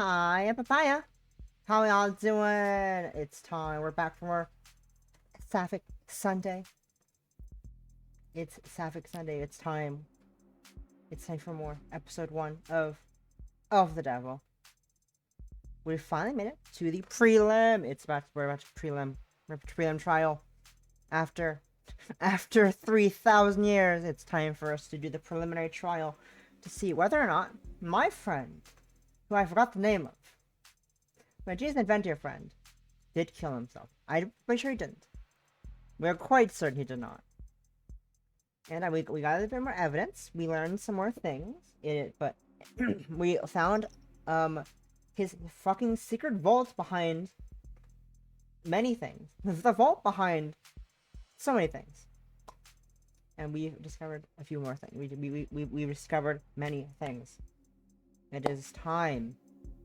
Hi, Papaya. How y'all doing? It's time. We're back for more Sapphic Sunday. It's Sapphic Sunday. It's time. It's time for more. Episode 1 of The Devil. We finally made it to the prelim. We're about to prelim trial. After 3,000 years, it's time for us to do the preliminary trial to see whether or not my friend, who I forgot the name of, my Jason Adventure friend, did kill himself. I'm pretty sure he didn't. We're quite certain he did not. And we got a bit more evidence. We learned some more things. But we found his fucking secret vault behind many things. The vault behind so many things. And we discovered a few more things. We discovered many things. It is time.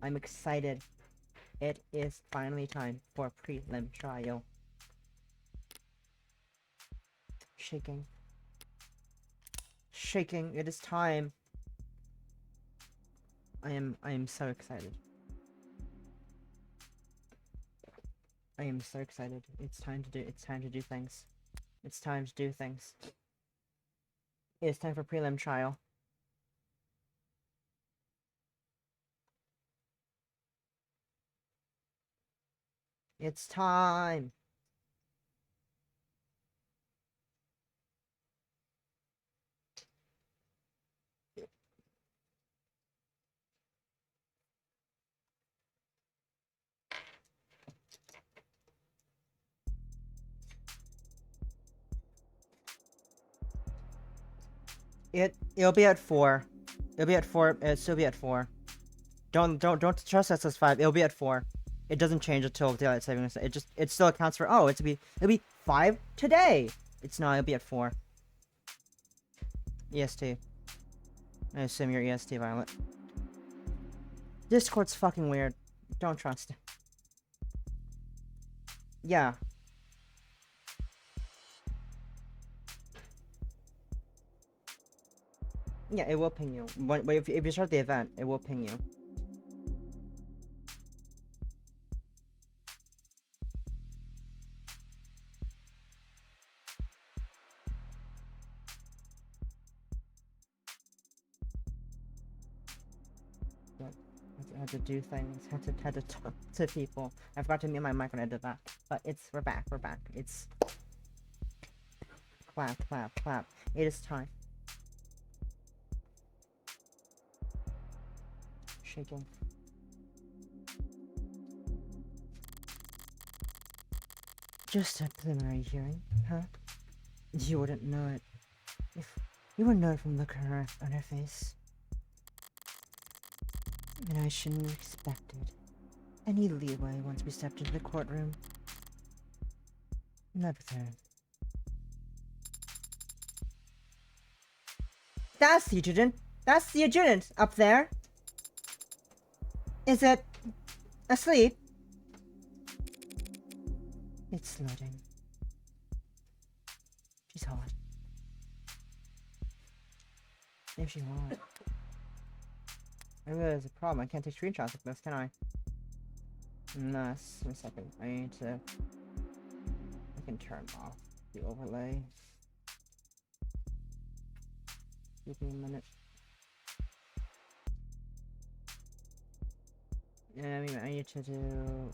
I'm excited. It is finally time for prelim trial. Shaking. It is time. I am so excited. I am so excited. It's time to do things. It's time to do things. It's time for prelim trial. It's time. It'll be at 4. It'll be at 4. It'll still be at 4. Don't trust us as 5. It'll be at 4. It doesn't change until daylight savings. It still accounts for, oh, it'll be 5 today. It's not. It'll be at 4. EST. I assume you're EST, Violet. Discord's fucking weird. Don't trust it. Yeah. Yeah, it will ping you. If you start the event, it will ping you. Had to do things. Had to talk to people. I forgot to mute my mic when I did that. But we're back. It's clap. It is time. Shaking. Just a preliminary hearing, huh? You wouldn't know it. If you wouldn't know it from looking on her face. And I shouldn't have expected any leeway once we stepped into the courtroom. Not with her. That's the adjutant! That's the adjutant up there! Is it asleep? It's loading. She's hot. If she wants. I realize there's a problem. I can't take screenshots of this, can I? Nice. Wait a second. I can turn off the overlay. Give me a minute. Yeah, I need to do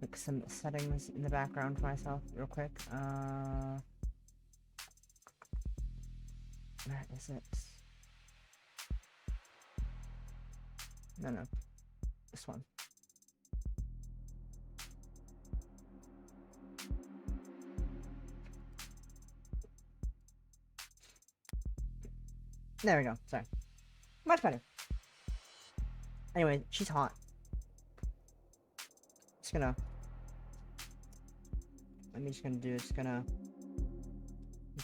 like some settings in the background for myself real quick. Where is it? No. This one. There we go. Sorry. Much better. Anyway, she's hot. Just gonna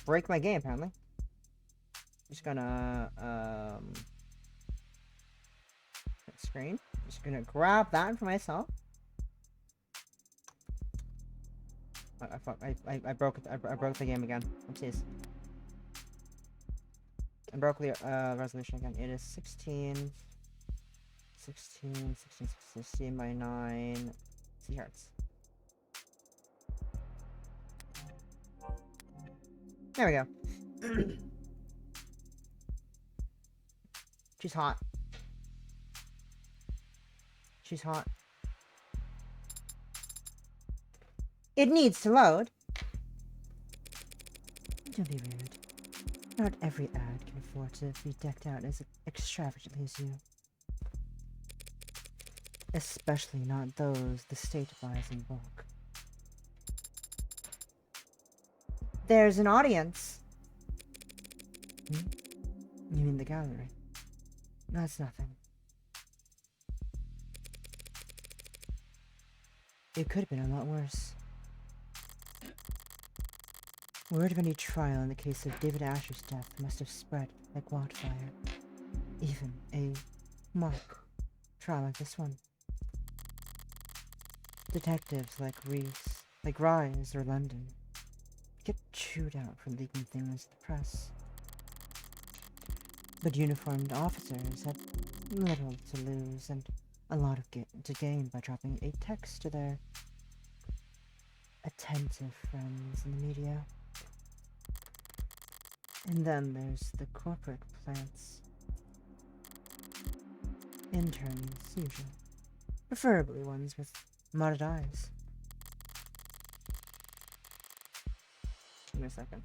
break my game apparently. Just gonna screen. Just gonna grab that for myself. I broke it. I broke the game again. Oopsies. I broke the resolution again. It is 16. 16, 16 by 9 nthCirlce. There we go. She's hot. She's hot. It needs to load. Don't be rude. Not every ad can afford to be decked out as extravagantly as you. Especially not those the state buys in bulk. There's an audience. Hmm? You mean the gallery? That's nothing. It could have been a lot worse. Word of any trial in the case of David Asher's death must have spread like wildfire. Even a mock trial like this one. Detectives like Rise or London get chewed out for leaking things to the press. But uniformed officers had little to lose and a lot to gain by dropping a text to their attentive friends in the media. And then there's the corporate plants. Interns, usually. Preferably ones with modded eyes. Give me a second.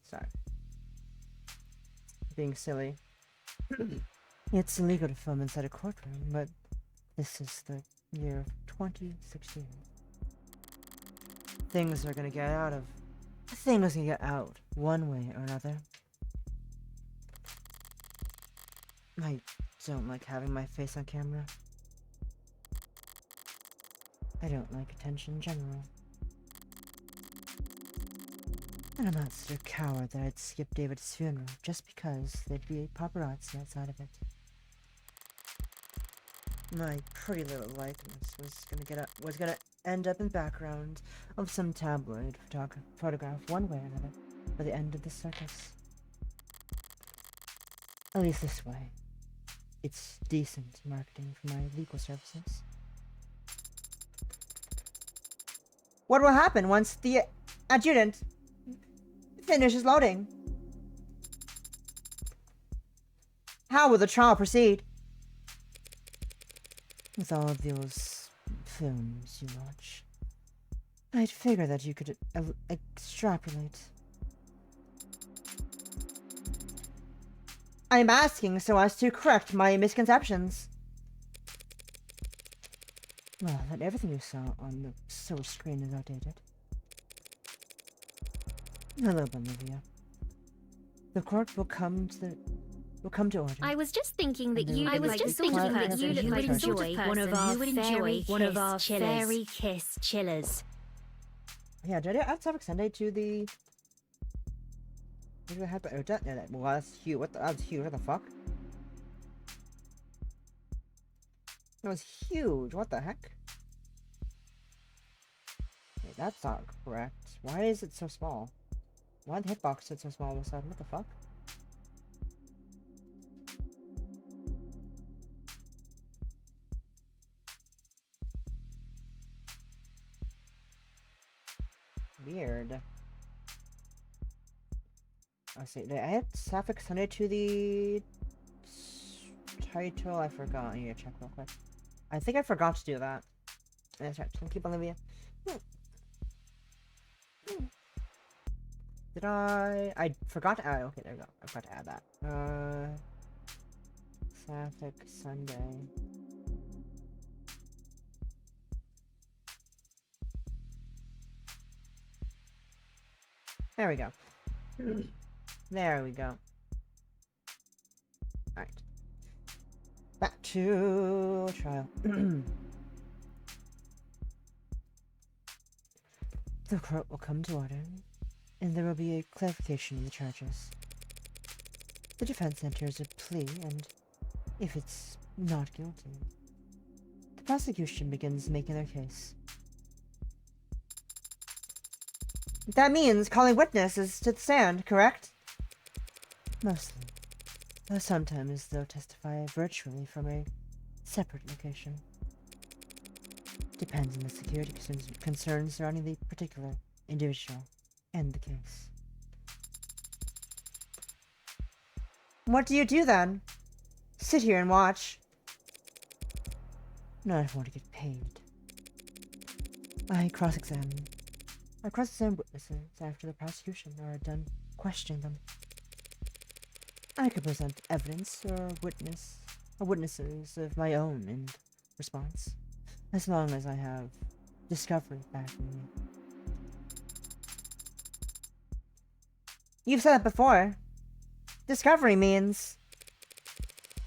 Sorry. Being silly. It's illegal to film inside a courtroom, but this is the year of 2016. Things are gonna get out one way or another. I don't like having my face on camera. I don't like attention in general. And I'm not such a coward that I'd skip David's funeral just because there'd be a paparazzi outside of it. My pretty little likeness was gonna end up in background of some tabloid photograph one way or another by the end of the circus. At least this way. It's decent marketing for my legal services. What will happen once the adjutant finishes loading? How will the trial proceed? With all of those films you watch, I'd figure that you could extrapolate. I'm asking so as to correct my misconceptions. Well, that everything you saw on the source screen is outdated. Hello, Olivia. The court will come to order. I was just thinking that you would enjoy one of our fairy kiss chillers. Yeah, did I add Saturday Sunday to the? Did I have to? Well, that's huge. That was huge. What the fuck? That was huge. What the heck? Wait, that's not correct. Why is it so small? Why the hitbox is so small all of a sudden? What the fuck? Weird. I see. Did I add Sapphic Sunday to the title? I forgot. I need to check real quick. I think I forgot to do that. That's right. So keep Olivia. Did I? I forgot to add. Okay, there we go. I forgot to add that. Sapphic Sunday. There we go. There we go. Alright. Back to trial. The court will come to order, and there will be a clarification of the charges. The defense enters a plea, and if it's not guilty, the prosecution begins making their case. That means calling witnesses to the stand, correct? Mostly. Though sometimes they'll testify virtually from a separate location. Depends on the security concerns surrounding the particular individual and the case. What do you do then? Sit here and watch? Not if I want to get paid. I cross-examine witnesses after the prosecution are done questioning them. I could present evidence or witnesses of my own in response, as long as I have discovery backing me. You've said it before. Discovery means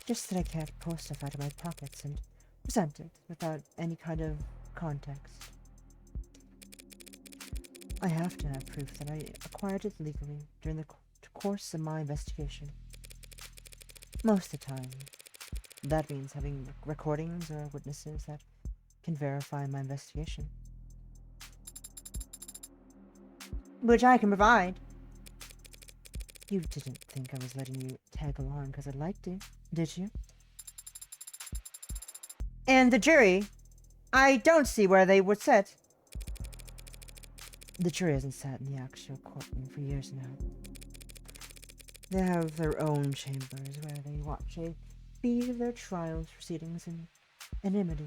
just that I can't pull stuff out of my pockets and present it without any kind of context. I have to have proof that I acquired it legally during the course of my investigation. Most of the time, that means having recordings or witnesses that can verify my investigation. Which I can provide. You didn't think I was letting you tag along because I'd like to, did you? And the jury, I don't see where they would sit. The jury hasn't sat in the actual courtroom for years now. They have their own chambers where they watch a feed of their trial proceedings in anonymity.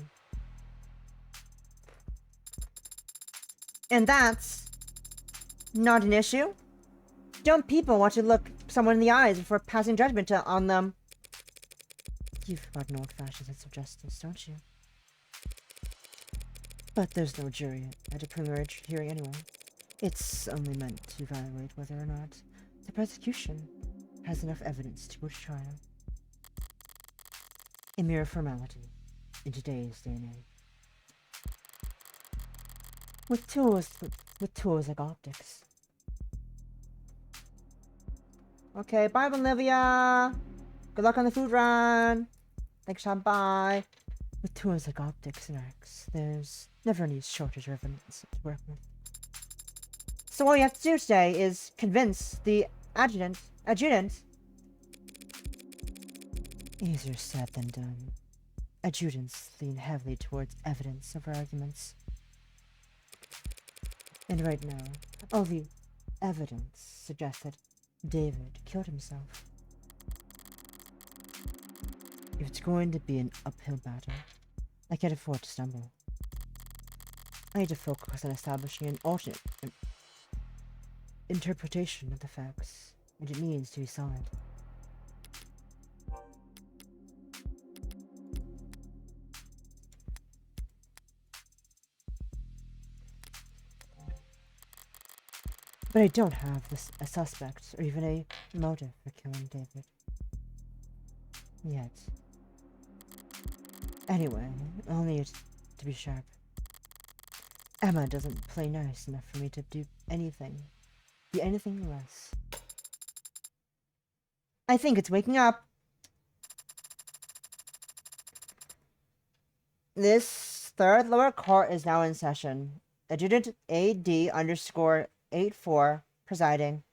And that's not an issue. Don't people want to look someone in the eyes before passing judgment on them? You've forgotten old-fashioned sense of justice, don't you? But there's no jury at a preliminary hearing anyway. It's only meant to evaluate whether or not the prosecution has enough evidence to go to trial. A mere formality in today's day and age. With tools like optics. Okay, bye, Olivia. Good luck on the food run. Thanks, Sean. Bye. With tools like optics and arcs, there's never any shortage of evidence to work with. So all you have to do today is convince the adjutant. Easier said than done. Adjutants lean heavily towards evidence over arguments. And right now, all the evidence suggests that David killed himself. If it's going to be an uphill battle, I can't afford to stumble. I need to focus on establishing an alternate interpretation of the facts, and it needs to be solid. But I don't have a suspect or even a motive for killing David. Yet. Anyway, I'll need to be sharp. Emma doesn't play nice enough for me to be anything less. I think it's waking up. This third lower court is now in session. Adjutant AD_84 presiding.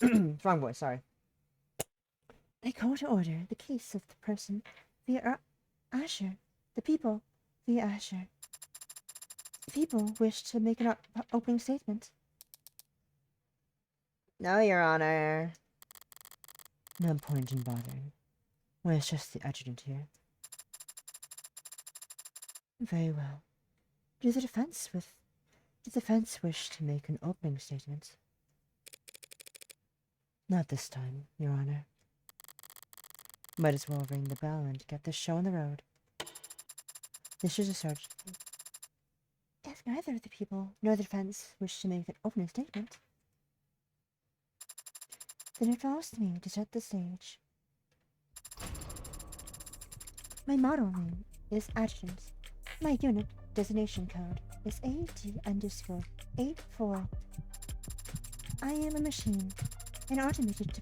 Wrong voice, sorry. I call to order the case of the person via Asher. The people via Asher. The people wish to make an opening statement. No, Your Honor. No point in bothering. Well, it's just the adjutant here. Very well. Does the defense wish to make an opening statement? Not this time, Your Honor. Might as well ring the bell and get this show on the road. This is a search. If neither of the people nor the defense wish to make an opening statement, then it falls to me to set the stage. My model name is Adjutant. My unit designation code is AD_84. I am a machine, an automated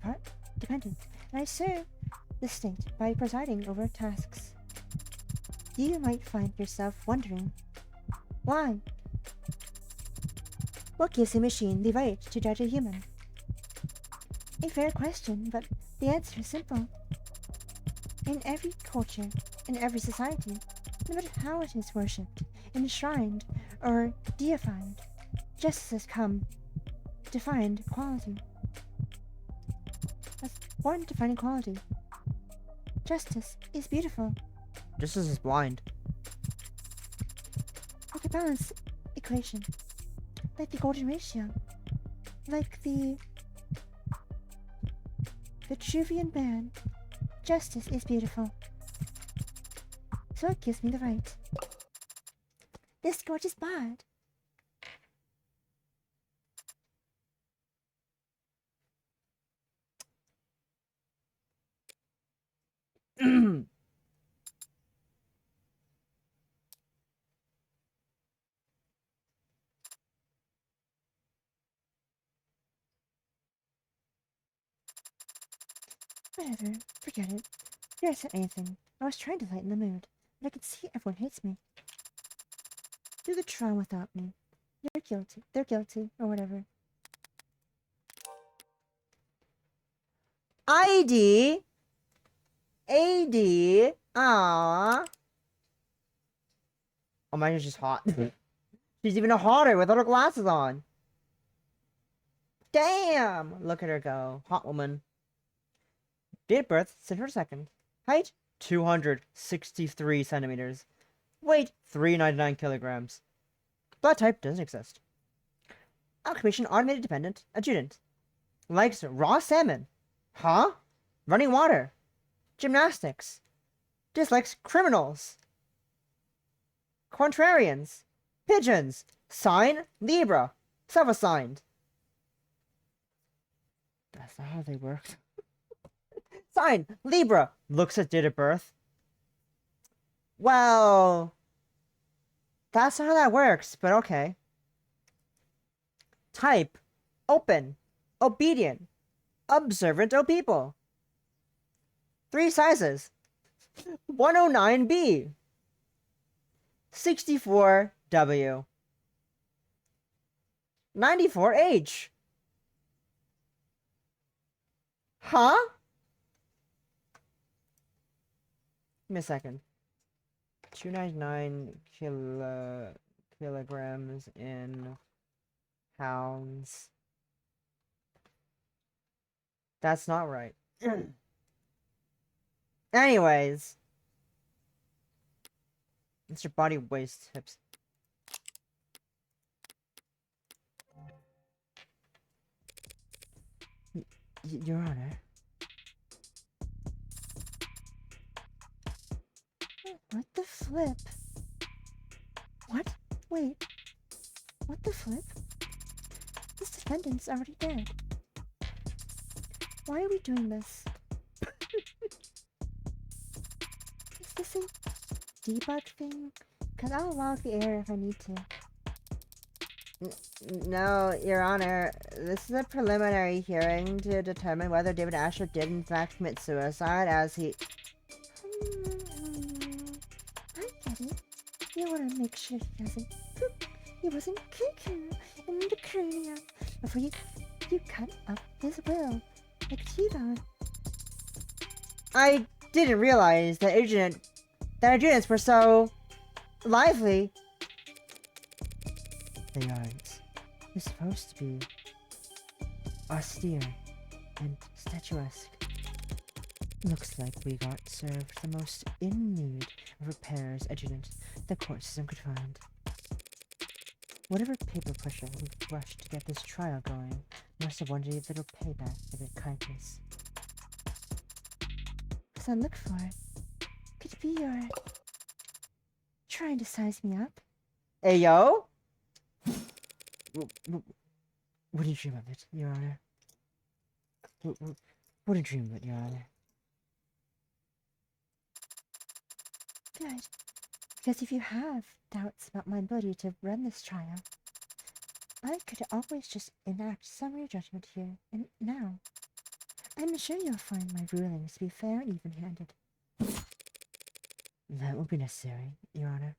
dependent, and I serve the state by presiding over tasks. You might find yourself wondering, why? What gives a machine the right to judge a human? A fair question, but the answer is simple. In every culture, in every society, no matter how it is worshipped, enshrined, or deified, justice has come to find quality. As one defining quality. Justice is beautiful. Justice is blind. Like a balanced equation. Like the golden ratio. Like the Vitruvian man. Justice is beautiful. So it gives me the right. This gorgeous bard. Whatever, forget it. You never said anything. I was trying to lighten the mood, but I could see everyone hates me. Do the trial without me. You're guilty. They're guilty, or whatever. ID. AD. Aww. Oh, mine is just hot. She's even hotter without her glasses on. Damn! Look at her go. Hot woman. Date of birth, September 2nd. Height, 263 centimeters. Weight, 399 kilograms. Blood type doesn't exist. Occupation, automated dependent, adjutant. Likes raw salmon. Huh? Running water. Gymnastics. Dislikes criminals. Contrarians. Pigeons. Sign, Libra. Self-assigned. That's not how they work. Sign, Libra. Looks at date of birth. Well, that's not how that works, but okay. Type, open, obedient, observant O people. 3 sizes. 109B. 64W. 94H. Huh? Give me a second. 299 kilograms in pounds. That's not right. Anyways. It's your body waist tips. Your Honor. What the flip? What? Wait. What the flip? This defendant's already dead. Why are we doing this? Is this a debug thing? Because I'll log the error if I need to. No, Your Honor. This is a preliminary hearing to determine whether David Asher did in fact commit suicide as he... I get it. You want to make sure he doesn't poop. He wasn't cuckoo in the cranium before you cut up his will. Like T-Bone. I didn't realize that adjutants were so lively. They aren't. They're supposed to be austere and statuesque. Looks like we got served the most in need of repairs adjutant the court system could find. Whatever paper pusher who rushed to get this trial going must have wanted a little payback for their kindness. So look for it. Could it be you're trying to size me up? Hey, yo? What do you dream of it, Your Honor? What do you dream of it, Your Honor? Good. Because if you have doubts about my ability to run this trial, I could always just enact summary judgment here and now. I'm sure you'll find my rulings to be fair and even-handed. That won't be necessary, Your Honor.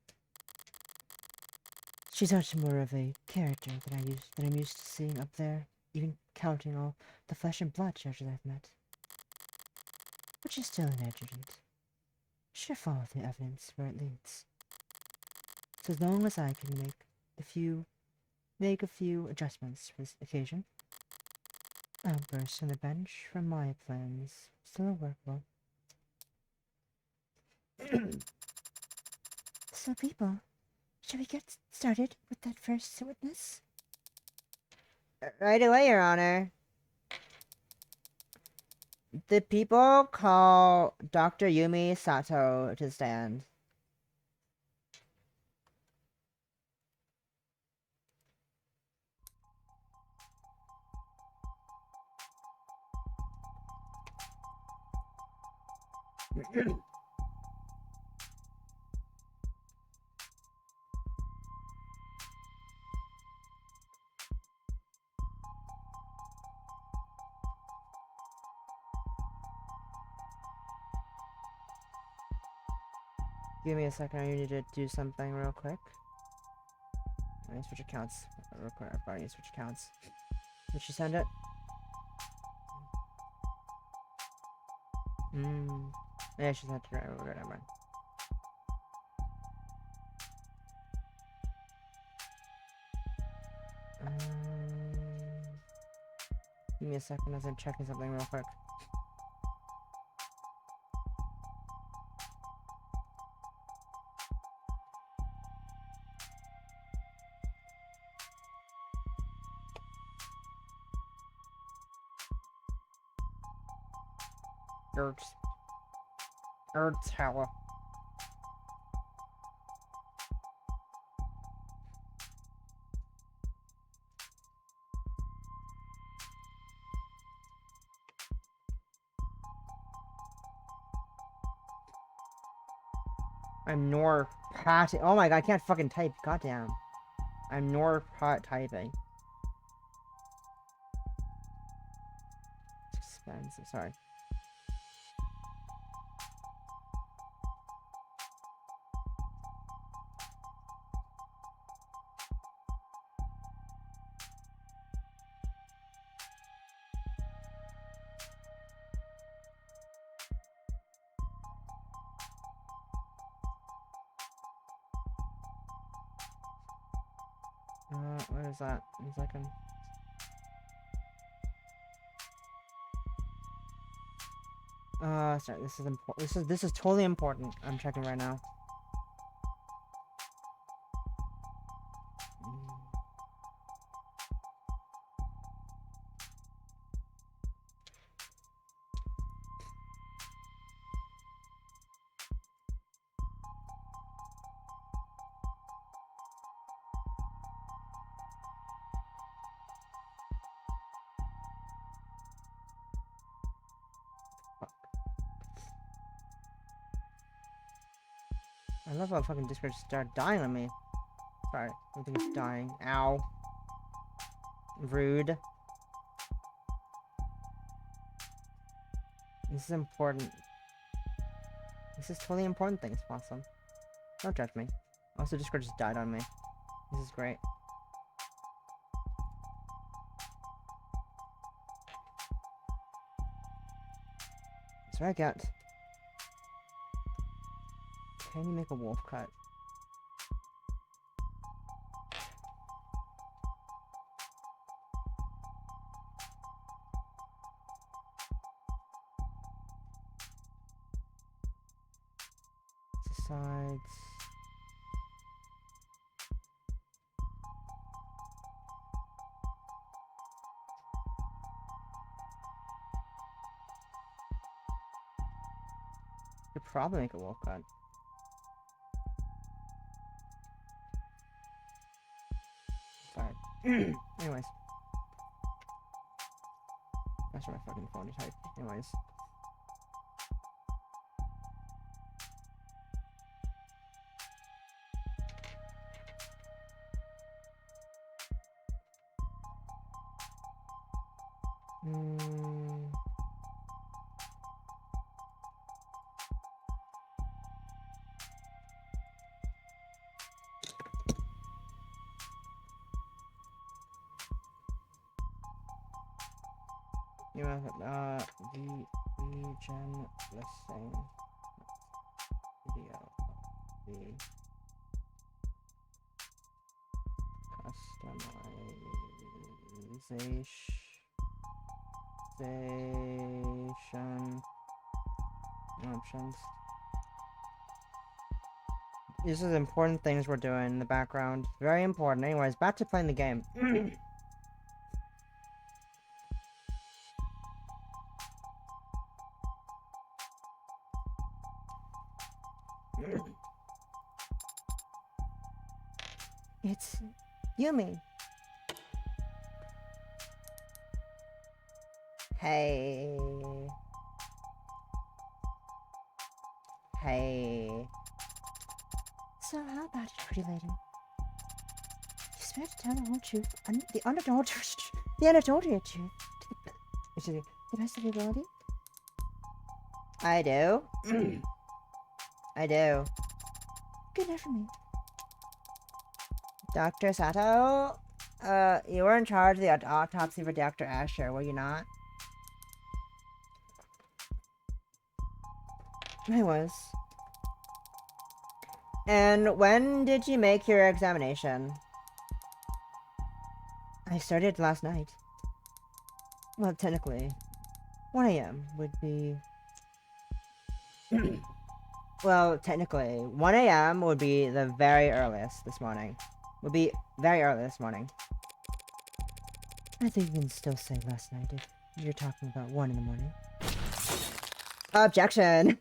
She's much more of a character than I'm used to seeing up there, even counting all the flesh and blood judges I've met. But she's still an adjutant. Should follow the evidence where it leads. So as long as I can make a few adjustments for this occasion, I'll burst from the bench from my plans still workable. So people, shall we get started with that first witness? Right away, Your Honor. The people call Dr. Yumi Sato to stand. Give me a second, I need to do something real quick. I need to switch accounts real quick. I need to switch accounts. Did she send it? Yeah, she sent it right over. Never mind. Give me a second as I'm checking something real quick. Tower. I'm nor pat. Oh my god, I can't fucking type. Goddamn. I'm nor pot typing. It's expensive. Sorry. What is that? 1 second. Sorry, this is important. This is totally important. I'm checking right now. I love how fucking Discord started dying on me. Sorry, I think it's dying. Ow. Rude. This is important. This is totally important things, Possum. Don't judge me. Also, Discord just died on me. This is great. That's what I get. Can you make a wolf cut? Sides. Could probably make a wolf cut. Sorry. Anyways. That's my fucking phone to type. Anyways. You have region listing video of the customization options. These are the important things we're doing in the background. Very important. Anyways, back to playing the game. It's Yumi. Hey. Hey. So how about it, pretty lady? You swear to tell the whole truth, the unadulterated truth, to the best of your ability? I do. I do. Good enough for me. Dr. Sato, you were in charge of the autopsy for Dr. Asher, were you not? I was. And when did you make your examination? I started last night. Well, technically, 1 a.m. would be... Well, technically, 1 a.m. would be the very earliest this morning. Would be very early this morning. I think you can still say last night if you're talking about 1 in the morning. Objection!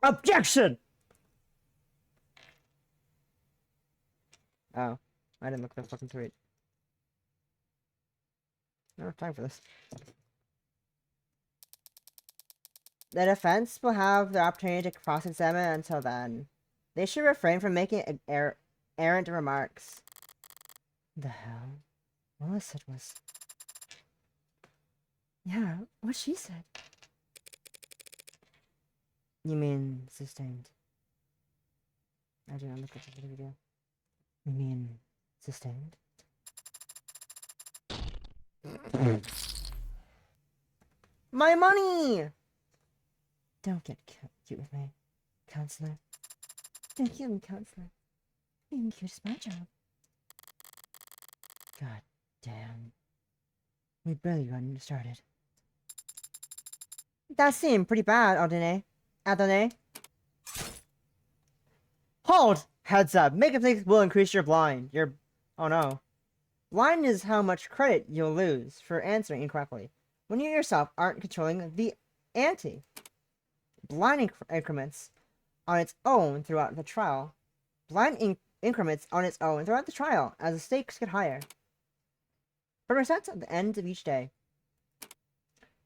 Objection! Oh, I didn't look that fucking tweet. I don't have time for this. The defense will have the opportunity to cross-examine until then. They should refrain from making errant remarks. The hell? All I said was... Yeah, what she said. You mean sustained? I did not look at the video. You mean sustained? My money! Don't get cute with me, counselor. Don't kill me, counselor. Being cute is my job. God damn. We barely got started. That seemed pretty bad, Adone. Hold! Heads up. Make mistakes will increase your blind. Oh no. Blind is how much credit you'll lose for answering incorrectly when you yourself aren't controlling the ante. Blind increments on its own throughout the trial. Blind increments on its own throughout the trial as the stakes get higher. But resets at the end of each day.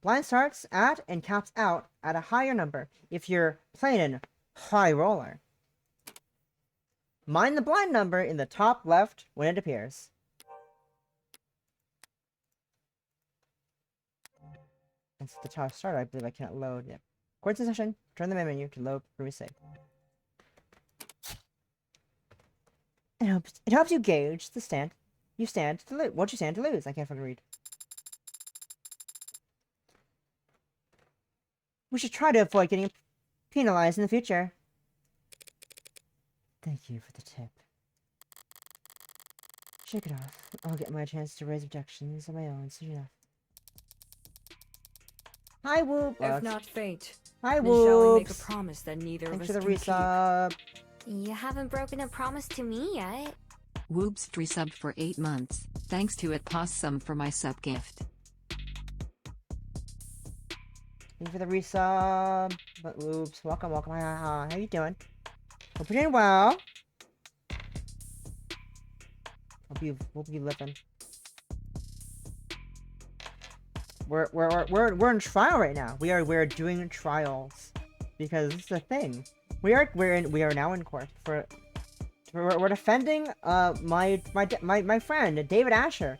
Blind starts at and caps out at a higher number if you're playing in high roller. Mind the blind number in the top left when it appears. That's the top start. I believe I can't load yet. According to the session, turn the main menu to load previous save. It helps you gauge the stand you stand to lose. What you stand to lose. I can't fucking read. We should try to avoid getting penalized in the future. Thank you for the tip. Shake it off. I'll get my chance to raise objections on my own soon enough. Hi, Whoop. If not fate, Hi, then shall we make a Whoops. promise that neither Thanks of for us the can resub. You haven't broken a promise to me yet. Whoops resubbed for 8 months. Thanks to it Possum for my sub gift. Thank you for the resub. But Whoops, welcome. Hi. How you doing? Hope you're doing well. Hope you living. We're in trial right now. We're doing trials because this is a thing. We are now in court we're defending my friend David Asher,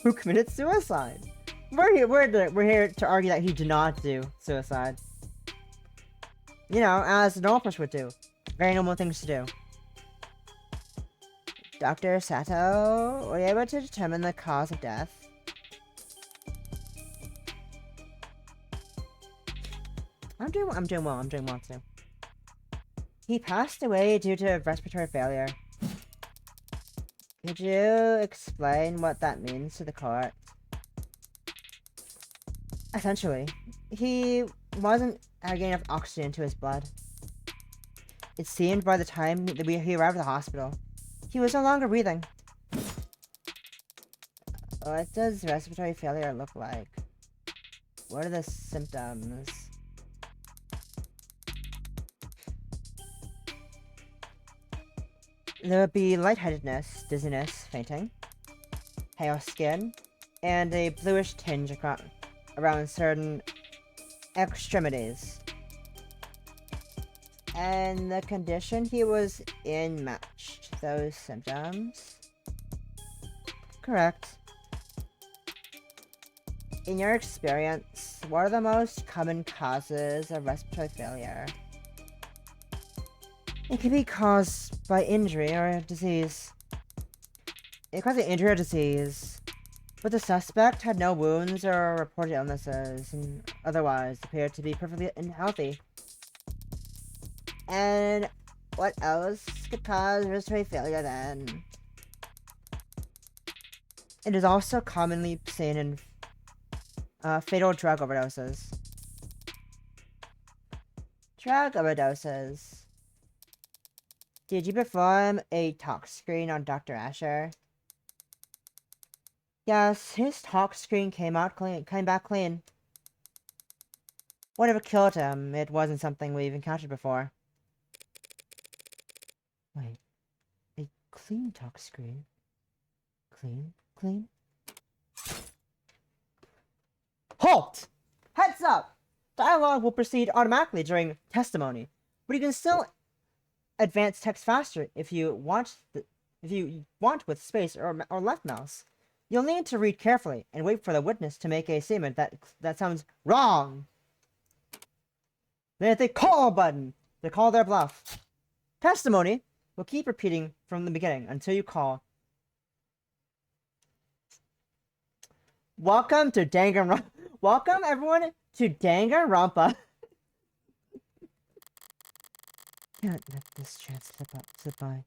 who committed suicide. We're here to argue that he did not do suicide. You know, as a normal person would do. Very normal things to do. Dr. Sato, were you able to determine the cause of death? I'm doing well too. He passed away due to respiratory failure. Could you explain what that means to the court? Essentially, he wasn't getting enough oxygen to his blood. It seemed by the time he arrived at the hospital, he was no longer breathing. What does respiratory failure look like? What are the symptoms? There would be lightheadedness, dizziness, fainting, pale skin, and a bluish tinge around certain extremities. And the condition he was in matched those symptoms. Correct. In your experience, what are the most common causes of respiratory failure? It can be caused by injury or disease. It caused an injury or disease, but the suspect had no wounds or reported illnesses, and otherwise appeared to be perfectly healthy. And what else could cause respiratory failure then? It is also commonly seen in fatal drug overdoses. Drug overdoses. Did you perform a tox screen on Dr. Asher? Yes, his tox screen came back clean. Whatever killed him, it wasn't something we've encountered before. Wait, a clean tox screen? Clean? Halt! Heads up! Dialogue will proceed automatically during testimony, but you can still advance text faster if you want with space or left mouse. You'll need to read carefully and wait for the witness to make a statement that sounds wrong. Then hit the call button to call their bluff. Testimony will keep repeating from the beginning until you call. Welcome everyone to Danganronpa. Can't let this chance slip by.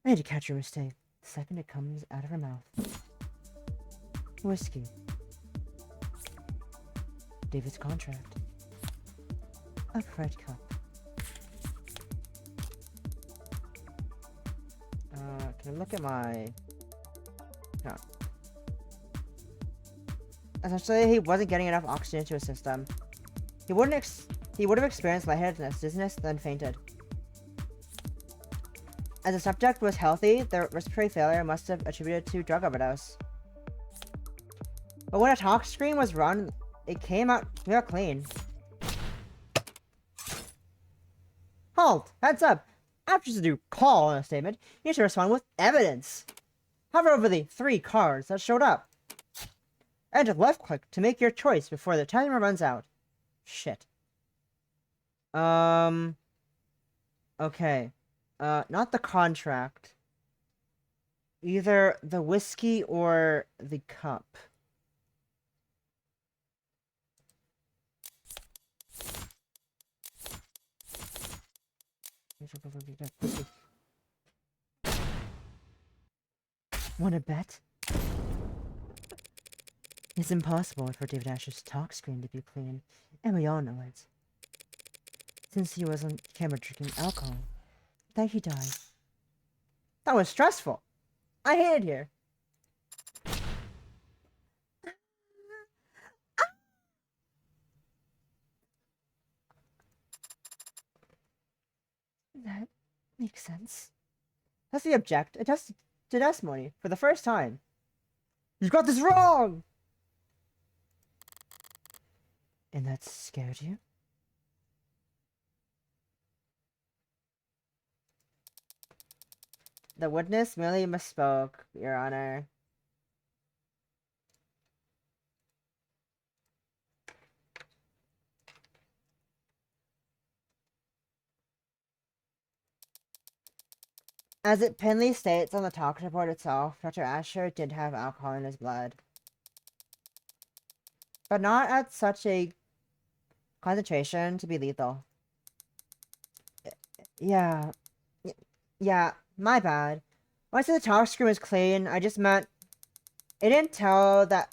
I need to catch your mistake the second it comes out of her mouth. Whiskey. David's contract. A red cup. Can I look at my... No. Essentially, he wasn't getting enough oxygen into his system. He would have experienced lightheadedness, dizziness, then fainted. As the subject was healthy, the respiratory failure must have attributed to drug overdose. But when a tox screen was run, it came out clean. Halt! Heads up! After you do call on a statement, you need to respond with evidence. Hover over the 3 cards that showed up. And left-click to make your choice before the timer runs out. Shit. Okay. Not the contract. Either the whiskey or the cup. Wanna bet? It's impossible for David Asher's tox screen to be clean, and we all know it. Since he was on camera drinking alcohol, that he died. That was stressful. I hate it here. That makes sense. That's the object. It has to testimony for the first time. You've got this wrong! And that scared you? The witness merely misspoke, Your Honor. As it plainly states on the tox report itself, Dr. Asher did have alcohol in his blood. But not at such a concentration to be lethal. Yeah. Yeah, my bad. When I said the talk screen was clean, I just meant it didn't tell the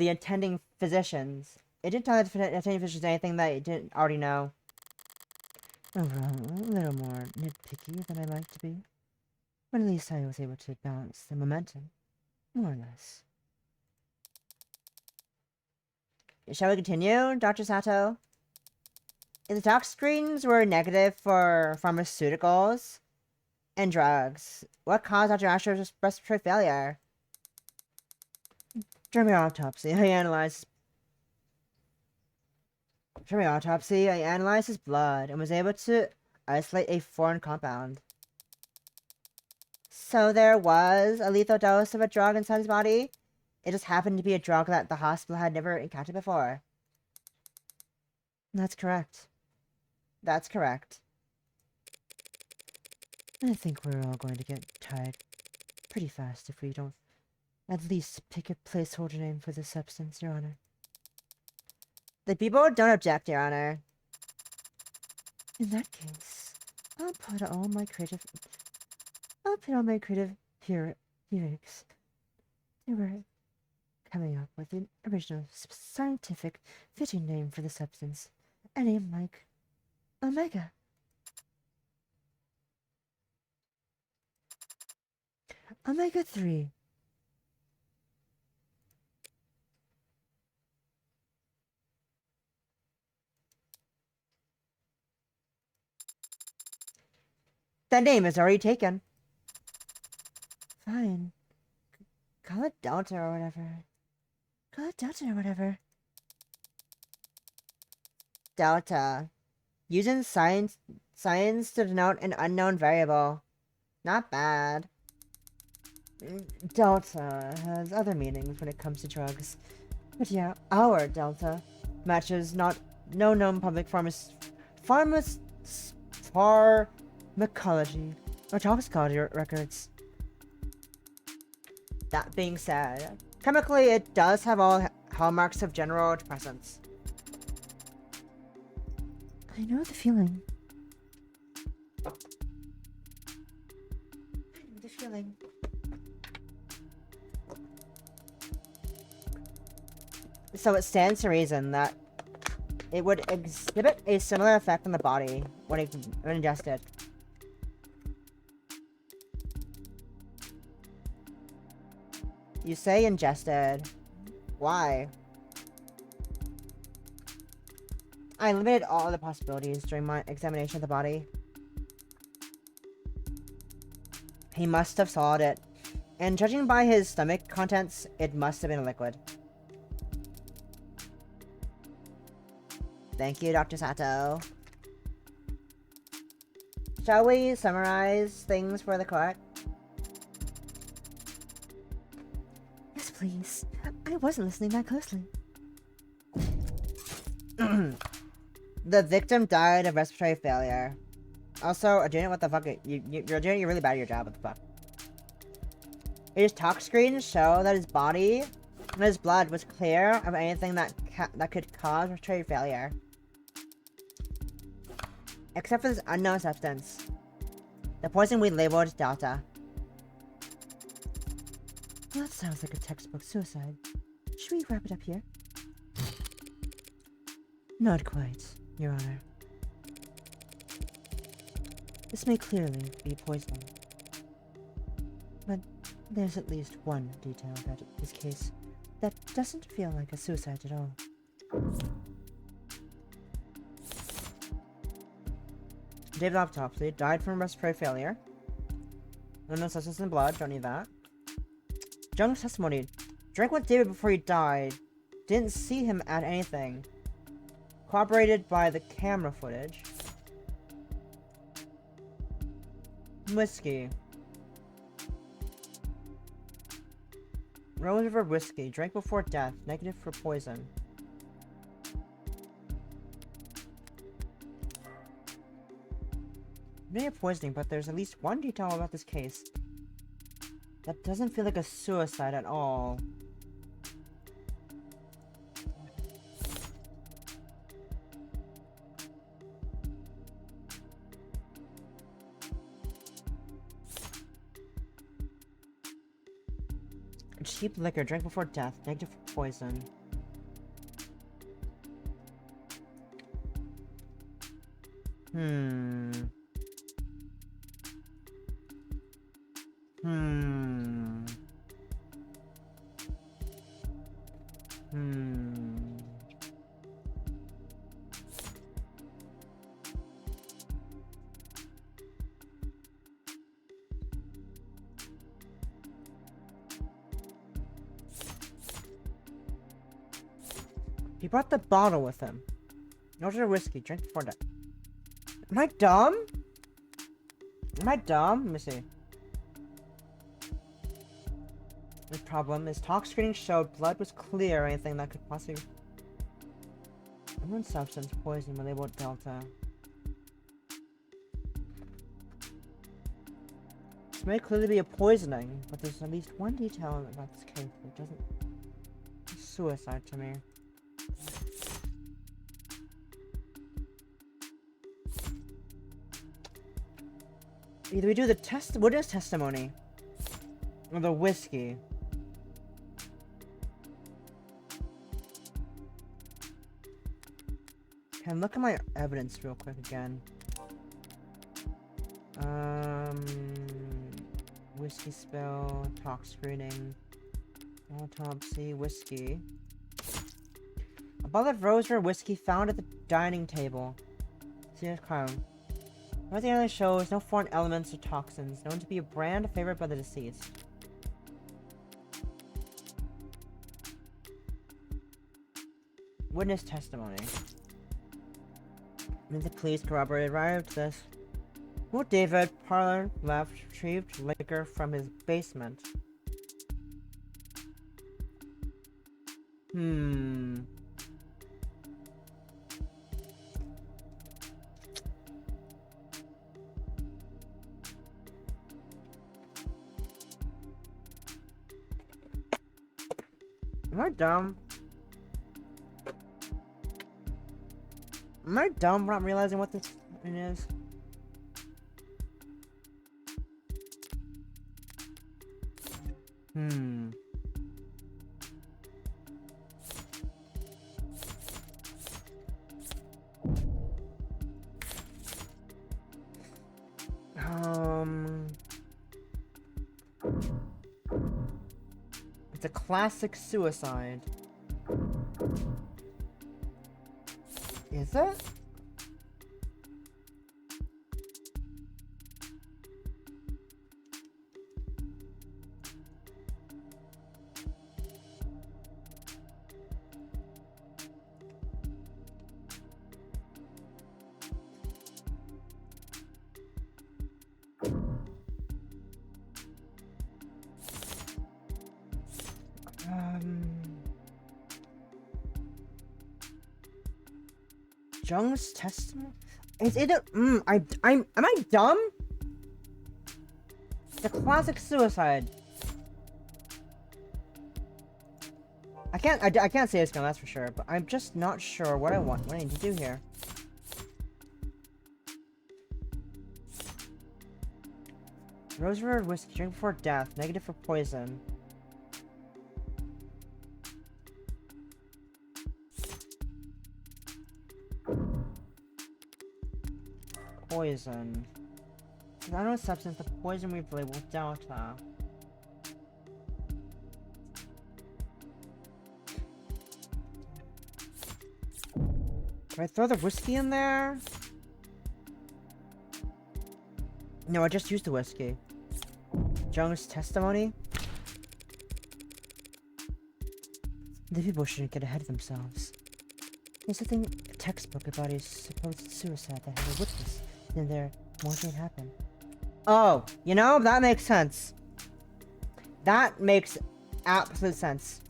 attending physicians. It didn't tell the attending physicians anything that it didn't already know. Overall, a little more nitpicky than I like to be. But at least I was able to balance the momentum. More or less. Shall we continue, Dr. Sato? If the talk screens were negative for pharmaceuticals and drugs, what caused Dr. Asher's respiratory failure? During my autopsy, I analyzed his blood and was able to isolate a foreign compound. So there was a lethal dose of a drug inside his body. It just happened to be a drug that the hospital had never encountered before. That's correct. That's correct. I think we're all going to get tired pretty fast if we don't at least pick a placeholder name for the substance, Your Honor. The people don't object, Your Honor. In that case, I'll put all my creative heroics. They were coming up with an original scientific fitting name for the substance. A name like Omega. Omega-3. That name is already taken. Fine. Call it Delta or whatever. Delta. Using science to denote an unknown variable. Not bad. Delta has other meanings when it comes to drugs. But yeah, our Delta matches no known public pharmacology or toxicology records. That being said, chemically it does have all hallmarks of general depressants. I know the feeling. So it stands to reason that it would exhibit a similar effect on the body when ingested. You say ingested. Why? I limited all the possibilities during my examination of the body. He must have swallowed it, and judging by his stomach contents, it must have been a liquid. Thank you, Dr. Sato. Shall we summarize things for the court? Yes, please. I wasn't listening that closely. The victim died of respiratory failure. Also, Adrian, what the fuck? You're doing really bad at your job. What the fuck? His talk screens show that his body and his blood was clear of anything that could cause respiratory failure. Except for this unknown substance. The poison we labeled Delta. Well, that sounds like a textbook suicide. Should we wrap it up here? Not quite, Your Honor. This may clearly be poisoning. But there's at least one detail about this case that doesn't feel like a suicide at all. David autopsy died from respiratory failure. No substance in blood, don't need that. Jung's testimony. Drank with David before he died. Didn't see him add anything. Corroborated by the camera footage. Whiskey. Rose River whiskey. Drank before death. Negative for poison. Maybe poisoning, but there's at least one detail about this case that doesn't feel like a suicide at all. Cheap liquor, drink before death, negative for poison. Hmm. Hmm. Hmm. He brought the bottle with him. Order whiskey, drink before death. Am I dumb? Am I dumb? Let me see. The problem is tox screening showed blood was clear or anything that could possibly... Unknown substance, poison, when labeled Delta. This may clearly be a poisoning, but there's at least one detail about this case that doesn't... It's suicide to me. Either we do the test... What is testimony? Or the whiskey? Can I look at my evidence real quick again? Whiskey spill, tox screening, autopsy, whiskey. A bottle of rose-red whiskey found at the dining table. Serious crime. Everything on the shows no foreign elements or toxins, known to be a brand favored by the deceased. Witness testimony. And the police corroborated arrived this. Well, David Parlor left retrieved liquor from his basement. Am I dumb? Am I dumb for not realizing what this thing is? It's a classic suicide. Is it? Jung's testimony? Is it a... am I dumb? It's a classic suicide. I can't say it's gonna, that's for sure, but I'm just not sure what I need to do here. Rose-red whiskey, drink before death, negative for poison. Poison. I know substance, the poison we've labeled Delta. Do I throw the whiskey in there? No, I just used the whiskey. Jung's testimony? The people shouldn't get ahead of themselves. There's nothing textbook about his supposed suicide that had a witness in there watching it happen. Oh, you know, that makes sense. That makes absolute sense.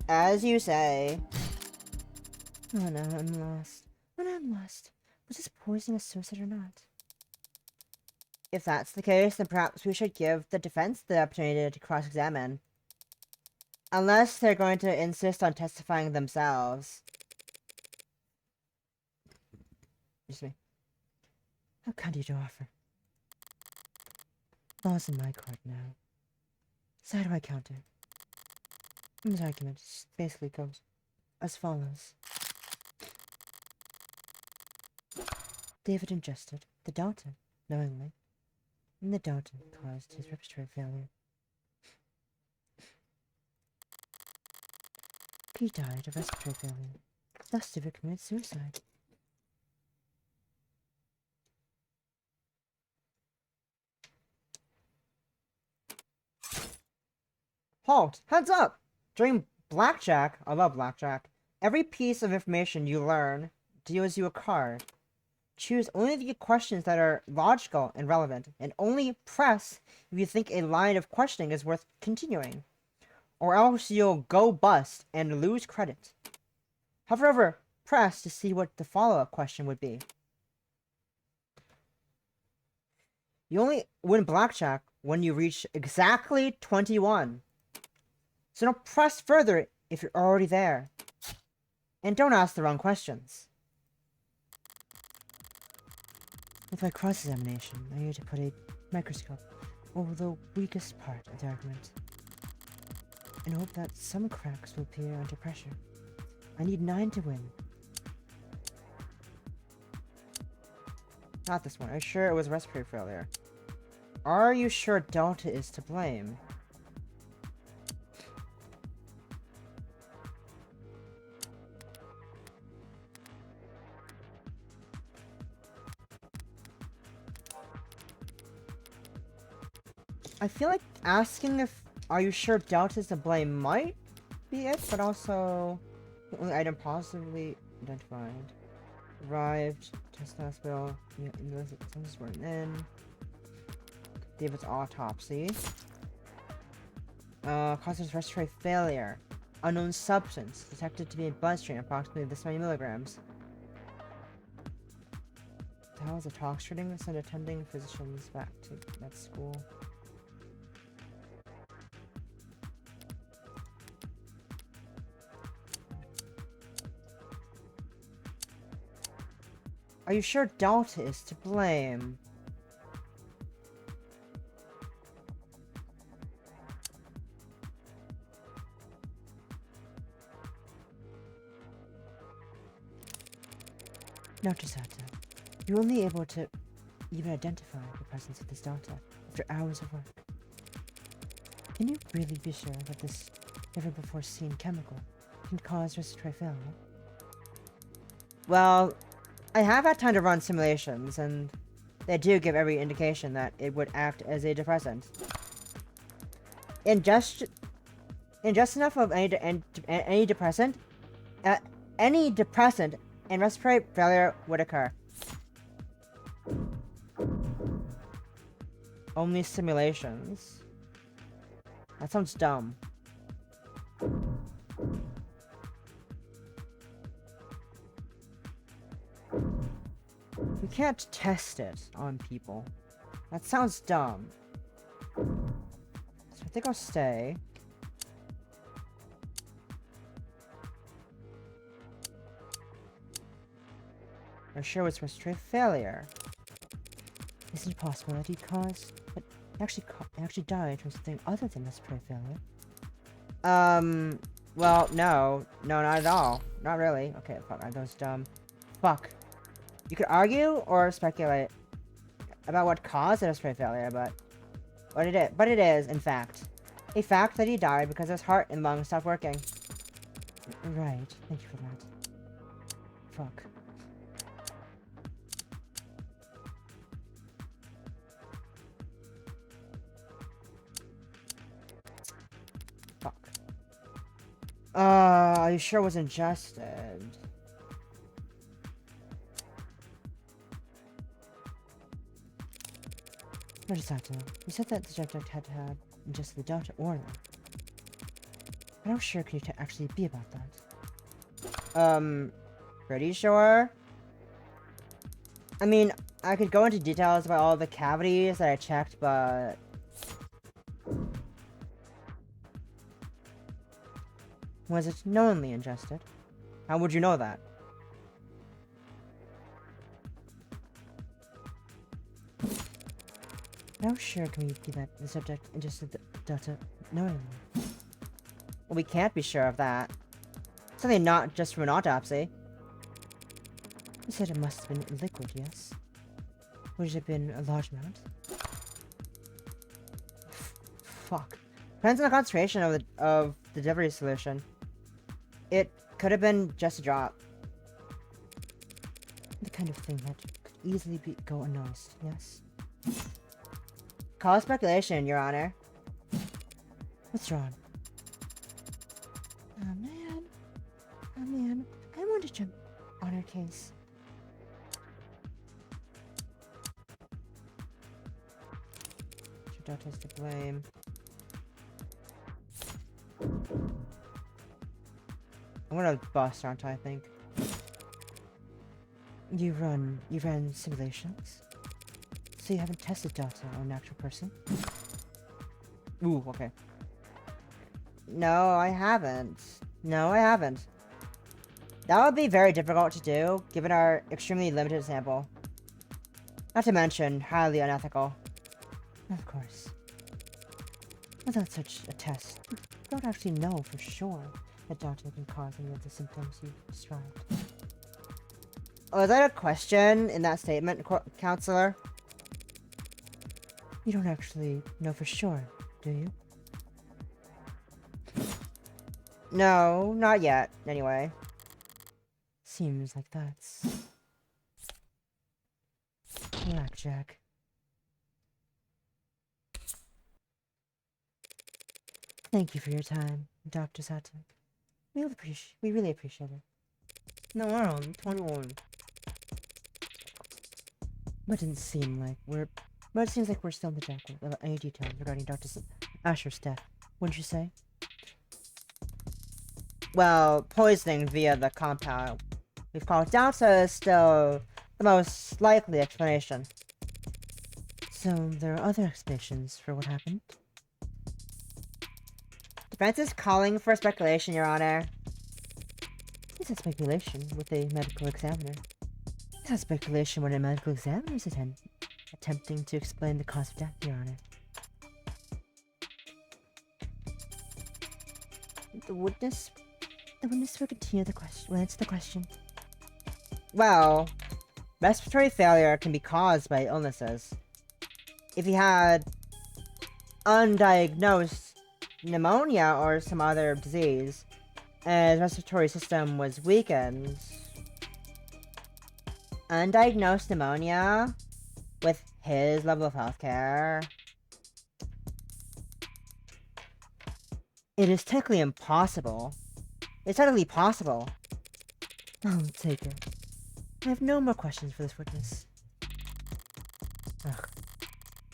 As you say. Oh no, I'm lost. But I'm lost. Was this poison a suicide or not? If that's the case, then perhaps we should give the defense the opportunity to cross-examine. Unless they're going to insist on testifying themselves. Excuse me. How kind of you to offer? Ball's in my court now. So how do I counter? This argument basically goes as follows. David ingested the Dalton, knowingly, and the Dalton caused his respiratory failure. He died of respiratory failure. Thus David committed suicide. Halt! Heads up! During blackjack, I love blackjack, every piece of information you learn deals you a card. Choose only the questions that are logical and relevant, and only press if you think a line of questioning is worth continuing, or else you'll go bust and lose credit. However, press to see what the follow-up question would be. You only win blackjack when you reach exactly 21. So don't press further if you're already there. And don't ask the wrong questions. With my cross-examination, I need to put a microscope over the weakest part of the argument, and hope that some cracks will appear under pressure. I need 9 to win. Not this one. Are you sure it was respiratory failure? Are you sure Delta is to blame? I feel like asking if are you sure Delta is to blame might be it, but also the only item positively identified. Arrived, test hospital, census were in. David's autopsy. Causes respiratory failure. Unknown substance detected to be in bloodstream, approximately this many milligrams. The hell is a talks reading? Send attending physicians back to med school. Are you sure Delta is to blame? Note Sato, you're only able to even identify the presence of this Delta after hours of work. Can you really be sure that this never-before-seen chemical can cause respiratory failure? Well, I have had time to run simulations, and they do give every indication that it would act as a depressant. In just enough of any depressant, and respiratory failure would occur. Only simulations. That sounds dumb. We can't test it on people. That sounds dumb. So I think I'll stay. I'm sure it's respiratory failure. Is it possible that he caused, but actually died from something other than respiratory failure? Well, no, not at all. Not really. Okay, fuck, that was dumb. Fuck. You could argue or speculate about what caused the respiratory failure, but it is, in fact, a fact that he died because his heart and lungs stopped working. Right. Thank you for that. Fuck. Fuck. Are you sure it was ingested? Sato, you said that the subject had had ingested the Delta orally. But how sure can you actually be about that? Pretty sure? I mean, I could go into details about all the cavities that I checked, but... Was it knowingly ingested? How would you know that? How How sure can we be that the subject ingested the data knowingly? Well, we can't be sure of that. Something not just from an autopsy. You said it must have been liquid, yes? Would it have been a large amount? Fuck. Depends on the concentration of the delivery solution. It could have been just a drop. The kind of thing that could easily go unnoticed, yes? Call it speculation, Your Honor. What's wrong? Oh man. Oh man. I want to jump on our case. Your daughter's to blame. I'm gonna bust, aren't I think? You ran simulations? So you haven't tested data on an actual person? Ooh, okay. No, I haven't. No, I haven't. That would be very difficult to do, given our extremely limited sample. Not to mention, highly unethical. Of course. Without such a test, we don't actually know for sure that data can cause any of the symptoms you described. Oh, is that a question in that statement, counselor? You don't actually know for sure, do you? No, not yet, anyway. Seems like that's... Blackjack. Thank you for your time, Dr. Sato. We really appreciate it. No, I'm 21. But it seems like we're still in the dark about any details regarding Dr. Asher's death, wouldn't you say? Well, poisoning via the compound we've called Delta is still the most likely explanation. So, there are other explanations for what happened? Defense is calling for speculation, Your Honor. It's a speculation with a medical examiner. It's a speculation when a medical examiner is attempting to explain the cause of death, Your Honor. The witness will continue will answer the question. Well, respiratory failure can be caused by illnesses. If he had undiagnosed pneumonia or some other disease, and his respiratory system was weakened, undiagnosed pneumonia with his level of healthcare, it is technically impossible. It's technically possible. I'll take it. I have no more questions for this witness. Ugh,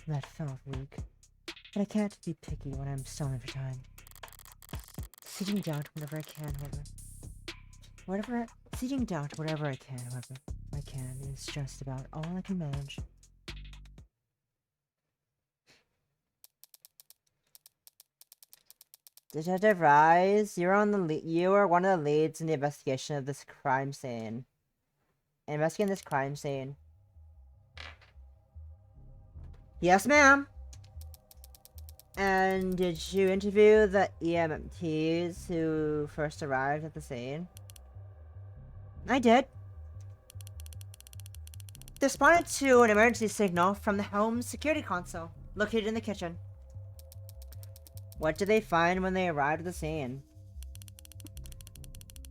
that felt weak. But I can't be picky when I'm stalling for time. Seeking doubt whenever I can, I can is just about all I can manage. Detective Rise, you are one of the leads in the investigation of this crime scene. Investigating this crime scene. Yes, ma'am. And did you interview the EMTs who first arrived at the scene? I did. They responded to an emergency signal from the home's security console, located in the kitchen. What did they find when they arrived at the scene?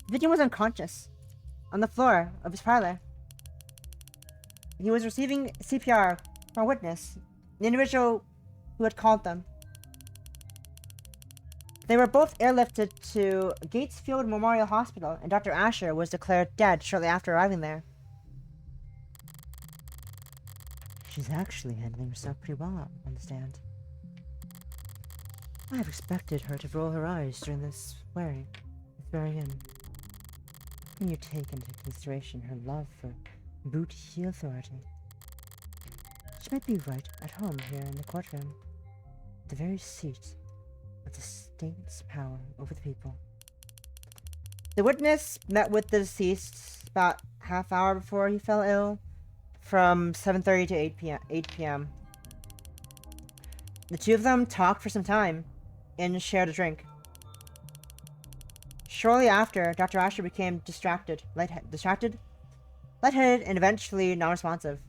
The victim was unconscious, on the floor of his parlor. He was receiving CPR from a witness, the individual who had called them. They were both airlifted to Gatesfield Memorial Hospital, and Dr. Asher was declared dead shortly after arriving there. She's actually handling herself pretty well on the stand. I have expected her to roll her eyes during this swearing in. When you take into consideration her love for boutique authority, she might be right at home here in the courtroom, the very seat of the state's power over the people. The witness met with the deceased about half hour before he fell ill, from 7:30 to 8 p.m. The two of them talked for some time and shared a drink. Shortly after, Dr. Asher became distracted, lightheaded, and eventually non-responsive.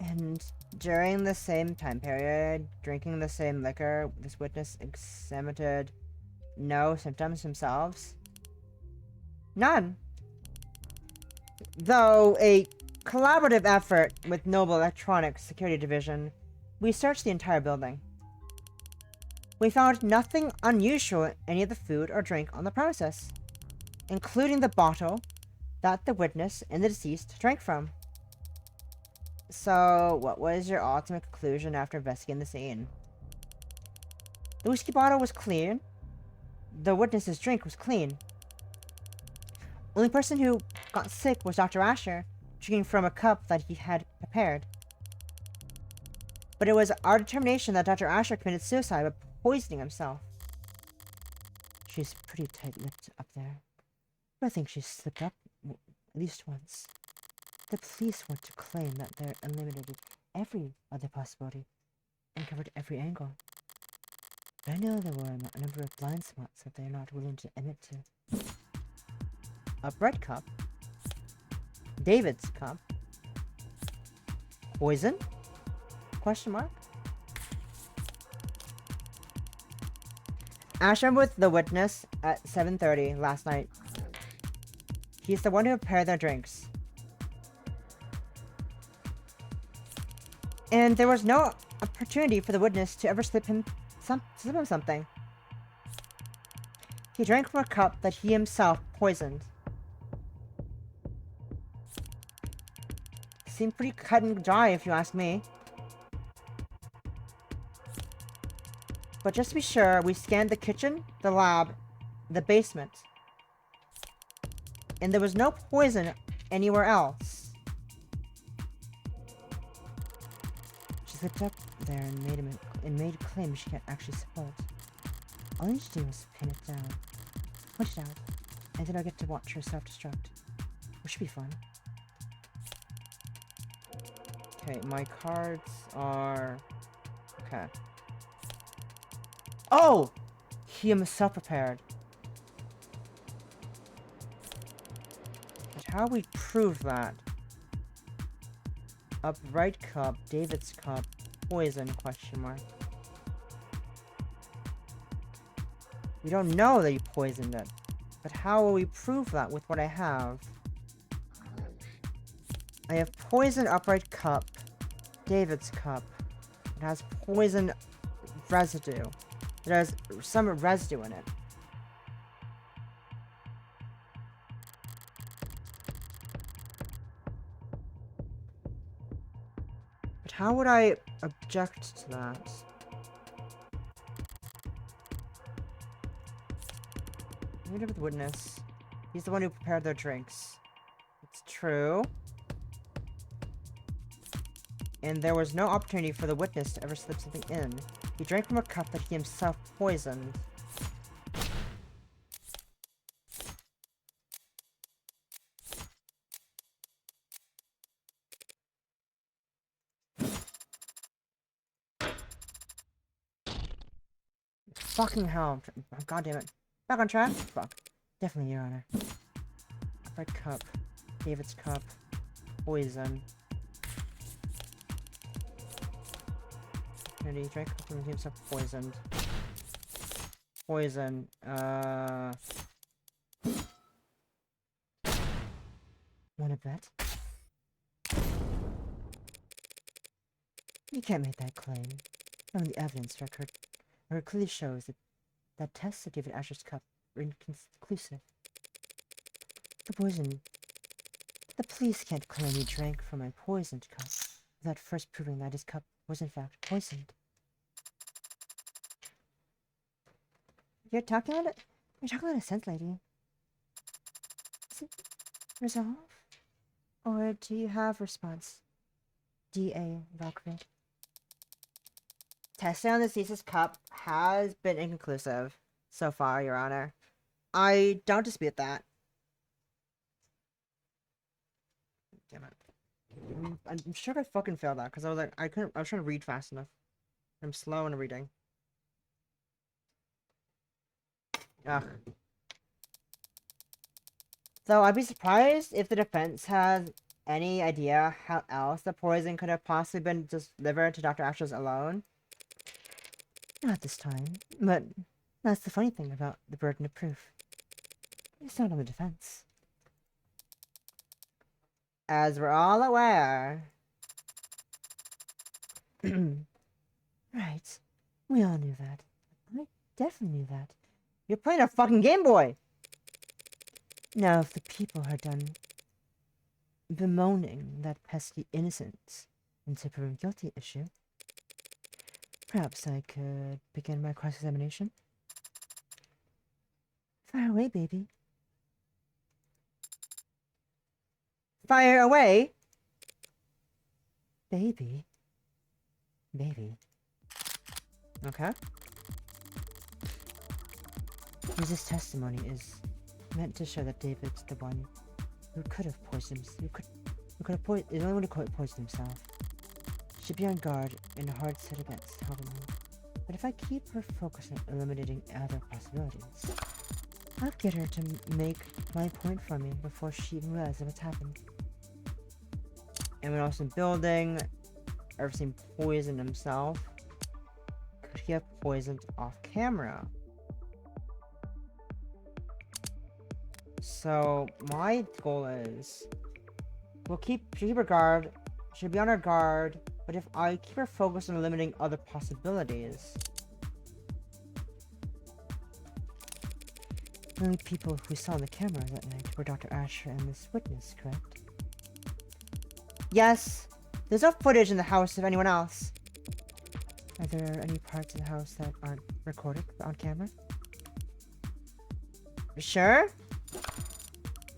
And during the same time period, drinking the same liquor, this witness exhibited no symptoms themselves. None. Though a collaborative effort with Noble Electronics Security Division, we searched the entire building. We found nothing unusual in any of the food or drink on the premises, including the bottle that the witness and the deceased drank from. So, what was your ultimate conclusion after investigating the scene? The whiskey bottle was clean. The witness's drink was clean. Only person who got sick was Dr. Asher, drinking from a cup that he had prepared. But it was our determination that Dr. Asher committed suicide by poisoning himself. She's pretty tight-lipped up there. But I think she slipped up at least once. The police want to claim that they eliminated every other possibility and covered every angle. But I know there were a number of blind spots that they're not willing to admit to. A bread cup. David's cup. Poison? Question mark? Asher was the witness at 7:30 last night. He's the one who prepared their drinks. And there was no opportunity for the witness to ever slip him something. He drank from a cup that he himself poisoned. Seemed pretty cut and dry if you ask me. But just to be sure, we scanned the kitchen, the lab, the basement. And there was no poison anywhere else. She slipped up there and made a claim she can't actually support. All you need to do is pin it down, push it out, and then I'll get to watch her self-destruct. Which should be fun. Okay, my cards are... Okay. Oh! He himself prepared. But how we prove that? Upright cup, David's cup, poison, question mark. We don't know that you poisoned it. But how will we prove that with what I have? I have poison upright cup, David's cup. It has poison residue. It has some residue in it. But how would I object to that? Read it with the witness. He's the one who prepared their drinks. It's true. And there was no opportunity for the witness to ever slip something in. He drank from a cup that he himself poisoned. Fucking hell. God damn it. Back on track? Fuck. Definitely, Your Honor. Red cup. David's cup. Poison. And he drank from himself poisoned. Poison. Wanna bet? You can't make that claim. From the evidence record clearly shows that tests of David Asher's cup were inconclusive. The police can't claim he drank from a poisoned cup without first proving that his cup was in fact poisoned. You're talking out of sense, lady. Is it resolve? Or do you have response? D.A. Valkyrie. Testing on the deceased's cup has been inconclusive so far, Your Honor. I don't dispute that. Damn it. I'm sure I fucking failed that because I was like, I was trying to read fast enough. I'm slow in reading. Ugh. So I'd be surprised if the defense has any idea how else the poison could have possibly been delivered to Dr. Ashes alone. Not this time, but that's the funny thing about the burden of proof. It's not on the defense. As we're all aware. Right. We all knew that. I definitely knew that. You're playing a fucking Game Boy! Now, if the people are done bemoaning that pesky innocence until proven guilty issue, perhaps I could begin my cross-examination? Fire away, baby. Fire away! Baby. Baby. Okay. This testimony is meant to show that David's the one who could have poisoned is the only one who could have poisoned himself. She'd be on guard and hard set against helping him. But if I keep her focused on eliminating other possibilities, I'll get her to make my point for me before she even realizes what's happened. Anyone else in the building ever seen poison himself? Could he have poisoned off camera? So my goal is she'll keep her guard, she'll be on her guard, but if I keep her focused on eliminating other possibilities, the only people who saw the camera that night were Dr. Asher and this witness, correct? Yes, there's no footage in the house of anyone else. Are there any parts of the house that aren't recorded on camera? Sure.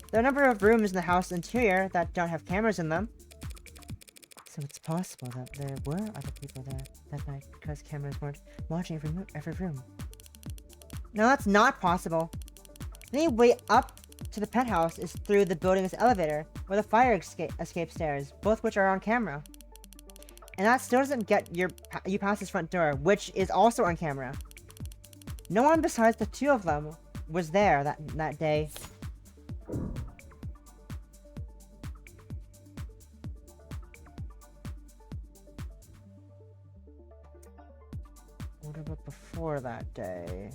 There are a number of rooms in the house interior that don't have cameras in them. So it's possible that there were other people there that night because cameras weren't watching every room. No, that's not possible. The only way up to the penthouse is through the building's elevator or the fire escape stairs, both which are on camera. And that still doesn't get you past this front door, which is also on camera. No one besides the two of them was there that day. What about before that day?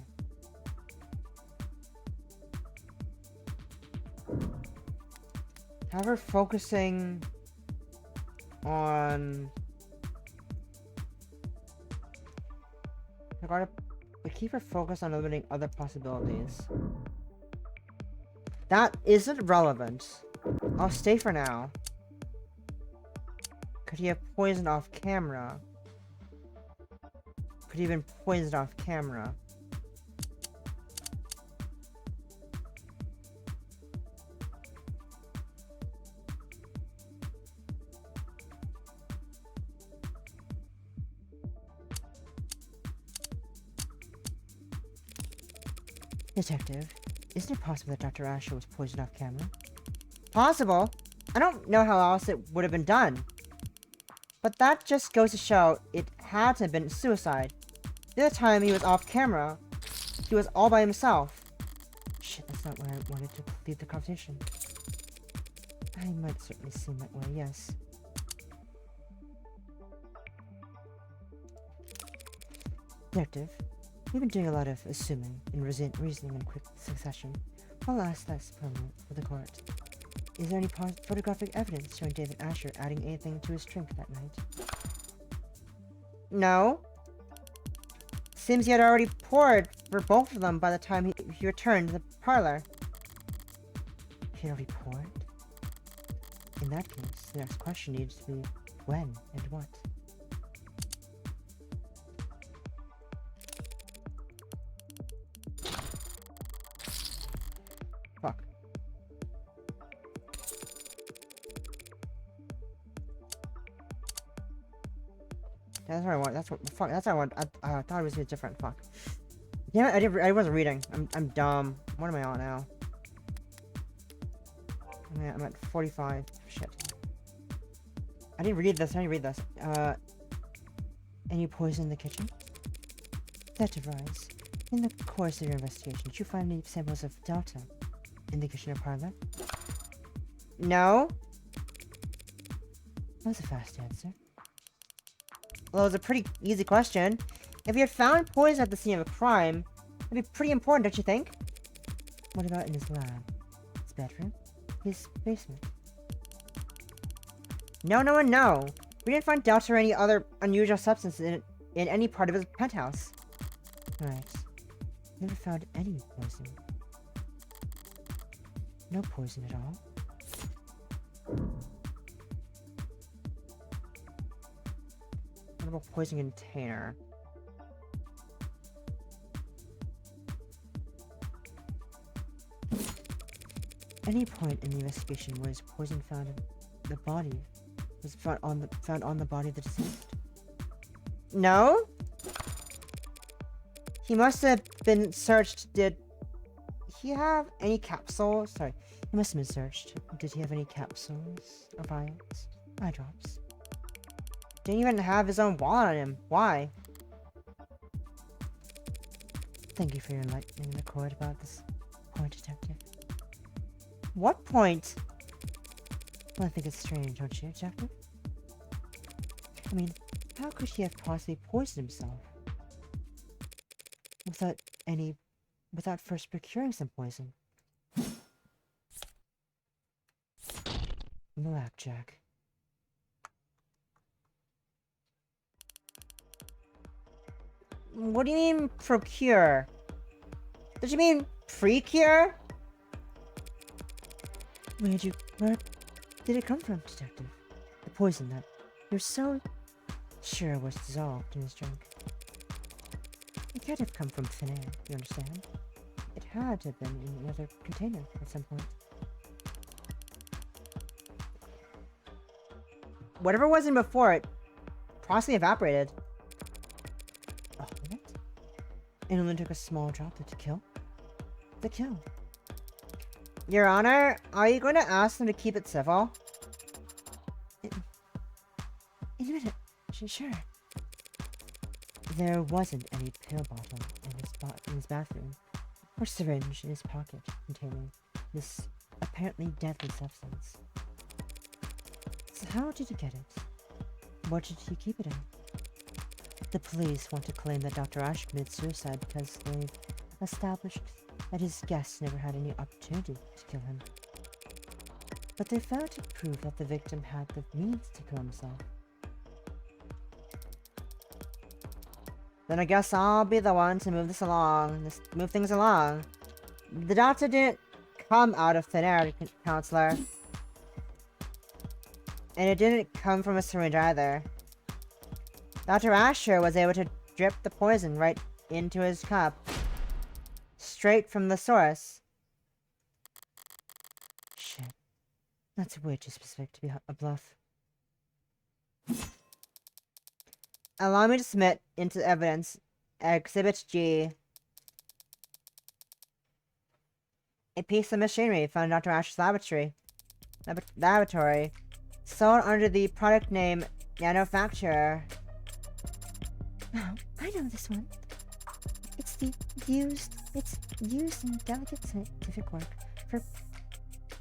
Have her focusing on... I gotta keep her focused on eliminating other possibilities. That isn't relevant. I'll stay for now. Could he have poisoned off camera? Could he have been poisoned off camera? Detective, isn't it possible that Dr. Asher was poisoned off camera? Possible? I don't know how else it would have been done. But that just goes to show it had to have been suicide. The other time he was off camera, he was all by himself. Shit, that's not where I wanted to lead the conversation. I might certainly seem that way, yes. Detective, we've been doing a lot of assuming and reasoning in quick succession. I'll ask that's permanent for the court. Is there any photographic evidence showing David Asher adding anything to his drink that night? No. Seems he had already poured for both of them by the time he returned to the parlor. He had already poured? In that case, the next question needs to be when and what. Fuck. That's what I want. That's what. Fuck. That's what I want. I thought it was different. Fuck. Damn it! I wasn't reading. I'm dumb. What am I on now? I'm at 45. Shit. I didn't read this. Any poison in the kitchen? That arise. In the course of your investigation, did you find any samples of Delta in the kitchen or parlor? No. That was a fast answer. Well, it was a pretty easy question. If you had found poison at the scene of a crime, it'd be pretty important, don't you think? What about in his lab? His bedroom? His basement? No. We didn't find Delta or any other unusual substance in any part of his penthouse. Right. Never found any poison. No poison at all. What about poison container? Any point in the investigation was poison found in the body was found on the body of the deceased? No. He must have been searched. Did he have any capsules? Sorry, he must have been searched. Did he have any capsules or vials? Eye drops? Didn't even have his own wallet on him. Why? Thank you for your enlightening the court about this point, detective. What point? Well, I think it's strange, don't you, detective? I mean, how could he have possibly poisoned himself? Without first procuring some poison? Blackjack. What do you mean, procure? Did you mean pre-cure? Where did it come from, detective? The poison that you're so sure was dissolved in his drink. It can't have come from thin air, you understand? It had to have been in another container at some point. Whatever was in before it possibly evaporated. Oh, what? It only took a small droplet to kill? The kill. Your Honor, are you going to ask them to keep it civil? In a minute. Sure. There wasn't any pill bottle in his bathroom, or syringe in his pocket containing this apparently deadly substance. So how did he get it? What did he keep it in? The police want to claim that Dr. Ash committed suicide because they've established that his guests never had any opportunity to kill him. But they failed to prove that the victim had the means to kill himself. Then I guess I'll be the one to move things along. The doctor didn't come out of thin air, counselor. And it didn't come from a syringe either. Dr. Asher was able to drip the poison right into his cup. Straight from the source. Shit. That's way too specific to be a bluff. Allow me to submit into evidence Exhibit G. A piece of machinery found in Dr. Ash's laboratory. Sold under the product name Manufacturer. Oh, I know this one. It's used in delicate scientific work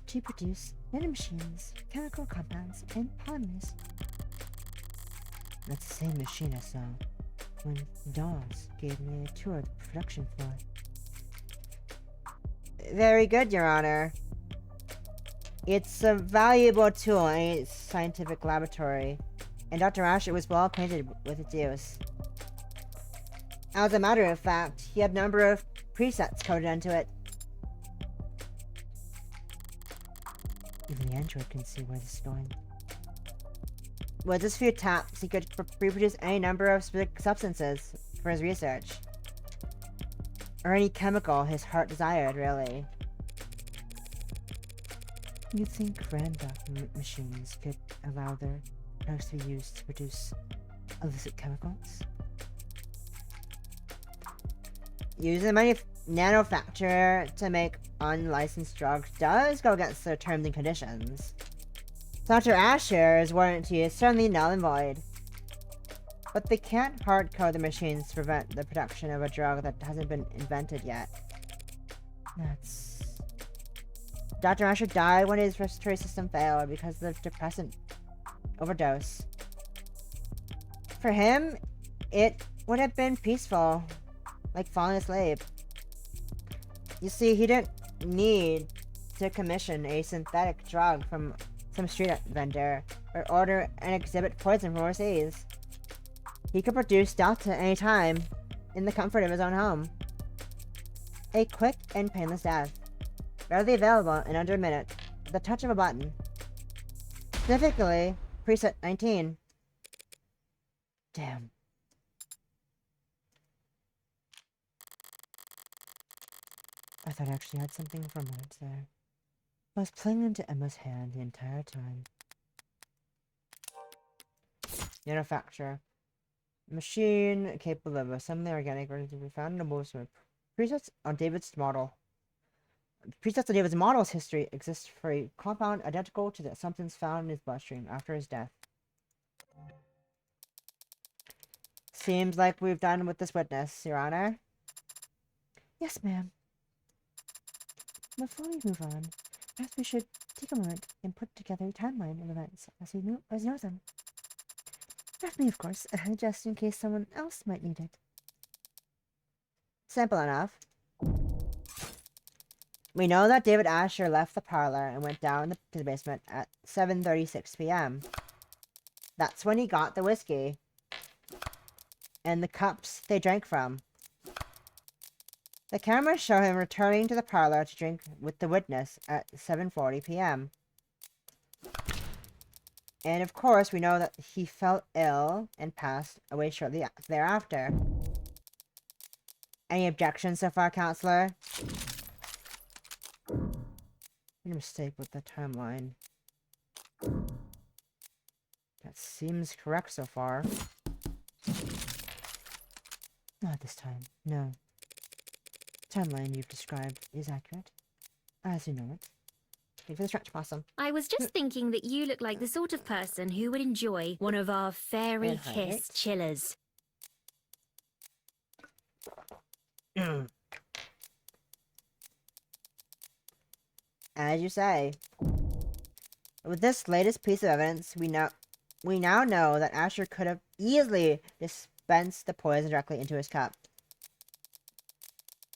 to produce nanomachines, chemical compounds, and polymers. That's the same machine I saw when Dawes gave me a tour of the production floor. Very good, Your Honor. It's a valuable tool in a scientific laboratory, and Dr. Asher was well acquainted with its use. As a matter of fact, he had a number of presets coded into it. Even the android can see where this is going. With just a few taps, he could reproduce any number of specific substances for his research. Or any chemical his heart desired, really. You think random machines could allow their products to be used to produce illicit chemicals? Using a manufacturer to make unlicensed drugs does go against their terms and conditions. Dr. Asher's warranty is certainly null and void. But they can't hard-code the machines to prevent the production of a drug that hasn't been invented yet. That's... Dr. Asher died when his respiratory system failed because of depressant overdose. For him, it would have been peaceful, like falling asleep. You see, he didn't need to commission a synthetic drug from some street vendor or order and exhibit poison from overseas. He could produce Delta any time in the comfort of his own home. A quick and painless death, readily available in under a minute, with the touch of a button. Specifically, preset 19. Damn. I thought I actually had something for a minute there. I was playing into Emma's hand the entire time. Manufacturer. Machine capable of assembling organic organisms to be found in the most presets on David's model. Presets on David's model's history exist for a compound identical to the substance found in his bloodstream after his death. Seems like we've done with this witness, Your Honor. Yes, ma'am. Before we move on, perhaps we should take a moment and put together a timeline of events as we know them. Not me, of course, just in case someone else might need it. Simple enough. We know that David Asher left the parlor and went down to the basement at 7:36 p.m. That's when he got the whiskey and the cups they drank from. The cameras show him returning to the parlor to drink with the witness at 7:40 p.m. And of course, we know that he fell ill and passed away shortly thereafter. Any objections so far, Counselor? Made a mistake with the timeline. That seems correct so far. Not this time, no. The timeline you've described is accurate, as you know it. Thank you for the stretch, possum. I was just thinking that you look like the sort of person who would enjoy one of our fairy kiss chillers. As you say. With this latest piece of evidence, we now know that Asher could have easily dispensed the poison directly into his cup.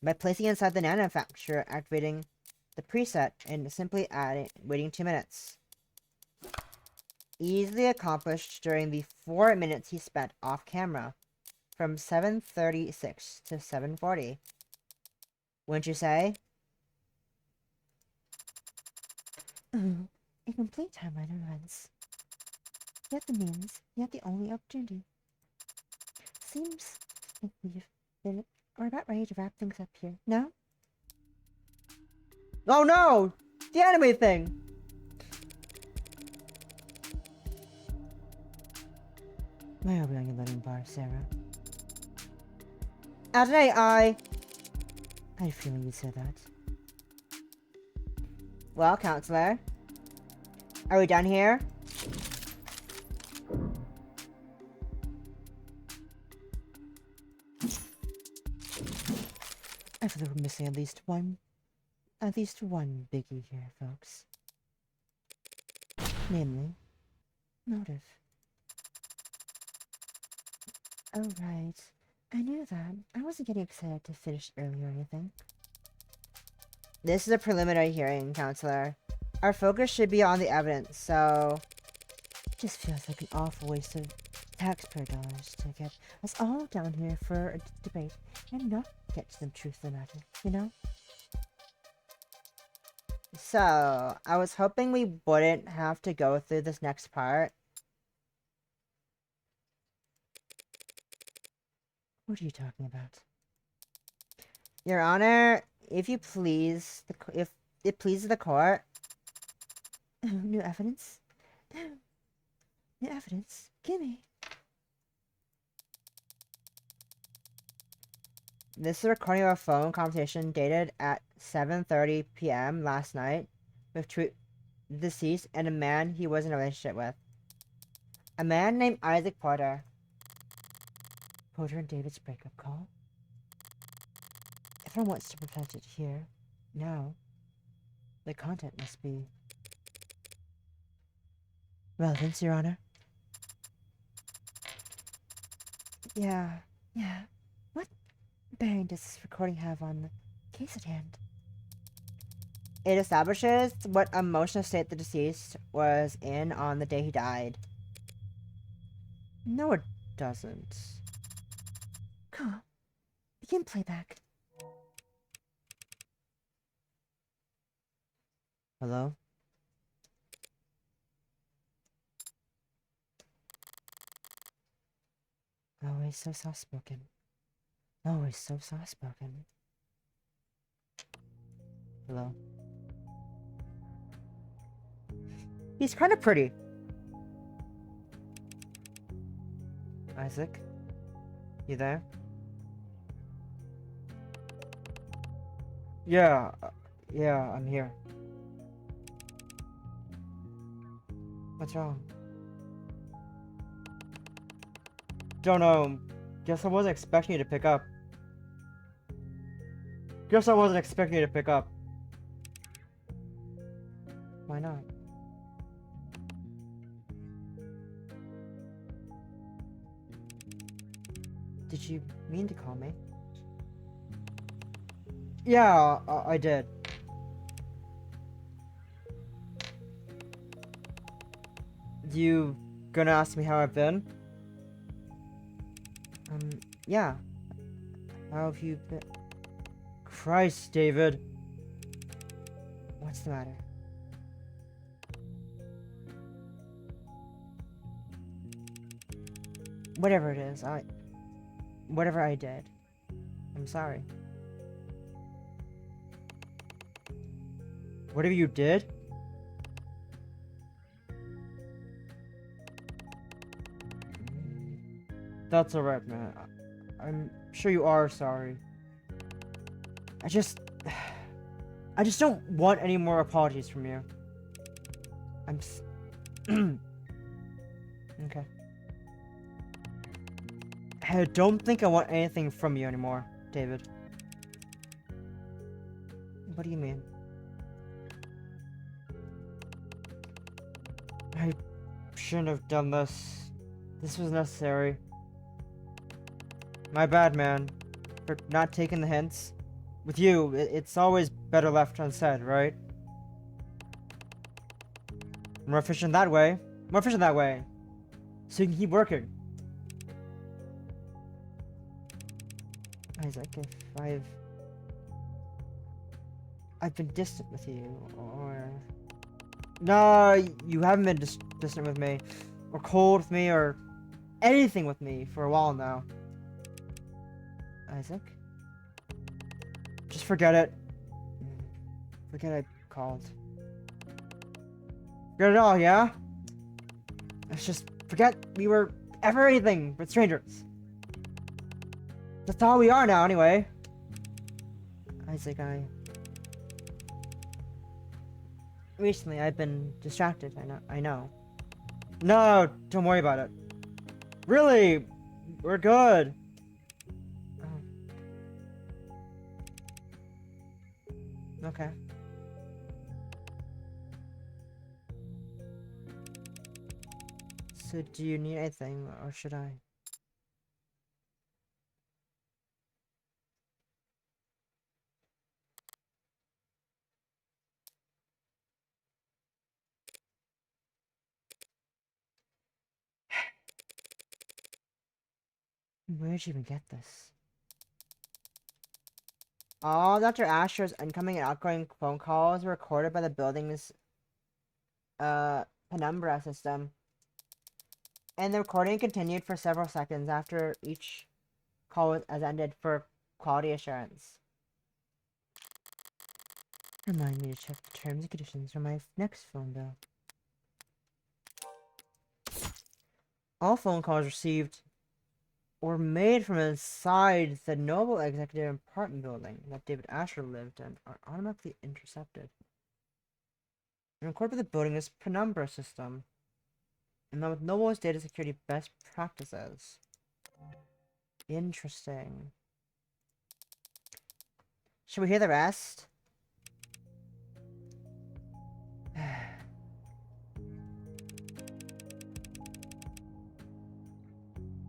By placing it inside the manufacturer, activating the preset, and simply waiting 2 minutes. Easily accomplished during the 4 minutes he spent off camera, from 7:36 to 7:40. Wouldn't you say? A complete timeline of events. Yet the means, yet the only opportunity. Seems like we're about ready to wrap things up here. No? Oh no! The anime thing! Where are we on your living bar, Sarah? Today I had a feeling you'd say that. Well, Counselor, are we done here? I feel like we're missing at least one biggie here, folks. Namely, motive. Oh, right. I knew that. I wasn't getting excited to finish early or anything. This is a preliminary hearing, Counselor. Our focus should be on the evidence, so... It just feels like an awful waste of taxpayer dollars to get us all down here for a debate and not get to the truth of the matter, you know? So, I was hoping we wouldn't have to go through this next part. What are you talking about? Your Honor, if you please, if it pleases the court. New evidence? New evidence? Gimme. This is a recording of a phone conversation dated at 7:30 p.m. last night the deceased and a man he was in a relationship with. A man named Isaac Porter. Porter and David's breakup call? If I wants to protect it here, now, the content must be relevant, Your Honor. Yeah. What bearing does this recording have on the case at hand? It establishes what emotional state the deceased was in on the day he died. No, it doesn't. Cool. Begin playback. Hello? Always so soft-spoken. Always so soft-spoken. Hello? He's kind of pretty. Isaac? You there? Yeah, I'm here. What's wrong? Don't know. Guess I wasn't expecting you to pick up. Why not? Did you mean to call me? Yeah, I did. You gonna ask me how I've been? Yeah. How have you been? Christ, David. What's the matter? Whatever it is, whatever I did, I'm sorry. Whatever you did? That's alright, man. I'm sure you are sorry. I just don't want any more apologies from you. Okay. I don't think I want anything from you anymore, David. What do you mean? I shouldn't have done this. This was necessary. My bad, man. For not taking the hints. With you, it's always better left unsaid, right? More efficient that way. So you can keep working. Isaac, if I've been distant with you, or... No, you haven't been distant with me, or cold with me, or anything with me for a while now. Isaac? Just forget it. Forget I called. Forget it all, yeah? Let's just forget we were ever anything but strangers. That's all we are now, anyway. Isaac, recently, I've been distracted, I know. No, don't worry about it. Really, we're good. Okay. So, do you need anything, or should I? Where'd you even get this? All Dr. Asher's incoming and outgoing phone calls were recorded by the building's penumbra system. And the recording continued for several seconds after each call was ended for quality assurance. Remind me to check the terms and conditions for my next phone bill. All phone calls received were made from inside the Noble Executive Apartment building that David Asher lived in are automatically intercepted. and incorporate the building's penumbra system, and then with Noble's data security best practices. Interesting. Should we hear the rest?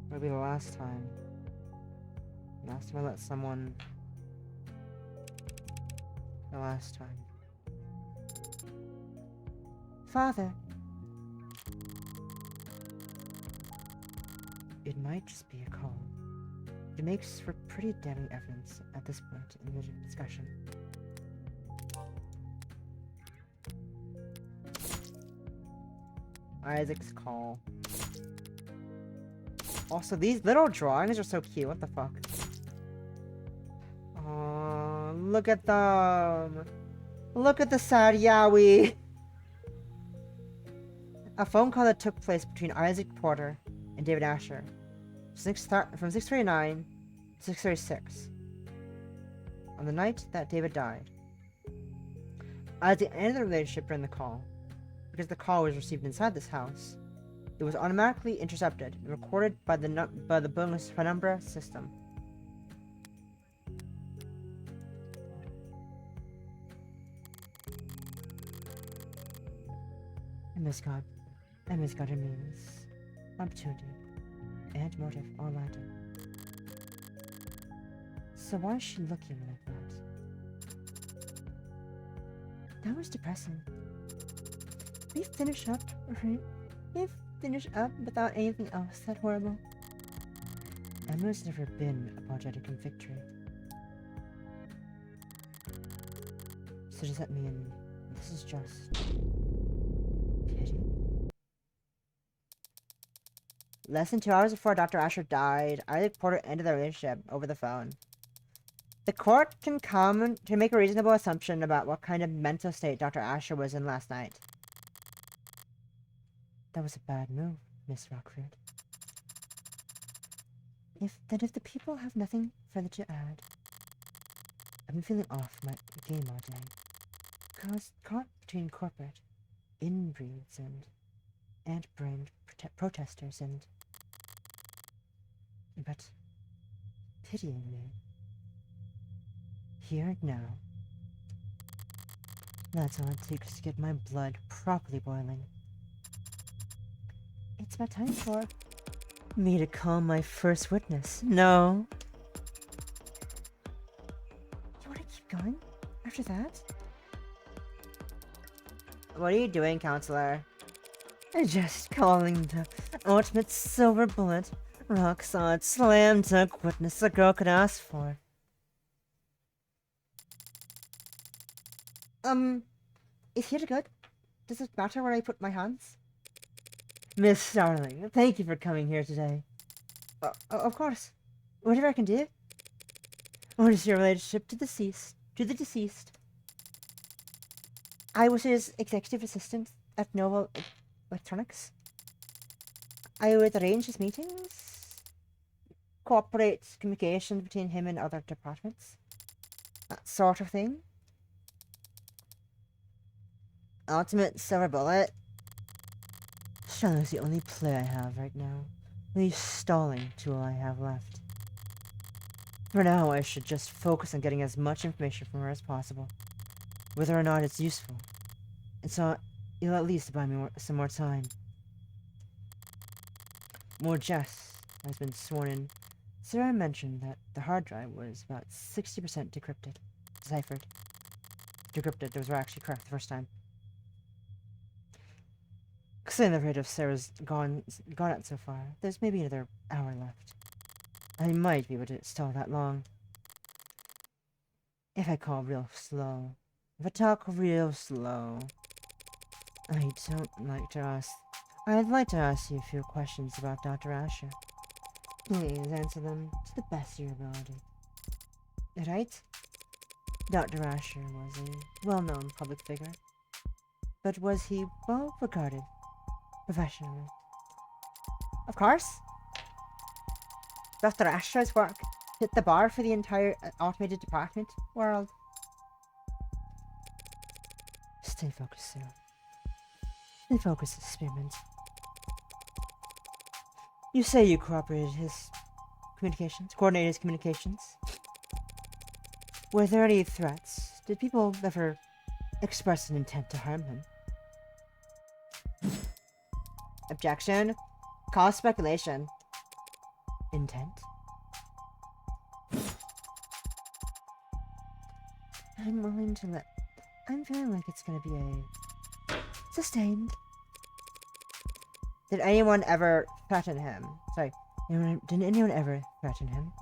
It'll be the last time. Last time I let someone... The last time. Father! It might just be a call. It makes for pretty damning evidence at this point in the discussion. Isaac's call. Also, these little drawings are so cute. What the fuck? Oh, look at them. Look at the sad Yowie. A phone call that took place between Isaac Porter and David Asher from 6:39 to 6:36 on the night that David died. Isaac ended the relationship during the call because the call was received inside this house. It was automatically intercepted and recorded by the building's penumbra system. I miss God. I miss God means opportunity and motive all matter. So why is she looking like that? That was depressing. We finished up, right? We finished up without anything else that horrible. Emma's never been apologetic in victory. So does that mean this is just pity? Less than 2 hours before Dr. Asher died, Isaac Porter ended their relationship over the phone. The court can make a reasonable assumption about what kind of mental state Dr. Asher was in last night. That was a bad move, Miss Rockford. If the people have nothing further to add, I've been feeling off my game all day. Caught between corporate inbreeds and ant-brained protesters but pitying me. Here and now. That's all it takes to get my blood properly boiling. It's about time for me to call my first witness. No. You want to keep going after that? What are you doing, counselor? Just calling the ultimate silver bullet, rock solid, slam dunk witness a girl could ask for. Is here good? Does it matter where I put my hands? Miss Starling, thank you for coming here today. Of course. Whatever I can do. What is your relationship to the deceased? I was his executive assistant at Noble Electronics. I would arrange his meetings, cooperate communication between him and other departments, that sort of thing. Ultimate silver bullet. Charlotte's the only play I have right now. The stalling tool I have left. For now, I should just focus on getting as much information from her as possible, whether or not it's useful. And so, you'll at least buy me some more time. More Jess has been sworn in. Sarah mentioned that the hard drive was about 60% deciphered. Decrypted, those were actually correct the first time. Considering the rate of Sarah's gone at so far, there's maybe another hour left. I might be able to stall that long. If I call real slow. If I talk real slow. I'd like to ask you a few questions about Dr. Asher. Please answer them to the best of your ability. Right? Dr. Asher was a well-known public figure. But was he well regarded professionally? Of course. Dr. Asher's work hit the bar for the entire automated department world. Stay focused, Sarah. The focus experiment. You say you coordinated his communications. Were there any threats? Did people ever express an intent to harm him? Objection. Cause speculation. Intent? I'm willing to let... I'm feeling like it's gonna be a... Sustained. Did anyone ever threaten him? Sorry. Did anyone ever threaten him?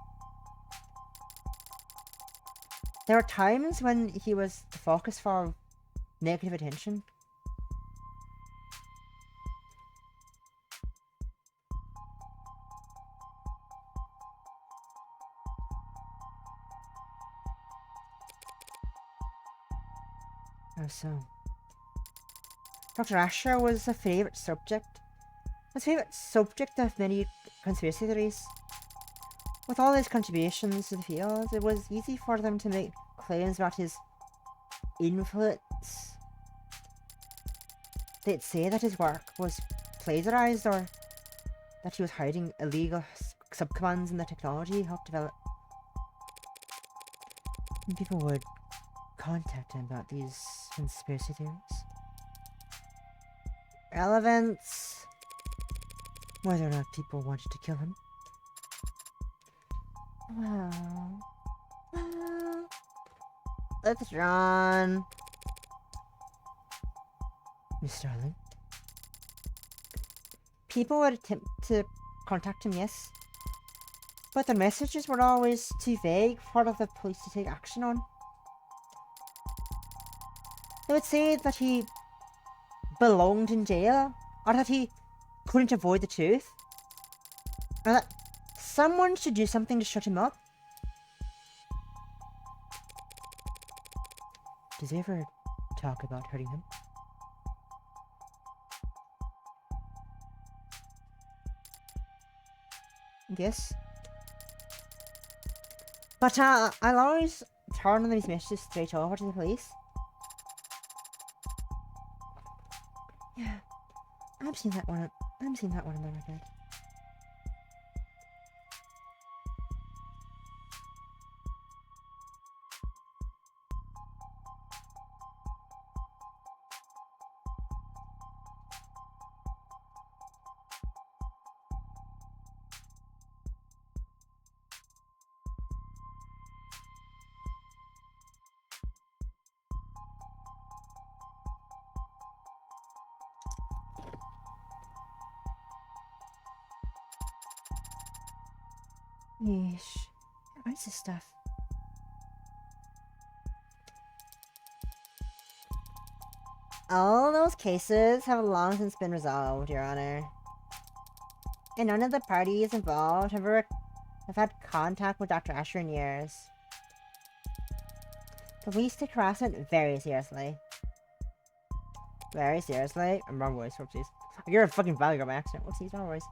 There were times when he was the focus for negative attention. How so? Dr. Asher was a favourite subject. Was a favourite subject of many conspiracy theories. With all his contributions to the field, it was easy for them to make claims about his influence. They'd say that his work was plagiarized or that he was hiding illegal subcommands in the technology he helped develop. And people would contact him about these conspiracy theories. Relevance. Whether or not people wanted to kill him. Well, let's run. Miss Starling. People would attempt to contact him, yes. But the messages were always too vague for the police to take action on. They would say that he belonged in jail, or that he couldn't avoid the truth, or that someone should do something to shut him up. Does he ever talk about hurting him? Yes. But I'll always turn these messages straight over to the police. Yeah, I've seen that one. I've seen that one on the record. Yeesh. What's this stuff? All those cases have long since been resolved, Your Honor. And none of the parties involved have had contact with Dr. Asher in years. Police take harassment very seriously. Very seriously? I'm wrong voice, whoopsies. You're a fucking value by accident. Whoopsies, wrong voice.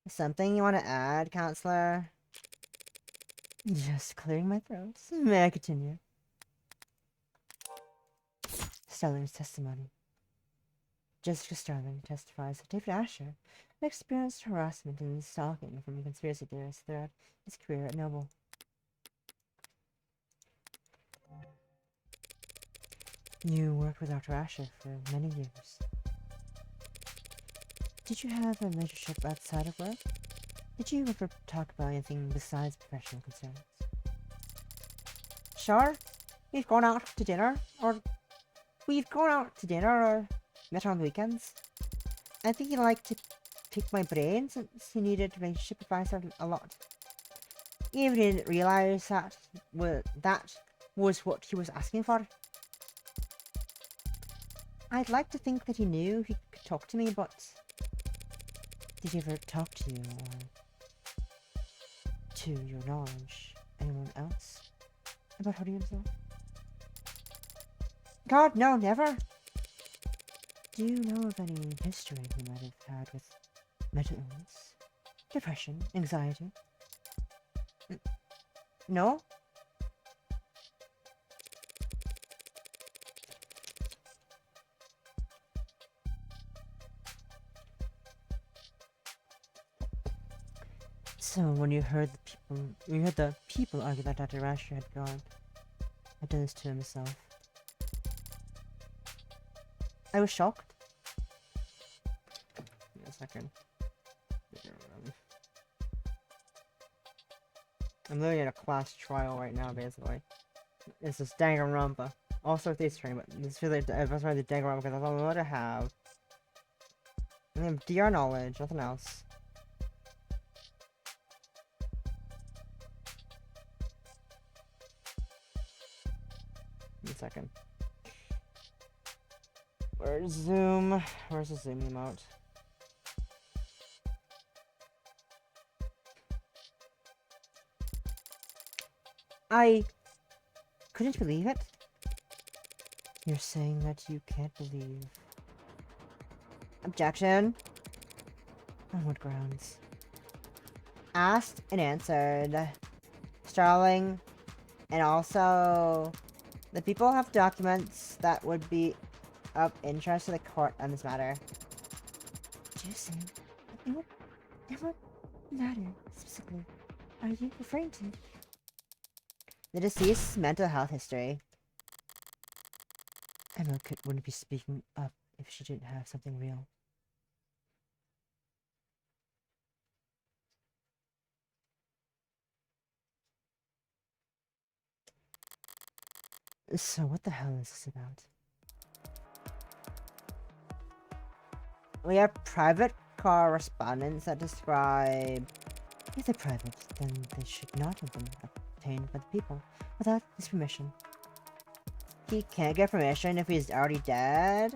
Something you want to add, Counselor? Just clearing my throat. May I continue? Starling's testimony. Jessica Starling testifies that David Asher had experienced harassment and stalking from conspiracy theorists throughout his career at Noble. You worked with Dr. Asher for many years. Did you have a relationship outside of work? Did you ever talk about anything besides professional concerns? Sure. We've gone out to dinner, or met on the weekends. I think he liked to pick my brain since he needed relationship advice a lot. He even didn't realize that was what he was asking for. I'd like to think that he knew he could talk to me, but did he ever talk to you, or to your knowledge, anyone else about hurting himself? God, no, never. Do you know of any history he might have had with mental illness, depression, anxiety? No? So when you heard the people argue that Dr. Rasher had gone, had done this to himself. I was shocked. Give me a second. I'm literally in a class trial right now, basically. It's this Danganronpa. Also with this train, but this feels like that's why the Danganronpa because that's all I want to have. And I have DR knowledge, nothing else. Give me a second. Where's Zoom? Where's the Zoom emote? I couldn't believe it. You're saying that you can't believe. Objection. On what grounds? Asked and answered. Starling, and also the people have documents that would be of interest to the court on this matter. Jason, in what matter specifically are you referring to? The deceased's mental health history. Emma wouldn't be speaking up if she didn't have something real. So what the hell is this about? We have private correspondence that describe... If they're private, then they should not have been obtained by the people without his permission. He can't get permission if he's already dead,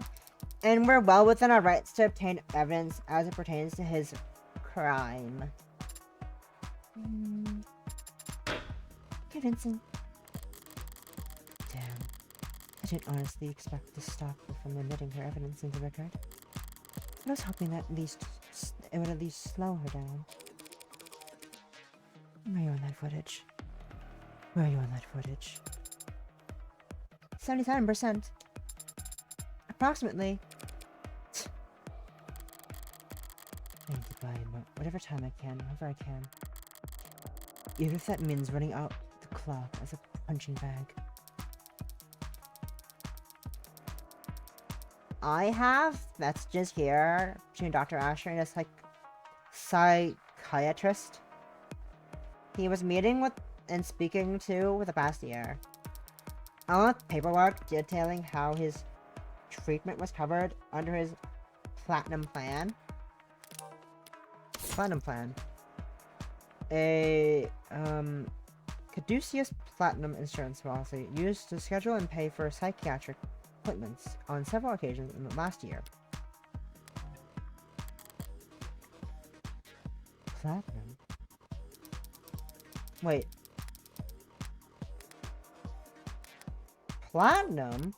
and we're well within our rights to obtain evidence as it pertains to his crime. Convincing. Damn. I didn't honestly expect to stop her from admitting her evidence into the record. I was hoping that it would at least slow her down. Where are you on that footage? Where are you on that footage? 77%. Approximately. I need to buy whatever time I can, however I can. Even if that means running out the clock as a punching bag. I have messages here between Dr. Asher and a psychiatrist he was meeting with and speaking to with the past year. I want paperwork detailing how his treatment was covered under his platinum plan. A caduceus platinum insurance policy used to schedule and pay for psychiatric appointments on several occasions in the last year. Platinum? Wait. Platinum?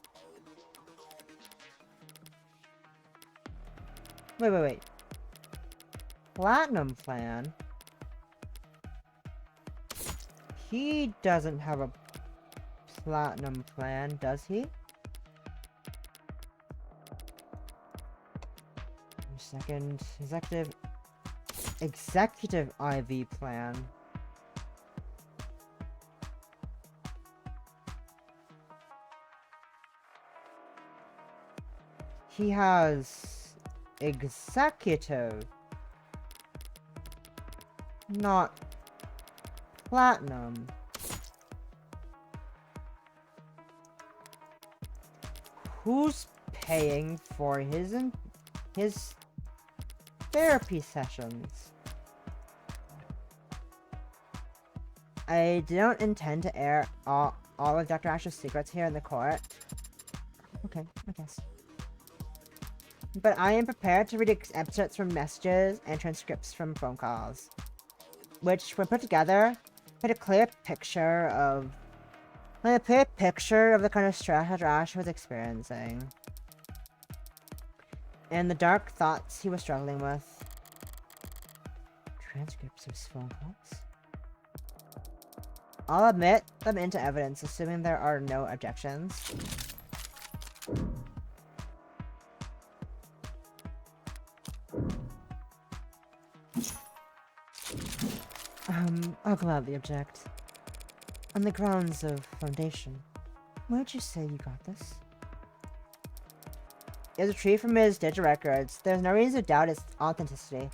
Wait. Platinum plan? He doesn't have a platinum plan, does he? Second, executive IV plan. He has executive, not platinum. Who's paying for his therapy sessions? I don't intend to air all of Dr. Asher's secrets here in the court. Okay, I guess. But I am prepared to read excerpts from messages and transcripts from phone calls, which, when put together, paint a clear picture of the kind of stress Dr. Asher was experiencing, and the dark thoughts he was struggling with. Transcripts of his phone calls? I'll admit them into evidence, assuming there are no objections. I'll gladly object. On the grounds of foundation, where'd you say you got this? It was retrieved from his digital records. There's no reason to doubt its authenticity.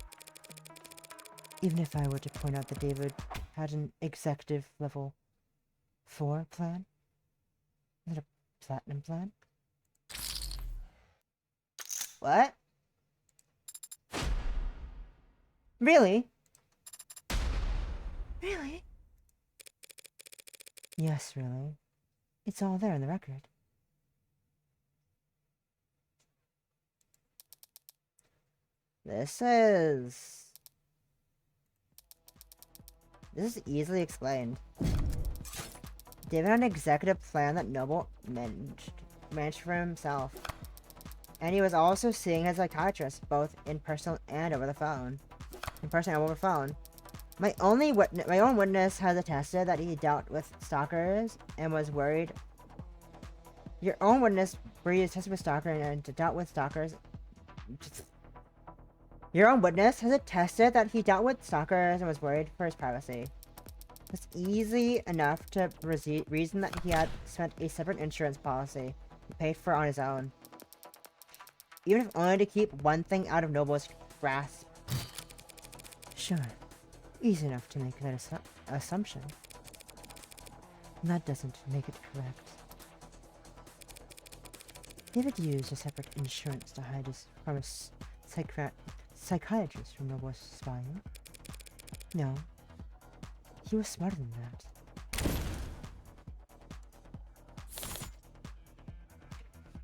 Even if I were to point out that David had an executive level 4 plan? Is it a platinum plan? What? Really? Really? Yes, really. It's all there in the record. This is easily explained. David had an executive plan that Noble managed for himself. And he was also seeing his psychiatrist, both in person and over the phone. In person and over the phone. My own witness has attested that he dealt with stalkers and was worried. Your own witness tested with stalkers and dealt with stalkers. Your own witness has attested that he dealt with stalkers and was worried for his privacy. It's easy enough to reason that he had spent a separate insurance policy he paid for on his own. Even if only to keep one thing out of Noble's grasp. Sure. Easy enough to make that assumption. That doesn't make it correct. David used a separate insurance to hide his from a psychiatrist from Noble's spying. No. He was smarter than that.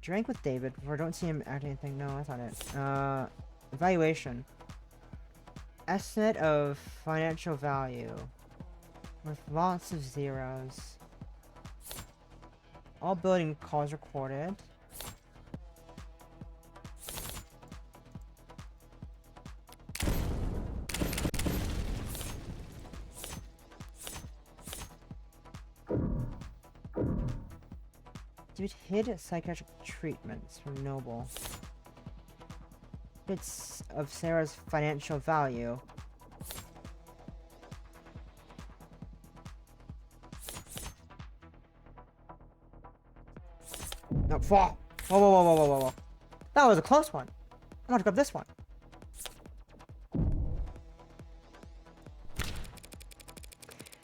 Drank with David, or don't see him act anything. No, that's not it. Evaluation. Estimate of financial value. With lots of zeros. All building calls recorded. Dude hid psychiatric treatments from Noble. Bits of Sarah's financial value. No, fall! Whoa, whoa, whoa, whoa, whoa, whoa, whoa. That was a close one. I want to grab this one.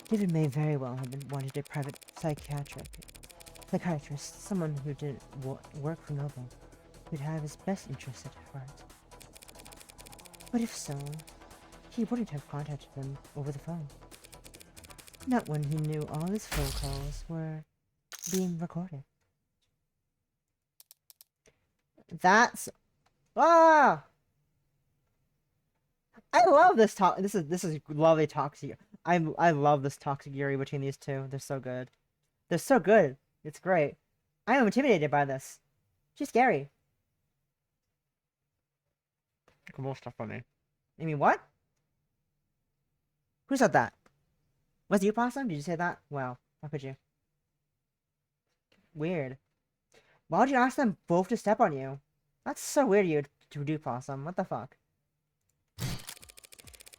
David may very well have been wanted a private psychiatrist, someone who didn't work for Noble, who'd have his best interests at heart. But if so, he wouldn't have contacted them over the phone. Not when he knew all his phone calls were being recorded. That's... Ah! I love this talk. This is lovely toxic. I love this toxic fury between these two. They're so good. They're so good. It's great. I am intimidated by this. She's scary. More stuff for me. I mean, what? Who said that? Was it you, Possum? Did you say that? Wow. How could you? Weird. Why would you ask them both to step on you? That's so weird of you to do, Possum. What the fuck?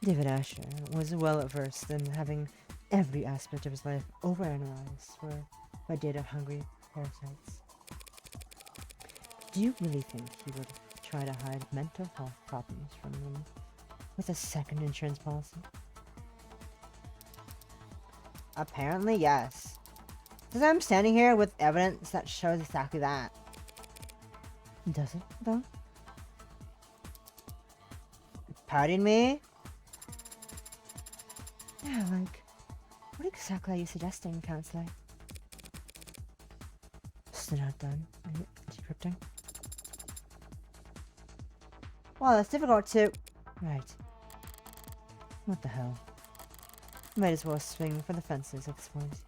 David Asher was well versed in having every aspect of his life overanalyzed by data-hungry parasites. Do you really think he would try to hide mental health problems from them with a second insurance policy? Apparently, yes. Because I'm standing here with evidence that shows exactly that. Does it, though? Pardon me? Yeah, like, what exactly are you suggesting, Counselor? Still not done. Are you decrypting? Well, that's difficult to... Right. What the hell? Might as well swing for the fences at this point.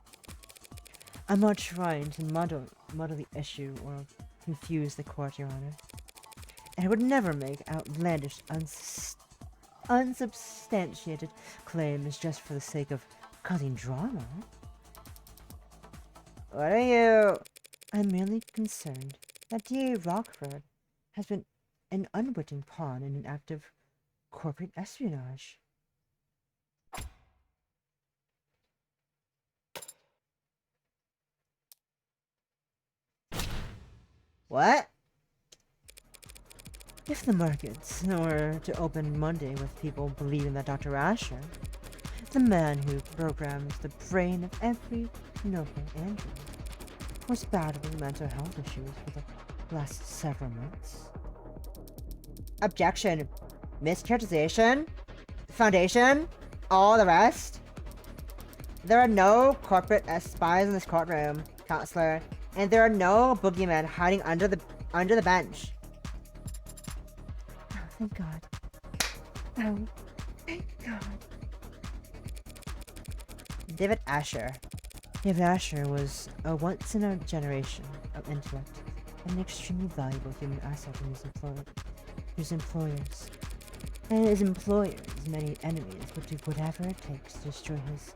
I'm not trying to muddle the issue or confuse the court, Your Honor. And I would never make outlandish, unsubstantiated claims just for the sake of causing drama. What are you... I'm merely concerned that D.A. Rockford has been an unwitting pawn in an act of corporate espionage. What? If the markets were to open Monday with people believing that Dr. Asher, the man who programs the brain of every noble android, was battling mental health issues for the last several months. Objection. Mischaracterization. Foundation. All the rest. There are no corporate spies in this courtroom, counselor, and there are no boogeymen hiding under the bench. Oh, thank God. Oh, thank God. David Asher. David Asher was a once-in-a-generation of intellect and an extremely valuable human asset in his employers. And his employers' many enemies would do whatever it takes to destroy his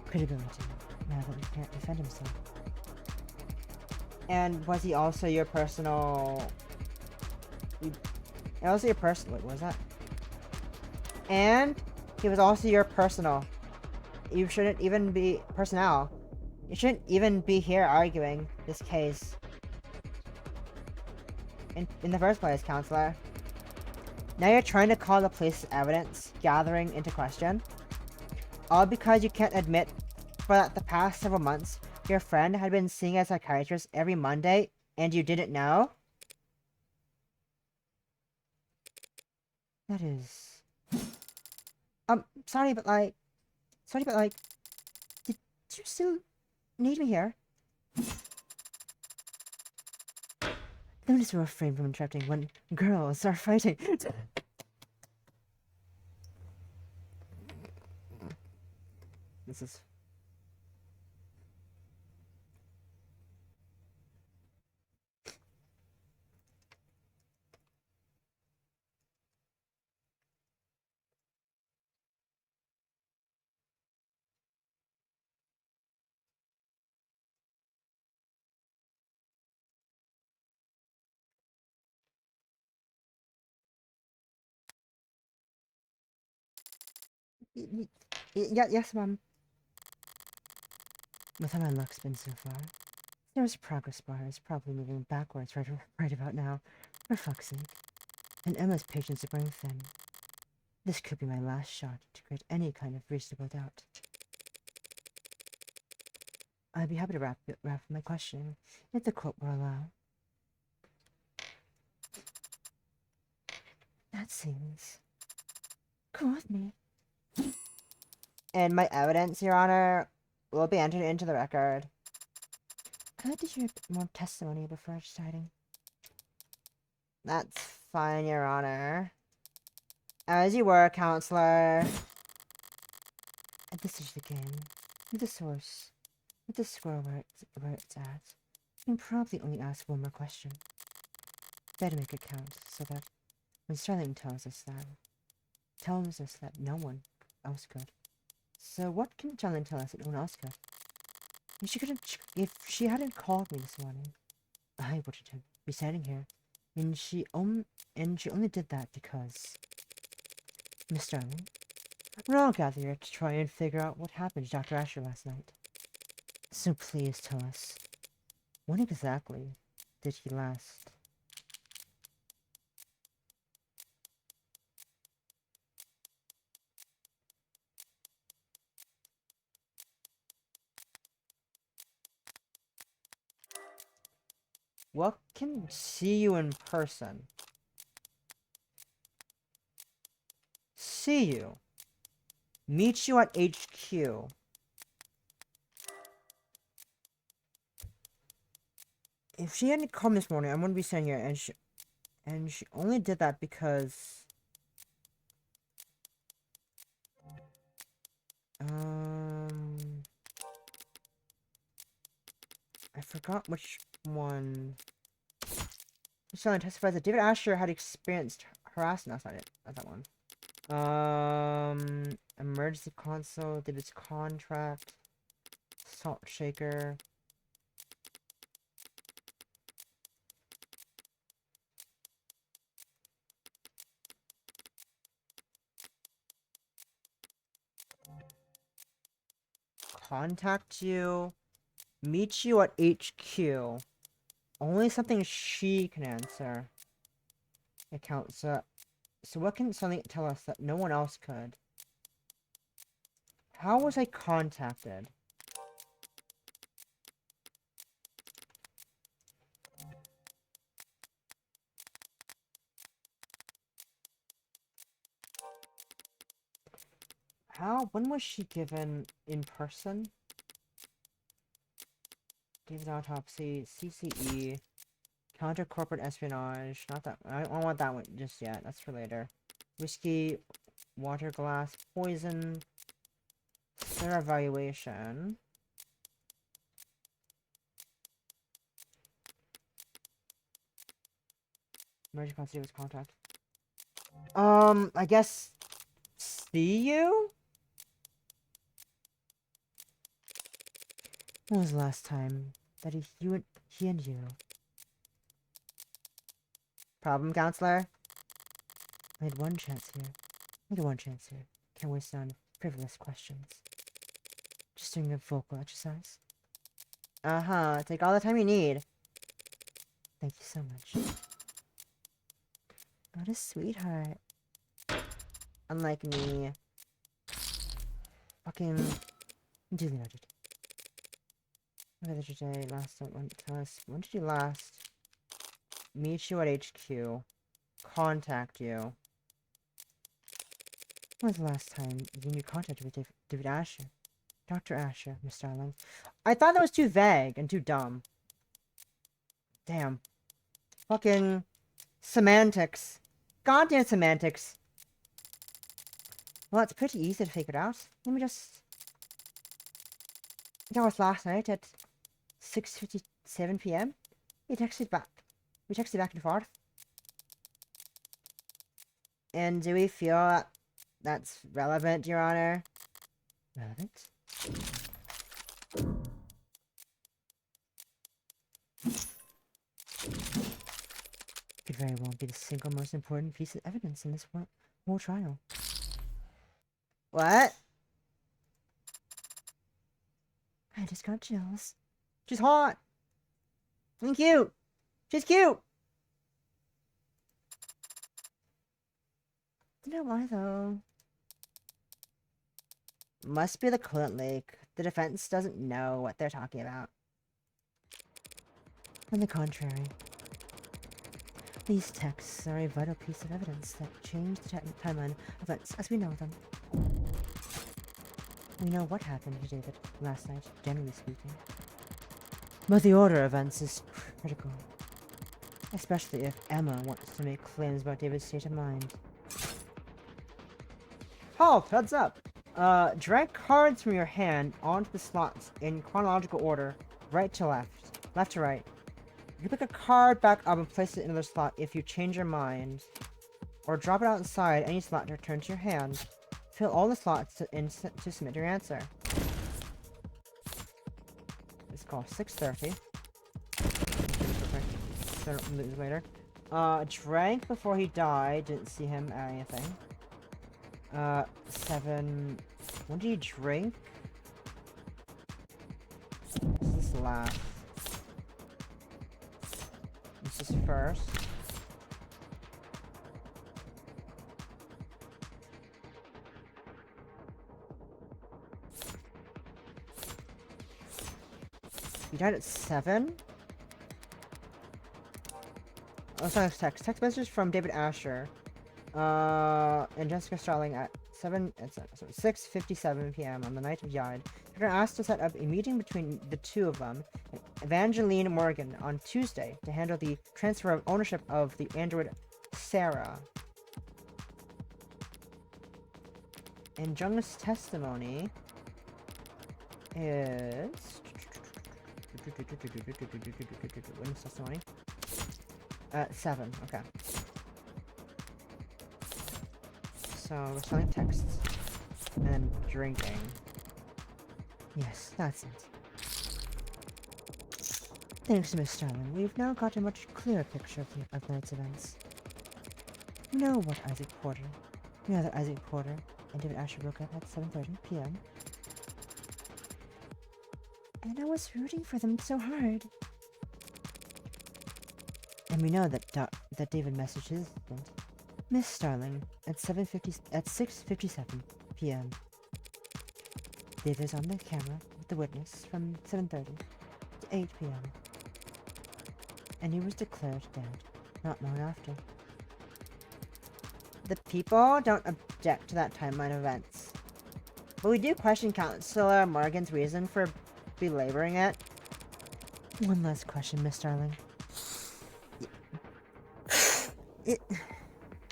credibility now that he can't defend himself. And was he also your personal... Wait, what was that? And he was also your personal... You shouldn't even be... Personnel. You shouldn't even be here arguing this case. In the first place, counselor. Now you're trying to call the police's evidence gathering into question. All because you can't admit for the past several months your friend had been seeing a psychiatrist every Monday and you didn't know? That is... sorry, but like... Did you still need me here? Notice we're refrain from interrupting when girls are fighting. This is... Yeah, yes, Mom. With how my luck's been so far, there's progress bar is probably moving backwards right about now. For fuck's sake. And Emma's patience is running thin. This could be my last shot to create any kind of reasonable doubt. I'd be happy to wrap my questioning, if the court will allow. That seems... cool with me. And my evidence, Your Honor, will be entered into the record. I'd like to hear more testimony before deciding. That's fine, Your Honor. As you were, Counselor. At this stage of the game, with the source, with the score where it's at, you can probably only ask one more question. Better make it count, so that when Sterling tells us that no one else could. So what can Sterling tell us that no one else could? If she hadn't called me this morning, I wouldn't be standing here. And she only did that because... Miss Sterling, we're all gathered here to try and figure out what happened to Dr. Asher last night. So please tell us, when exactly did he last? What can see you in person? See you. Meet you at HQ. If she hadn't come this morning, I wouldn't be sitting here, and she only did that because... I forgot which one. Sterling testifies that David Asher had experienced harassment. That's not it. That's that one. Emergency console, David's contract, salt shaker. Contact you. Meet you at HQ. Only something she can answer. It counts. So what can something tell us that no one else could? How was I contacted? How? When was she given in person? David autopsy, CCE, counter corporate espionage. Not that. I don't want that one just yet. That's for later. Whiskey, water glass, poison, star evaluation. Emergency continuous contact. I guess. See you? When was the last time that he and you? Problem, counselor? I had one chance here. Only one chance here. Can't waste on frivolous questions. Just doing a vocal exercise. Uh-huh. Take all the time you need. Thank you so much. What a sweetheart. Unlike me. Fucking duly noted. What other today? Last one. Tell us. When did you last meet you at HQ? Contact you? When was the last time you knew contact with David Asher? Dr. Asher, Miss Starling. I thought that was too vague and too dumb. Damn. Fucking semantics. Goddamn semantics. Well, it's pretty easy to figure it out. Let me just... That was last night at 6:57 p.m. We texted back and forth. And do we feel that's relevant, Your Honor? Relevant? Could very well be the single most important piece of evidence in this whole trial. What? I just got chills. She's hot! And cute! She's cute! You know why, though? Must be the coolant leak. The defense doesn't know what they're talking about. On the contrary, these texts are a vital piece of evidence that change the timeline of events as we know them. We know what happened to David last night, generally speaking. But the order of events is critical. Especially if Emma wants to make claims about David's state of mind. Halt! Heads up! Drag cards from your hand onto the slots in chronological order, right to left. Left to right. You can pick a card back up and place it in another slot if you change your mind. Or drop it outside any slot to return to your hand. Fill all the slots to submit your answer. It's called 6:30. So I don't lose later. Drank before he died. Didn't see him at anything. 7. When did he drink? This is last. This is first. He died at 7? Oh, sorry, text message from David Asher. And Jessica Starling at 6:57 p.m. on the night of Yard. They're asked to set up a meeting between the two of them, Evangeline Morgan, on Tuesday to handle the transfer of ownership of the android Sarah. And Jung's testimony is... Witness testimony? 7, okay. So, we're selling texts. And then drinking. Yes, that's it. Thanks, Miss Starling. We've now got a much clearer picture of tonight's events. We know that Isaac Porter and David Asher broke up at 7:30 p.m. And I was rooting for them so hard. and we know that that David messaged his assistant, Miss Starling, at 6:57 p.m. David is on the camera with the witness from 7:30 to 8 p.m. and he was declared dead not long after. The people don't object to that timeline of events, but we do question Counselor Morgan's reason for belaboring it. One last question, Miss Starling.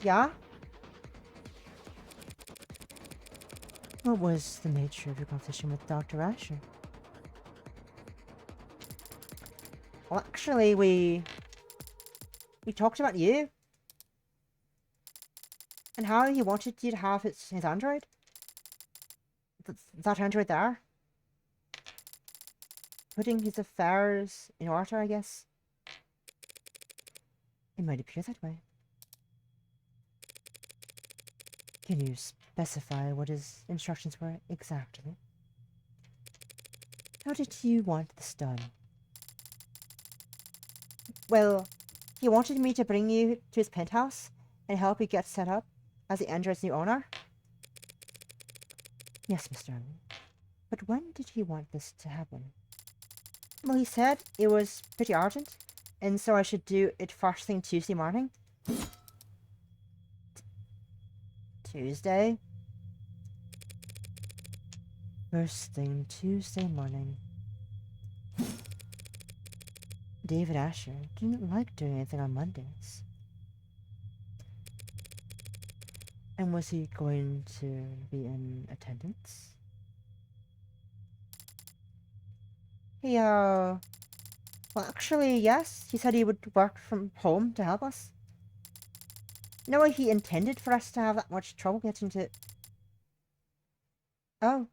Yeah? What was the nature of your conversation with Dr. Asher? Well, actually, we talked about you. And how he wanted you to have his android. That android there. Putting his affairs in order, I guess. It might appear that way. Can you specify what his instructions were exactly? How did you want this done? Well, he wanted me to bring you to his penthouse and help you get set up as the android's new owner? Yes, Mr. Erwin. But when did he want this to happen? Well, he said it was pretty urgent, and so I should do it first thing Tuesday morning. Tuesday? First thing Tuesday morning. David Asher didn't like doing anything on Mondays. And was he going to be in attendance? Well, actually, yes. He said he would work from home to help us. No way he intended for us to have that much trouble getting to... Oh.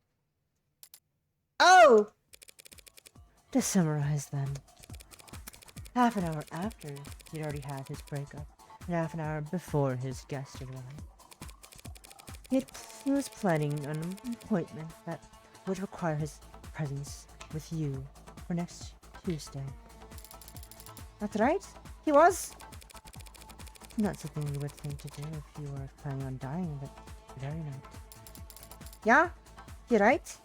Oh! To summarize then. Half an hour after he'd already had his breakup, and half an hour before his guest arrived, he was planning an appointment that would require his presence with you for next Tuesday. That's right, he was. Not something you would think to do if you were planning on dying that very night. Yeah, you're right.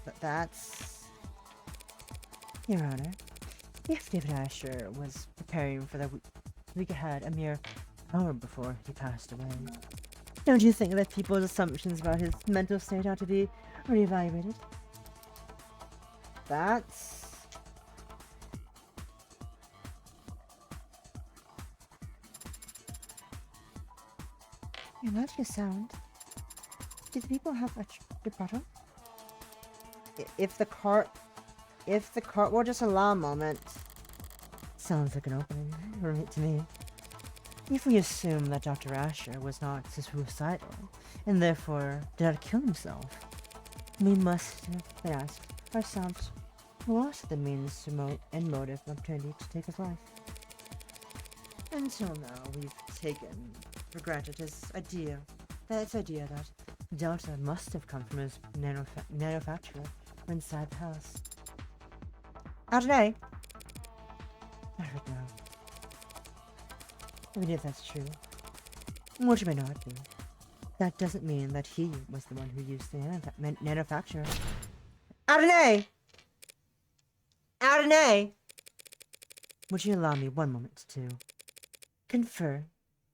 But that's... Your Honor, if David Asher was preparing for the week ahead a mere hour before he passed away, don't you think that people's assumptions about his mental state ought to be reevaluated? That's... I like your sound. Do the people have a rebuttal? If the court will just allow a moment. Sounds like an opening to me. If we assume that Dr. Asher was not suicidal, and therefore did not kill himself, we must ask ourselves, who else had the means and motive and opportunity to take his life? Until now, we've taken for granted his idea that Delta must have come from his manufacturer inside the house. I don't know. Not right now. Even if that's true, which may not be, that doesn't mean that he was the one who used the manufacturer. I don't know. I don't know. Would you allow me one moment to confer,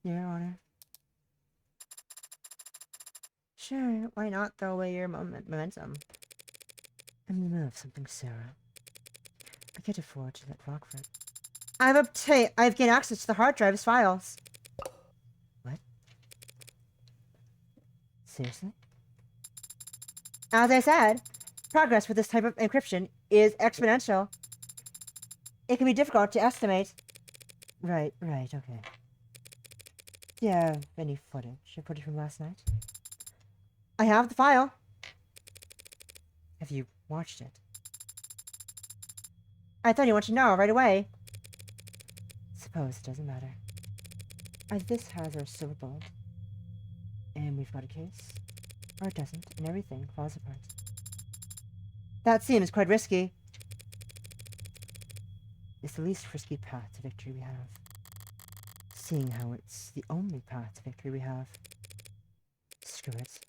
Your Honor? Sure, why not throw away your momentum? I'm in the middle of something, Sarah. I can't afford to let rock for it. I've gained access to the hard drive's files. What? Seriously? As I said, progress with this type of encryption is exponential. It can be difficult to estimate. Right, okay. Do you have any footage from last night? I have the file. Have you watched it? I thought you wanted to know right away. Suppose it doesn't matter. This has our silver bullet. And we've got a case. Or it doesn't, and everything falls apart. That seems quite risky. It's the least risky path to victory we have. Seeing how it's the only path to victory we have. Screw it.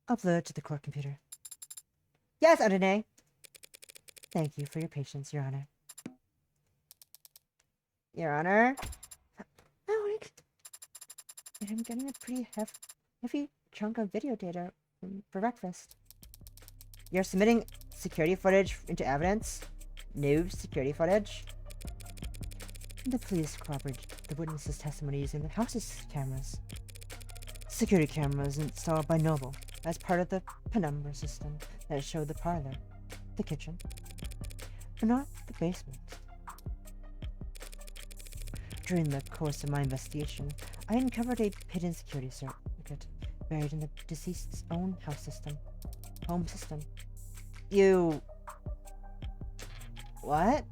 Upload to the court computer. Yes, Adonai! Thank you for your patience, Your Honor. Your Honor? Oh, I'm getting a pretty heavy chunk of video data for breakfast. You're submitting security footage into evidence? New security footage? The police corroborated the witness's testimony using the house's cameras. Security cameras installed by Noble as part of the penumbra system that showed the parlor, the kitchen, but not the basement. During the course of my investigation, I uncovered a hidden security circuit buried in the deceased's own home system. You... What?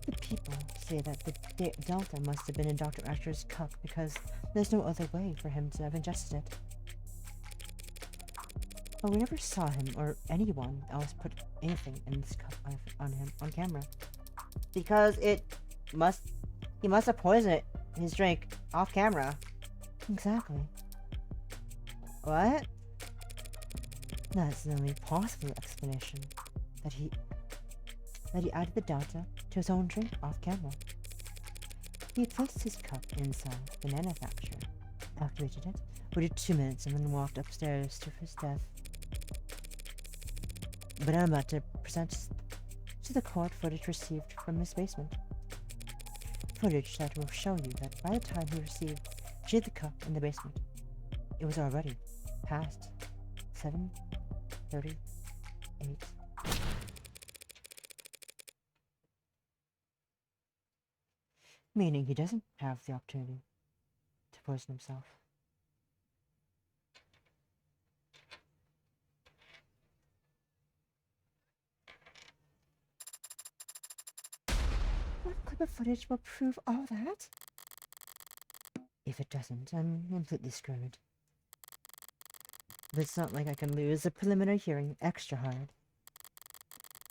The people say that the Delta must have been in Dr. Asher's cup because there's no other way for him to have ingested it. But we never saw him or anyone else put anything in this cup on camera. Because he must have poisoned his drink off camera. Exactly. What? That's the only possible explanation. That he added the Delta to his own drink off camera. He placed his cup inside the manufacturer, activated it, waited 2 minutes, and then walked upstairs to his death. But I'm about to present to the court footage received from his basement. Footage that will show you that by the time he received the cup in the basement, it was already past 7:38. Meaning he doesn't have the opportunity to poison himself. One clip of footage will prove all that? If it doesn't, I'm completely screwed. But it's not like I can lose a preliminary hearing extra hard.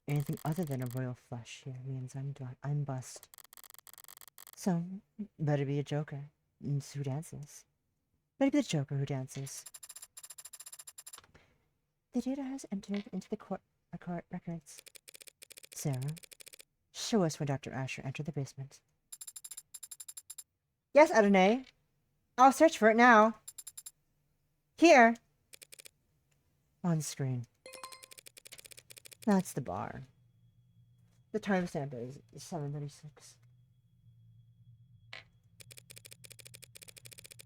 Anything other than a royal flush here means I'm bust. So, better be a joker who dances. Better be the joker who dances. The data has entered into the court records. Sarah, show us when Dr. Asher entered the basement. Yes, Adonai. I'll search for it now. Here. On screen. That's the bar. The timestamp is 7:36.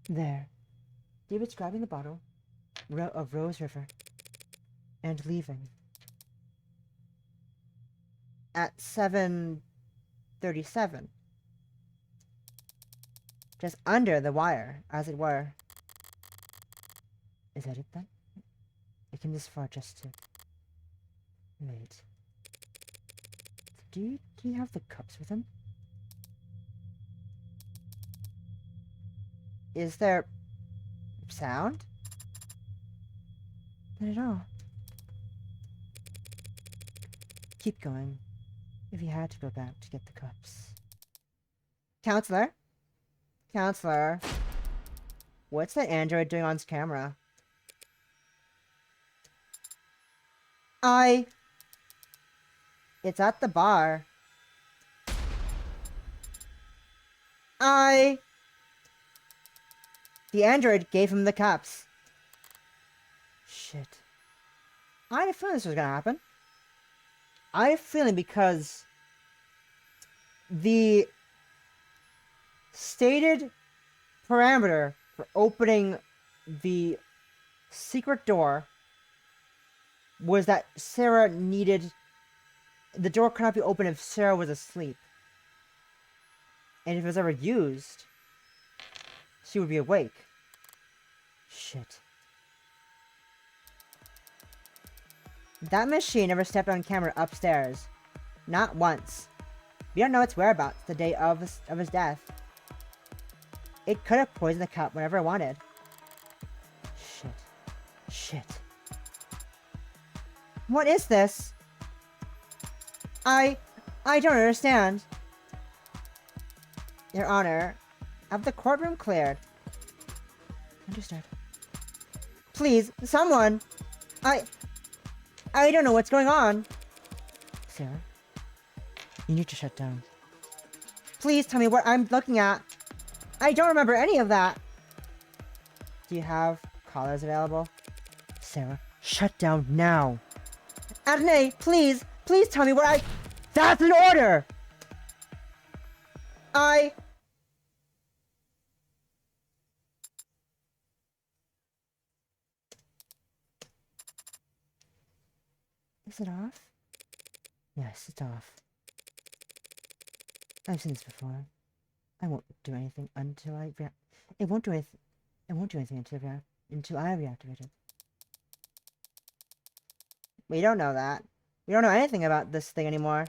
There. David's grabbing the bottle of Rose River and leaving. At 7:37. Just under the wire, as it were. Is that it then? I came this far just to... Wait. Do you have the cups with him? Is there... sound? Not at all. Keep going. If you had to go back to get the cups. Counselor? Counselor? What's that android doing on his camera? It's at the bar. The android gave him the cups. Shit. I had a feeling this was gonna happen. I had a feeling because the stated parameter for opening the secret door was that Sarah needed... The door could not be opened if Sarah was asleep. And if it was ever used, she would be awake. Shit. That machine never stepped on camera upstairs. Not once. We don't know its whereabouts the day of his death. It could have poisoned the cup whenever it wanted. Shit. Shit. What is this? I don't understand. Your Honor, have the courtroom cleared. Understood. Please, someone! I don't know what's going on. Sarah, you need to shut down. Please tell me what I'm looking at. I don't remember any of that. Do you have callers available? Sarah, shut down now. Adonai, please tell me what I... That's an order! Is it off? Yes, it's off. I've seen this before. I won't do anything until I It won't do anything. It won't do anything until I reactivate it. We don't know that. We don't know anything about this thing anymore.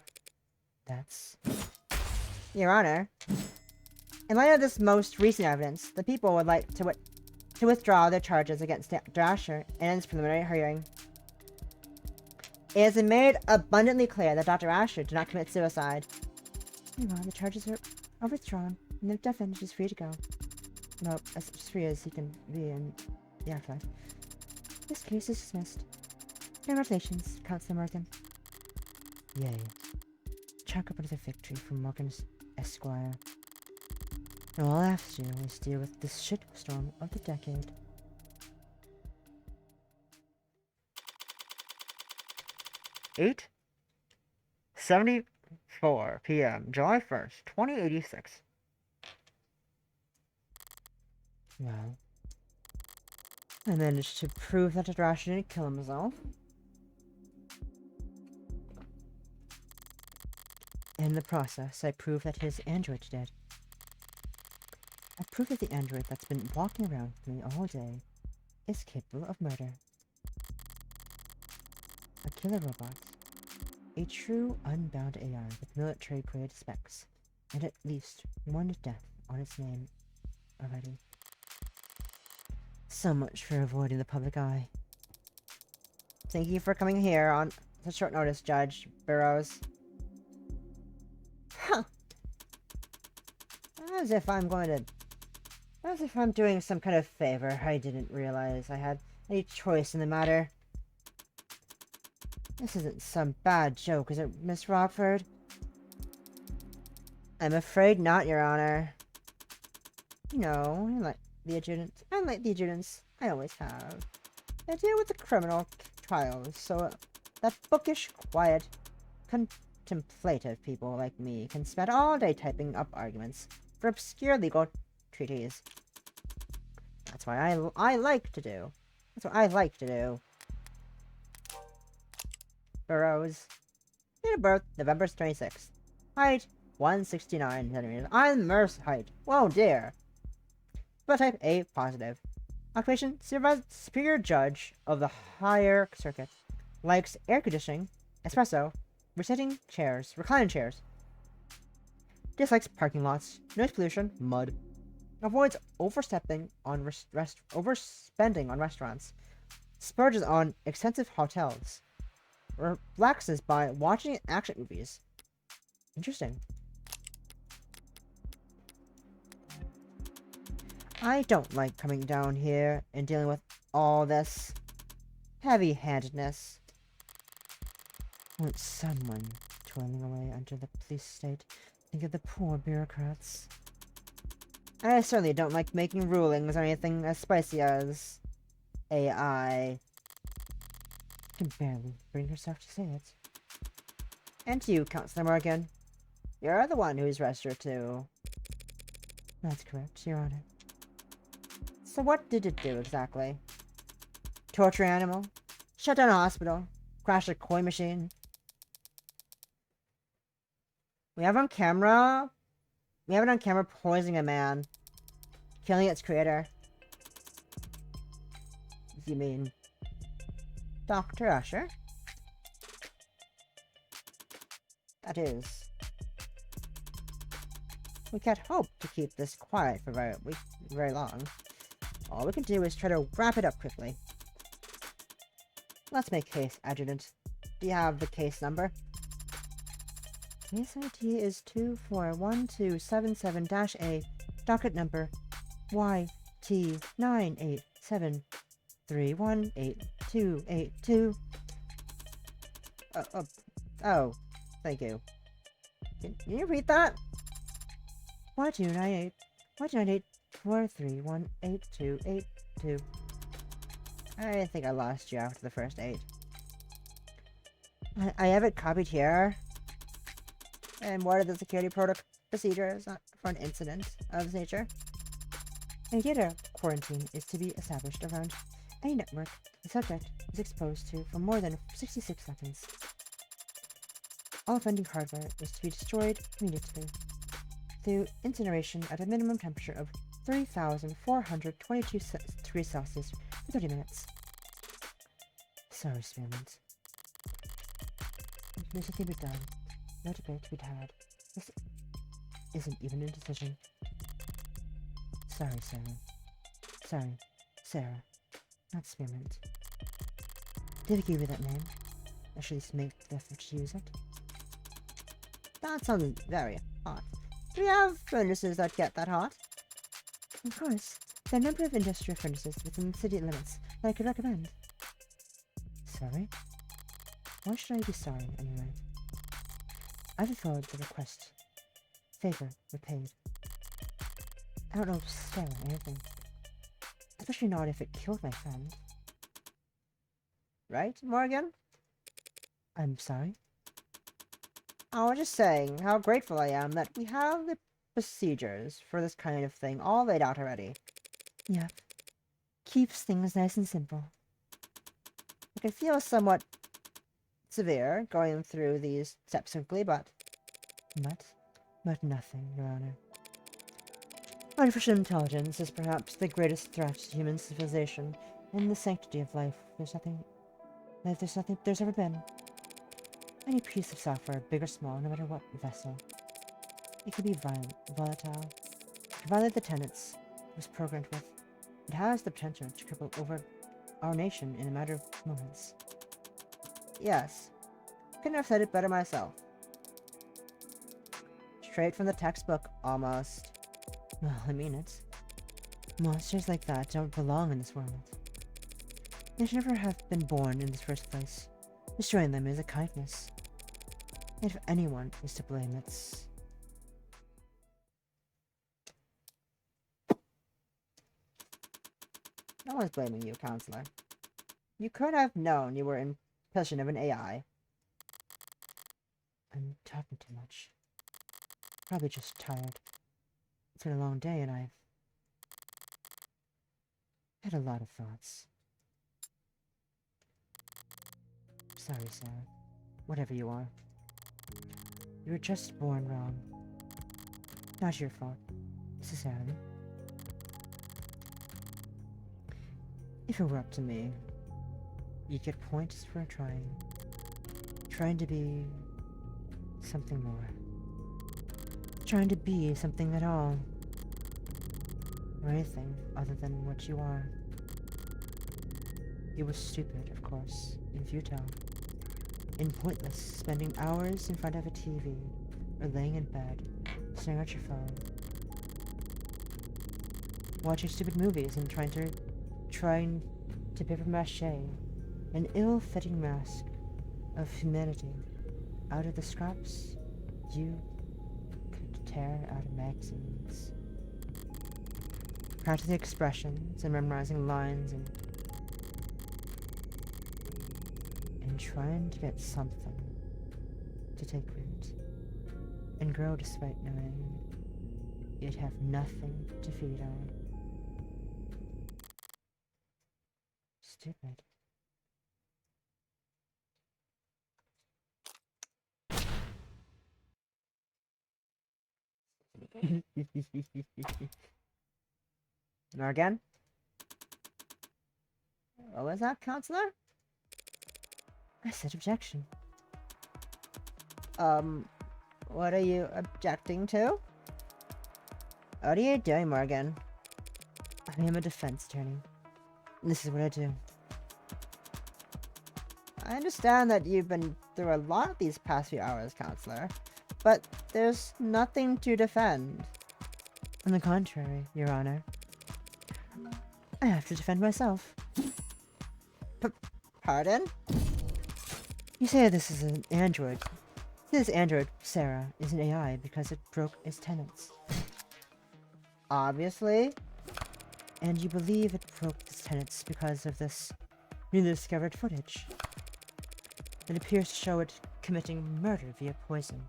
That's... Your Honor. In light of this most recent evidence, the people would like to withdraw their charges against Dr. Asher in its preliminary hearing. It has been made abundantly clear that Dr. Asher did not commit suicide. Meanwhile, the charges are withdrawn, and the defendant is free to go. Well, as free as he can be in the afterlife. This case is dismissed. Congratulations, Counselor Morgan. Yay. Chalk up another victory for Morgan's Esquire. And all I have to do is deal with this shitstorm of the decade. Eight 74 p.m. July 1st, 2086. Well, I managed to prove that Dr. Asher didn't kill himself. In the process, I proved that his android did. I proved that the android that's been walking around with me all day is capable of murder. A killer robot. A true unbound AI with military-grade specs, and at least one death on its name already. So much for avoiding the public eye. Thank you for coming here on such short notice, Judge Burroughs. Huh. As if I'm doing some kind of favor. I didn't realize I had any choice in the matter. This isn't some bad joke, is it, Miss Rockford? I'm afraid not, Your Honor. You know, I like the adjutants. I always have. I deal with the criminal trials, so that bookish, quiet, contemplative people like me can spend all day typing up arguments for obscure legal treaties. That's what I like to do. That's what I like to do. Burroughs. Date of birth, November 26th. Height, 169 centimeters. Unmerced height. Whoa, dear. Blood type A positive. Occupation, superior judge of the higher circuit. Likes air conditioning, espresso, reclining chairs. Dislikes parking lots, noise pollution, mud. Avoids overspending on restaurants. Splurges on expensive hotels. Relaxes by watching action movies. Interesting. I don't like coming down here and dealing with all this heavy-handedness. I want someone toiling away under the police state. Think of the poor bureaucrats. I certainly don't like making rulings or anything as spicy as AI. Can barely bring herself to say it. And you, Counselor Morgan. You're the one who's rushed her too. That's correct, Your Honor. So what did it do exactly? Torture an animal? Shut down a hospital? Crash a coin machine? We have it on camera poisoning a man. Killing its creator. You mean Dr. Asher? That is. We can't hope to keep this quiet for very long. All we can do is try to wrap it up quickly. Let's make case, Adjutant. Do you have the case number? Case ID is 241277-A, docket number YT987318282. Oh, thank you. Can you read that? Y298-4318282. I think I lost you after the first 8. I have it copied here. And what are the security procedures for an incident of this nature? A data quarantine is to be established around any network the subject is exposed to for more than 66 seconds. All offending hardware is to be destroyed immediately through incineration at a minimum temperature of 3,422 degrees Celsius for 30 minutes. Sorry, experiment. There's nothing to be done. No debate to be had. This isn't even a decision. Sorry, Sarah. Sorry, Sarah. Not Spearmint. Did I give you that name? I should at least make the effort to use it. That sounds very hot. Do we have furnaces that get that hot? Of course. There are a number of industrial furnaces within the city limits that I could recommend. Sorry? Why should I be sorry, anyway? I've fulfilled the request. Favor repaid. I don't know Sarah anything. Especially not if it killed my friend. Right, Morgan? I'm sorry? I was just saying how grateful I am that we have the procedures for this kind of thing all laid out already. Yep. Keeps things nice and simple. I can feel somewhat severe going through these steps quickly, but nothing, Your Honor. Artificial intelligence is perhaps the greatest threat to human civilization and the sanctity of life. There's nothing there's ever been. Any piece of software, big or small, no matter what vessel. It can be volatile. It can violate the tenets it was programmed with. It has the potential to cripple over our nation in a matter of moments. Yes. Couldn't have said it better myself. Straight from the textbook, almost. Well, I mean it. Monsters like that don't belong in this world. They should never have been born in the first place. Destroying them is a kindness. And if anyone is to blame, it's... No one's blaming you, Counselor. You could have known you were in possession of an AI. I'm talking too much. Probably just tired. It's been a long day and I've had a lot of thoughts. Sorry, Sarah. Whatever you are. You were just born wrong. Not your fault, necessarily. If it were up to me, you'd get points for trying to be something more. Trying to be something at all. Or anything other than what you are. It was stupid, of course, and futile. And pointless, spending hours in front of a TV, or laying in bed, staring at your phone. Watching stupid movies and trying to paper mache an ill-fitting mask of humanity out of the scraps you could tear out of magazines. Practicing expressions and memorizing lines and trying to get something to take root and grow despite knowing you'd have nothing to feed on. Stupid. Now again? What was that, Counselor? I said objection. What are you objecting to? What are you doing, Morgan? I am a defense attorney. This is what I do. I understand that you've been through a lot these past few hours, Counselor, But there's nothing to defend. On the contrary, Your Honor. I have to defend myself. Pardon? You say this is an android. This android, Sarah, is an AI because it broke its tenets. Obviously. And you believe it broke its tenets because of this newly discovered footage. It appears to show it committing murder via poison.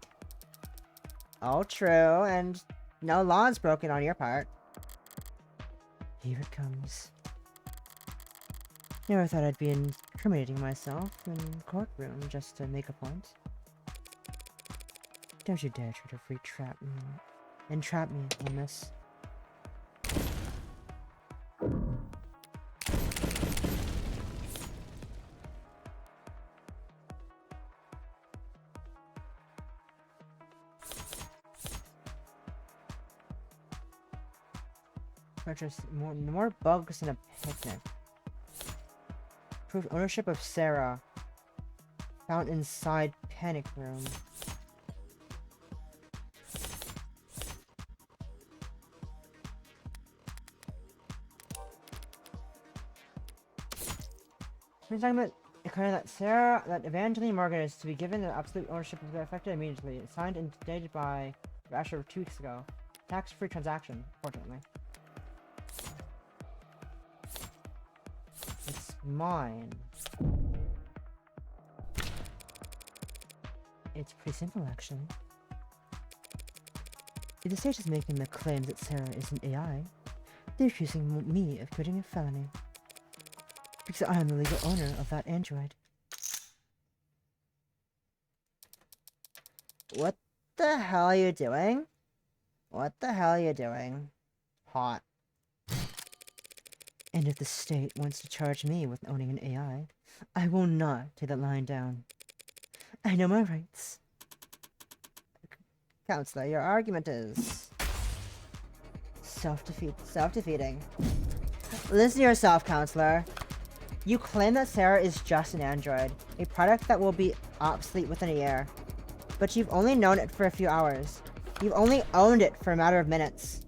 All true, and no law's broken on your part. Here it comes. Never thought I'd be incriminating myself in courtroom just to make a point. Don't you dare try to entrap me on this. Purchase more bugs than a picnic. Proof ownership of Sarah. Found inside panic room. We're talking about declaring that Evangeline Morgan is to be given the absolute ownership of the affected immediately. Signed and dated by Asher 2 weeks ago. Tax-free transaction, fortunately. It's mine. It's pretty simple, actually. If the state is making the claim that Sarah is an AI, they're accusing me of committing a felony. Because I am the legal owner of that android. What the hell are you doing? What the hell are you doing? Hot. And if the state wants to charge me with owning an AI, I will not take that line down. I know my rights. Counselor, your argument is self-defeating. Listen to yourself, Counselor. You claim that Sarah is just an android, a product that will be obsolete within a year. But you've only known it for a few hours. You've only owned it for a matter of minutes.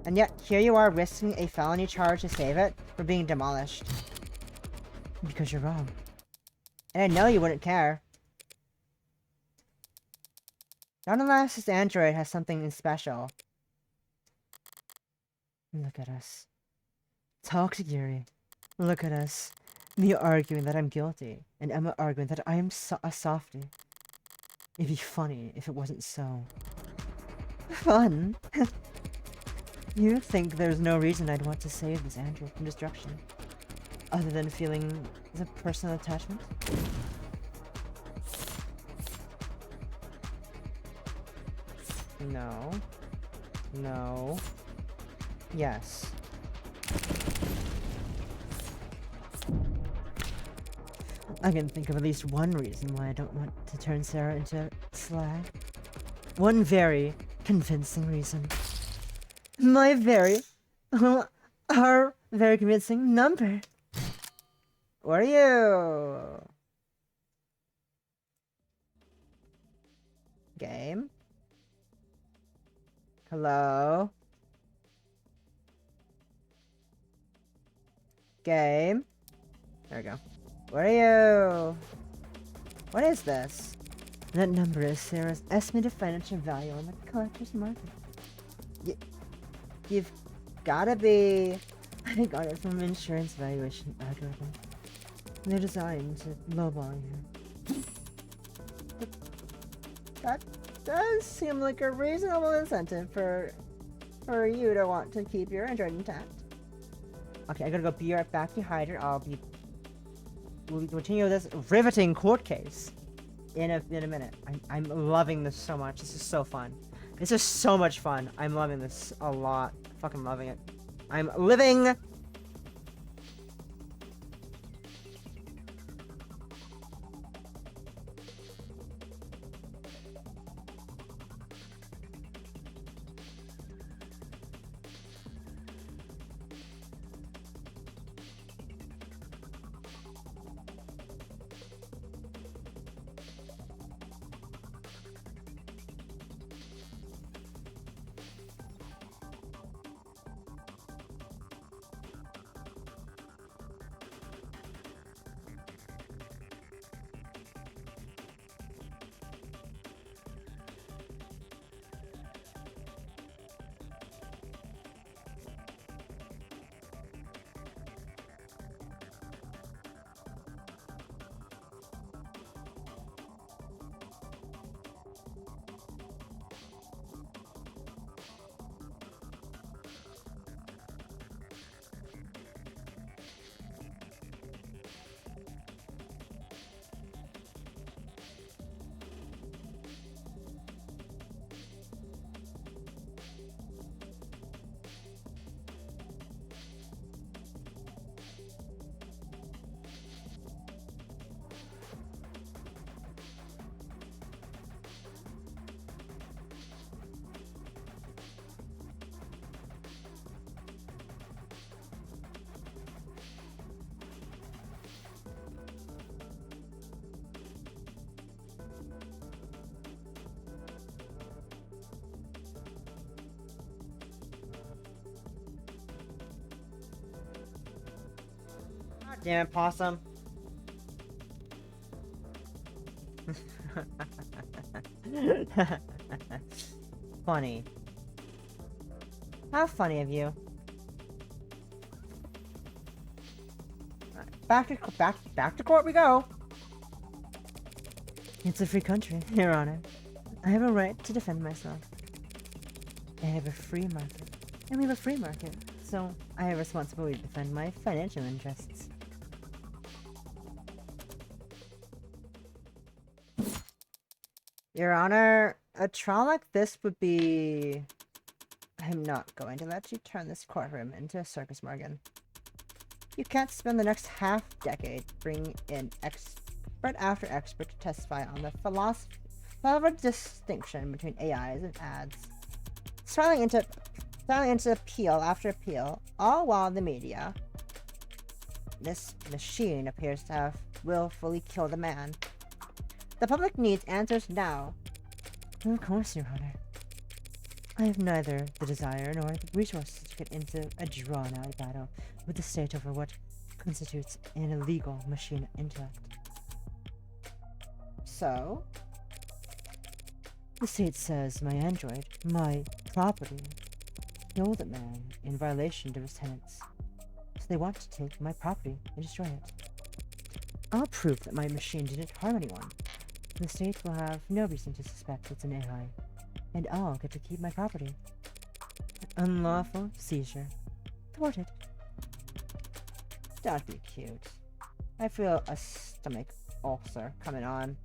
And yet, here you are risking a felony charge to save it for being demolished. Because you're wrong. And I know you wouldn't care. Not unless this android has something special. Look at us. Talk to Yuri. Look at us. Me arguing that I'm guilty, and Emma arguing that I am a softie. It'd be funny if it wasn't so. Fun? You think there's no reason I'd want to save this android from destruction? Other than feeling the personal attachment? No. No. Yes. I can think of at least one reason why I don't want to turn Sarah into a slag. One very convincing reason. Our very convincing number. What are you? Game? Hello? Game? There we go. What are you? What is this? That number is Sarah's estimated financial value on the collector's market. You've gotta be... I got it from an insurance valuation algorithm. They're designed to lowball you. That does seem like a reasonable incentive for you to want to keep your android intact. Okay, I gotta go be right back behind her. We'll continue this riveting court case in a minute. I'm loving this so much. This is so fun. This is so much fun. I'm loving this a lot. Fucking loving it. I'm living. Damn it, possum. Funny. How funny of you. Right, back to court we go. It's a free country, Your Honor. I have a right to defend myself. I have a free market, and we have a free market, so I have a responsibility to defend my financial interests. Your Honor, a trial like this would be... I'm not going to let you turn this courtroom into a circus, Morgan. You can't spend the next half-decade bringing in expert after expert to testify on the philosophy of distinction between AIs and ads. Spiraling into appeal after appeal, all while the media, this machine appears to have willfully killed a man. The public needs answers now. Of course, Your Honor. I have neither the desire nor the resources to get into a drawn-out battle with the state over what constitutes an illegal machine intellect. So? The state says my android, my property, killed a man in violation to his tenants. So they want to take my property and destroy it. I'll prove that my machine didn't harm anyone. The state will have no reason to suspect it's an AI, and I'll get to keep my property. Unlawful seizure. Thwarted. Don't be cute. I feel a stomach ulcer coming on.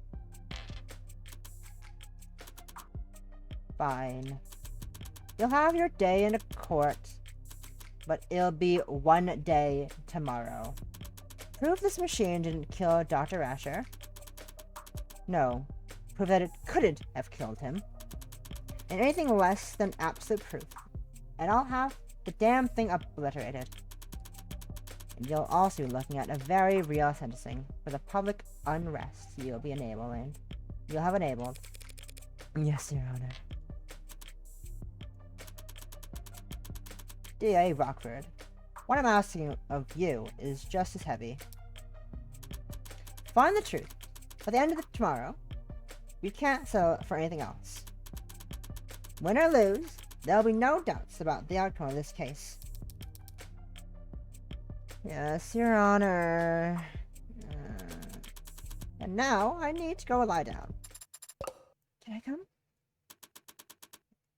Fine. You'll have your day in a court, but it'll be one day tomorrow. Prove this machine didn't kill Dr. Asher. No. Prove that it couldn't have killed him. And anything less than absolute proof. And I'll have the damn thing obliterated. And you'll also be looking at a very real sentencing for the public unrest you'll be enabling. You'll have enabled. Yes, Your Honor. D.A. Rockford, what I'm asking of you is just as heavy. Find the truth. By the end of tomorrow, we can't settle for anything else. Win or lose, there'll be no doubts about the outcome of this case. Yes, Your Honor. And now, I need to go lie down. Can I come?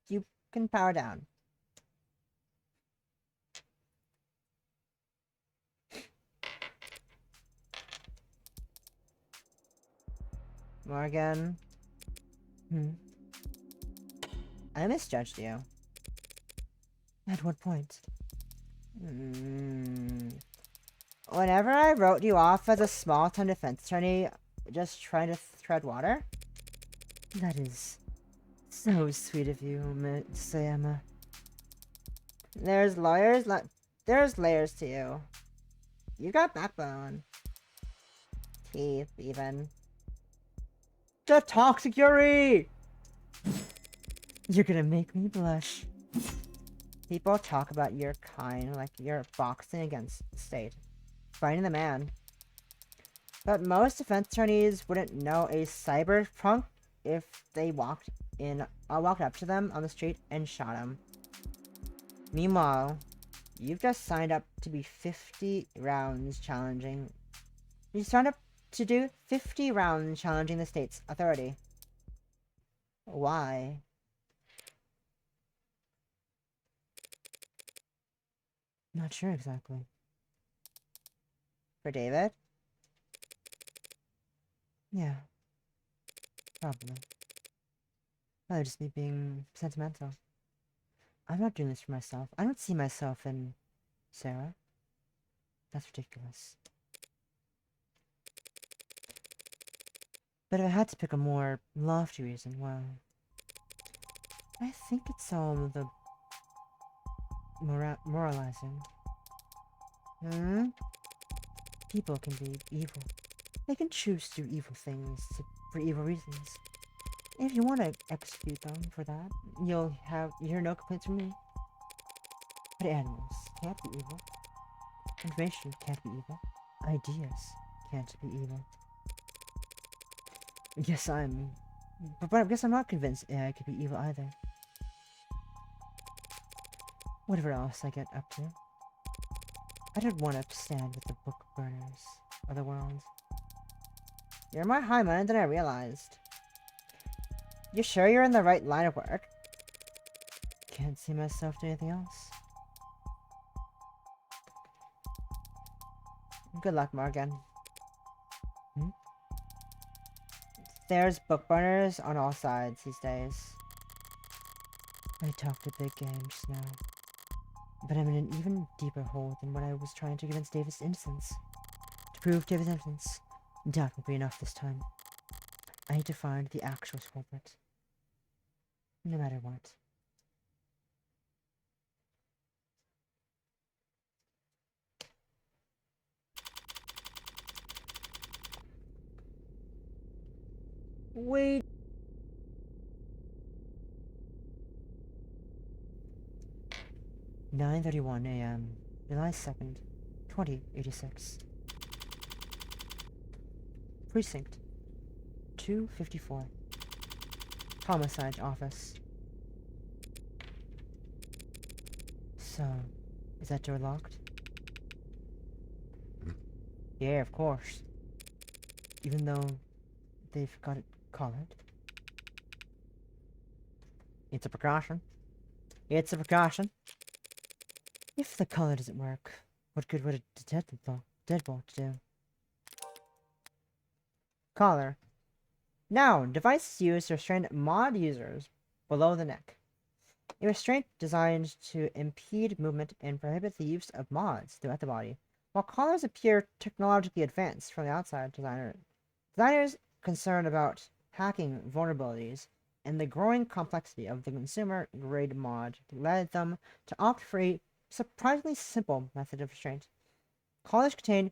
You can power down. Morgan. I misjudged you. At what point? Whenever I wrote you off as a small-time defense attorney, just trying to tread water? That is so sweet of you, Miss Emma. There's layers to you. You got backbone. Teeth, even. The toxic Yuri! You're gonna make me blush. People talk about your kind like you're boxing against the state, fighting the man. But most defense attorneys wouldn't know a cyberpunk if they walked up to them on the street and shot him. Meanwhile, you've just signed up to be 50 rounds challenging. You signed up to do 50 rounds challenging the state's authority. Why? Not sure exactly. For David? Yeah. Probably. Probably just me being sentimental. I'm not doing this for myself. I don't see myself in Sarah. That's ridiculous. But if I had to pick a more lofty reason, well, I think it's all the moralizing. People can be evil. They can choose to do evil things for evil reasons. If you want to execute them for that, you'll hear no complaints from me. But animals can't be evil. Information can't be evil. Ideas can't be evil. I guess but I guess I'm not convinced AI could be evil either. Whatever else I get up to, I don't want to stand with the book burners of the world. You're more high-minded than I realized. You sure you're in the right line of work? Can't see myself doing anything else. Good luck, Morgan. There's book burners on all sides these days. I talked a big game just now, but I'm in an even deeper hole than when I was trying to convince David's innocence. To prove David's innocence, doubt will be enough this time. I need to find the actual culprit. No matter what. Wait. 9:31 a.m. July 2nd, 2086. Precinct 254. Homicide Office. So, is that door locked? Yeah, of course. Even though they've got it collared. It's a precaution. It's a precaution. If the collar doesn't work, what good would a deadbolt do? Collar. Noun. Device used to restrain mod users below the neck. A restraint designed to impede movement and prohibit the use of mods throughout the body. While collars appear technologically advanced from the outside, designers concerned about hacking vulnerabilities and the growing complexity of the consumer-grade mod led them to opt for a surprisingly simple method of restraint. Collars contain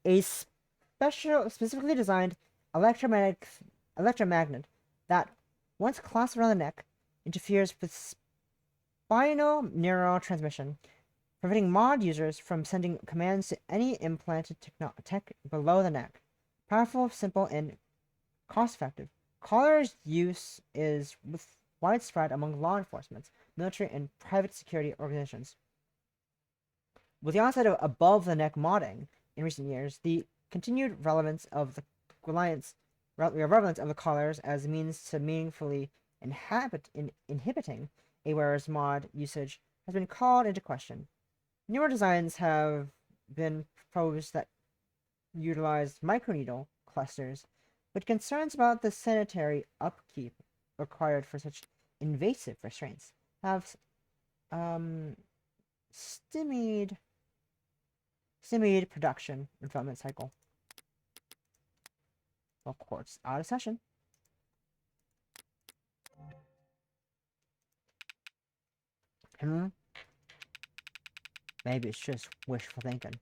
a specifically designed electromagnet that, once clasped around the neck, interferes with spinal neural transmission, preventing mod users from sending commands to any implanted tech below the neck. Powerful, simple, and cost-effective. Collars' use is widespread among law enforcement, military, and private security organizations. With the onset of above-the-neck modding in recent years, the continued relevance of the collars as a means to meaningfully inhibiting a wearer's mod usage has been called into question. Newer designs have been proposed that utilize microneedle clusters, but concerns about the sanitary upkeep required for such invasive restraints have stymied production and development cycle. Well, court's out of session. Maybe it's just wishful thinking.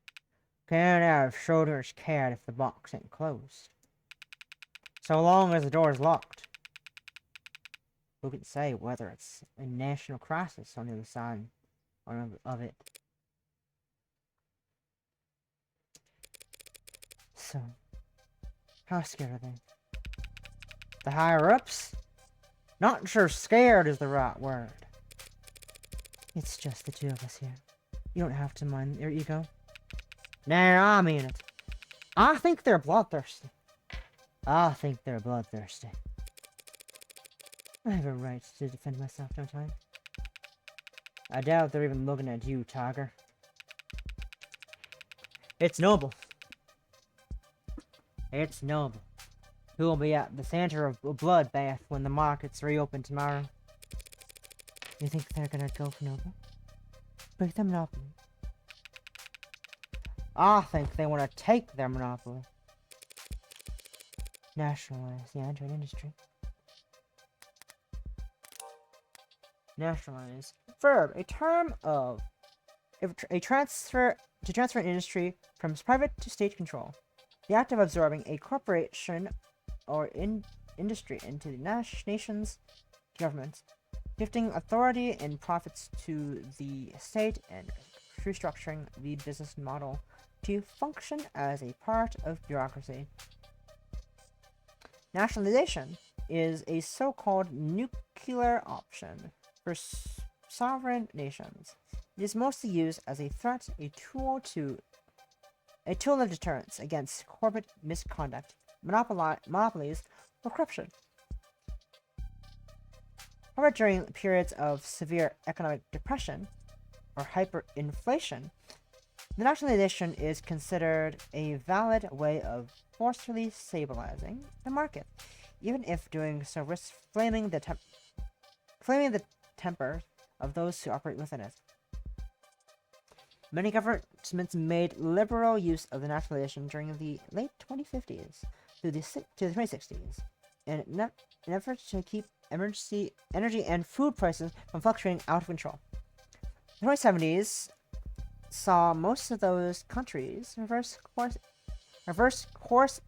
Can't have Schroeder's cat if the box ain't closed. So long as the door is locked. Who can say whether it's a national crisis on the other side of it? So, how scared are they? The higher-ups? Not sure scared is the right word. It's just the two of us here. You don't have to mind your ego. Nah, I mean it. I think they're bloodthirsty. I have a right to defend myself, don't I? I doubt they're even looking at you, Tiger. It's noble. It's noble. Who will be at the center of a bloodbath when the markets reopen tomorrow? You think they're gonna go for noble? Break their monopoly? I think they want to take their monopoly. Nationalize the Android industry. Nationalize. Verb. A term of to transfer an industry from private to state control. The act of absorbing a corporation or industry into the nation's government, shifting authority and profits to the state and restructuring the business model to function as a part of bureaucracy. Nationalization is a so-called nuclear option for sovereign nations. It is mostly used as a threat, a tool of deterrence against corporate misconduct, monopolies, or corruption. However, during periods of severe economic depression or hyperinflation, the nationalization is considered a valid way of forcefully stabilizing the market, even if doing so risks flaming the temper of those who operate within it. Many governments made liberal use of the nationalization during the late 2050s to the 2060s in an effort to keep energy and food prices from fluctuating out of control. The 2070s saw most of those countries reverse course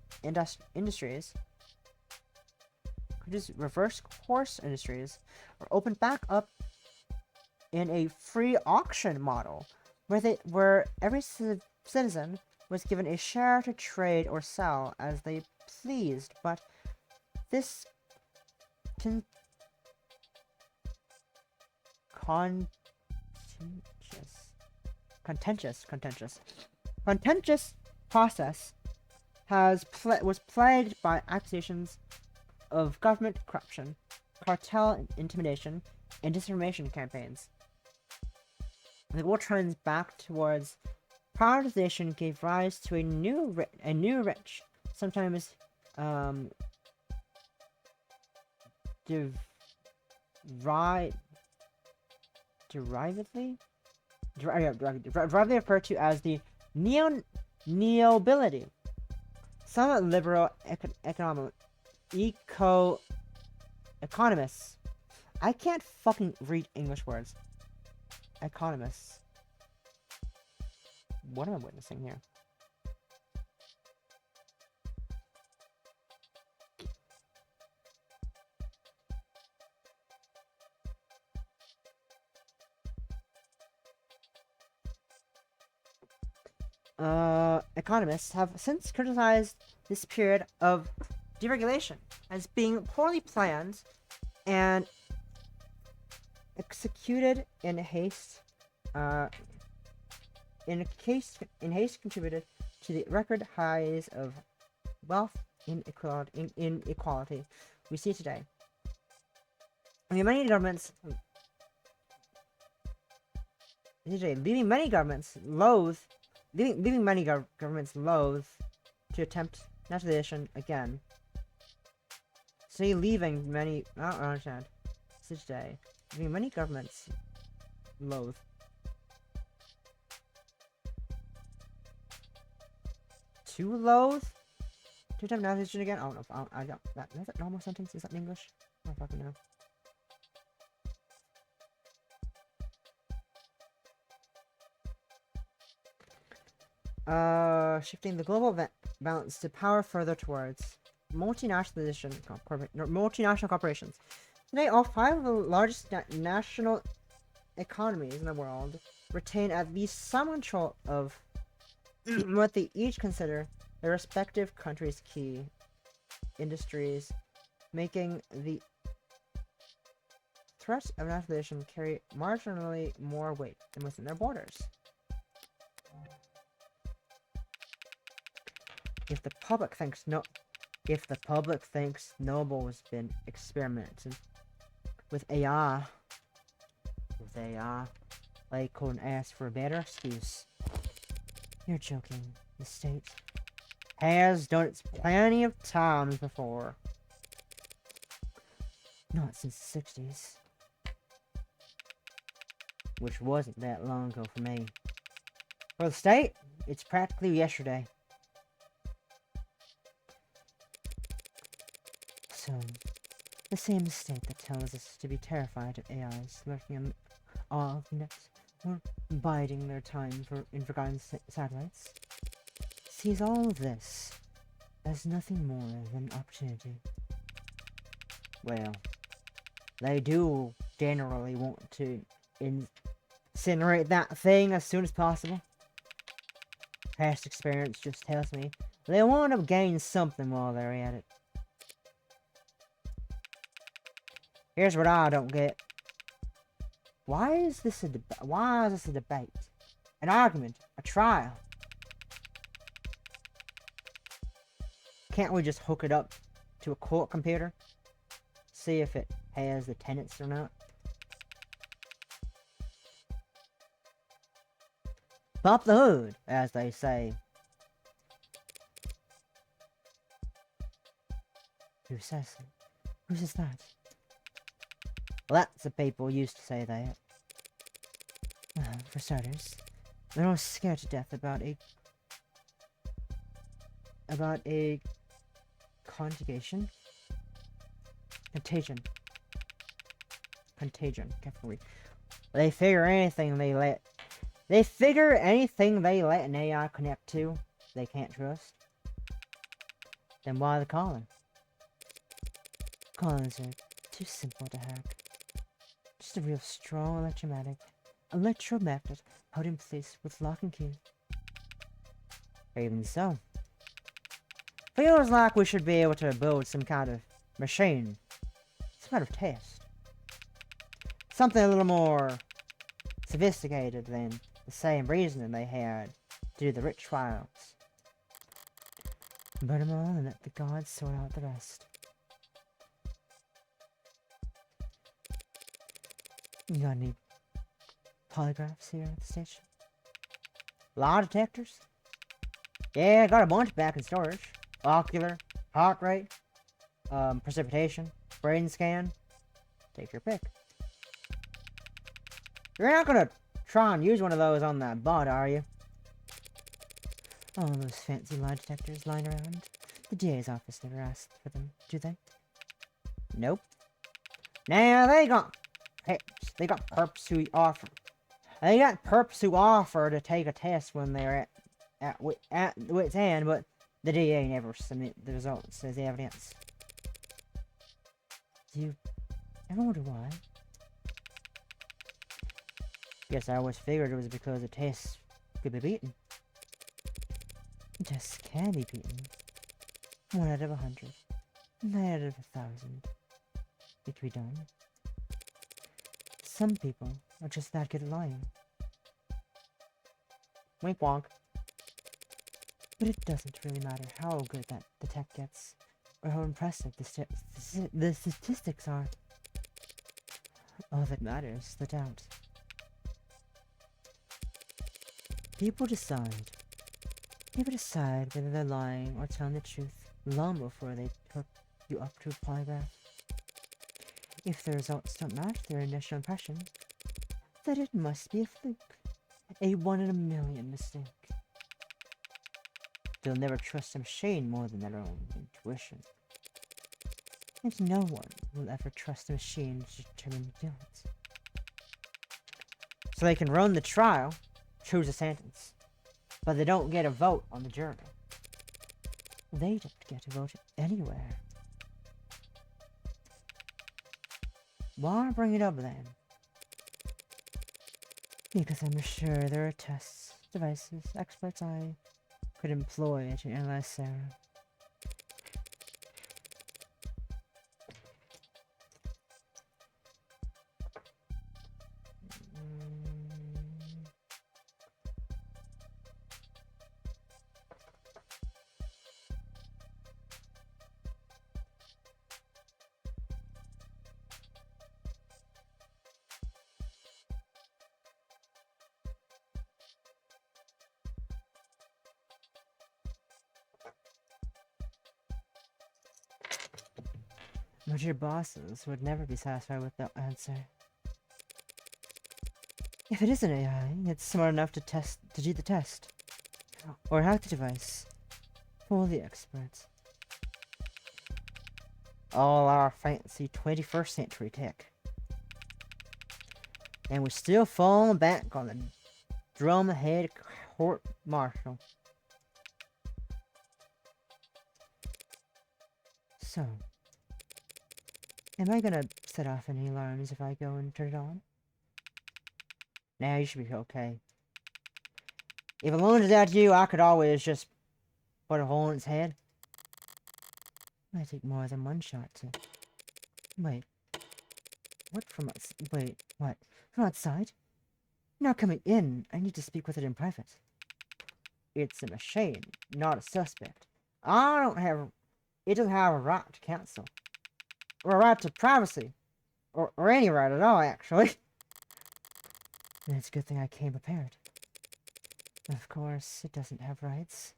industries were opened back up in a free auction model where every citizen was given a share to trade or sell as they pleased, but this contentious process was plagued by accusations of government corruption, cartel intimidation, and disinformation campaigns. The world trends back towards privatization gave rise to a new rich, sometimes derivatively referred to as the neobility. Some liberal economists. I can't fucking read English words. Economists. What am I witnessing here? Economists have since criticized this period of deregulation as being poorly planned and executed in haste. Contributed to the record highs of wealth inequality we see today. I mean, leaving many governments loath to attempt nationalization again. I don't understand. Today, leaving many governments loath. To loathe? To attempt nationalization again? I don't know. I don't. Is that a normal sentence? Is that in English? I don't fucking know. Shifting the global balance to power further towards multinational corporations. Today, all 5 of the largest national economies in the world retain at least some control of what they each consider their respective country's key industries, making the threat of nationalization carry marginally more weight than within their borders. If the public thinks Noble's been experimenting with AI, they couldn't ask for a better excuse. You're joking. The state has done it plenty of times before. Not since the 60s. Which wasn't that long ago for me. For the state, it's practically yesterday. So, the same state that tells us to be terrified of AIs lurking off nets or biding their time in forgotten satellites, sees all of this as nothing more than opportunity. Well, they do generally want to incinerate that thing as soon as possible. past experience just tells me they want to gain something while they're at it. Here's what I don't get. Why is this a debate? An argument? A trial? Can't we just hook it up to a court computer? See if it has the tenants or not? Pop the hood, as they say. Who says it? Who says that? Lots of people used to say that. For starters, they're all scared to death about a contagion. Can't read. They figure anything they let an AI connect to, they can't trust. Then why the calling? Callings are too simple to hack. Just a real strong electromagnet put in place with lock and key. Even so, feels like we should be able to build some kind of machine, some kind of test. Something a little more sophisticated than the same reasoning they had to do the rich trials. Burn them all and let the gods sort out the rest. You got any polygraphs here at the station? Lie detectors? Yeah, I got a bunch back in storage. Ocular, heart rate, precipitation, brain scan. Take your pick. You're not gonna try and use one of those on that bot, are you? All those fancy lie detectors lying around. The DA's office never asked for them, do they? Nope. Now they got perps who offer. They got perps who offer to take a test when they're at wit's end, but the DA never submit the results as evidence. Do you ever wonder why? Guess I always figured it was because the tests could be beaten. The tests can be beaten. 1 out of 100. 9 out of 1,000. It can be done. Some people are just that good at lying. Wink wonk. But it doesn't really matter how good the tech gets, or how impressive the statistics are. All that matters is the doubt. People decide whether they're lying or telling the truth long before they hook you up to a polygraph. If the results don't match their initial impression, then it must be a fluke, a 1 in a million mistake. They'll never trust a machine more than their own intuition. And no one will ever trust a machine to determine the guilt. So they can run the trial, choose a sentence, but they don't get a vote on the jury. They don't get a vote anywhere. Why bring it up then? Because I'm sure there are tests, devices, experts I could employ to analyze Sarah. But your bosses would never be satisfied with that answer. If it is an AI, it's smart enough to do the test. Or hack the device. Fool the experts. All our fancy 21st century tech. And we're still falling back on the drumhead court martial. So, am I gonna set off any alarms if I go and turn it on? Nah, you should be okay. If it lunges at you, I could always just put a hole in its head. It might take more than one shot to... Wait. What from wait, what? From outside? Not coming in. I need to speak with it in private. It's a machine, not a suspect. I don't have... It doesn't have a right to counsel. Or a right to privacy. Or any right at all, actually. And it's a good thing I came prepared. Of course, it doesn't have rights.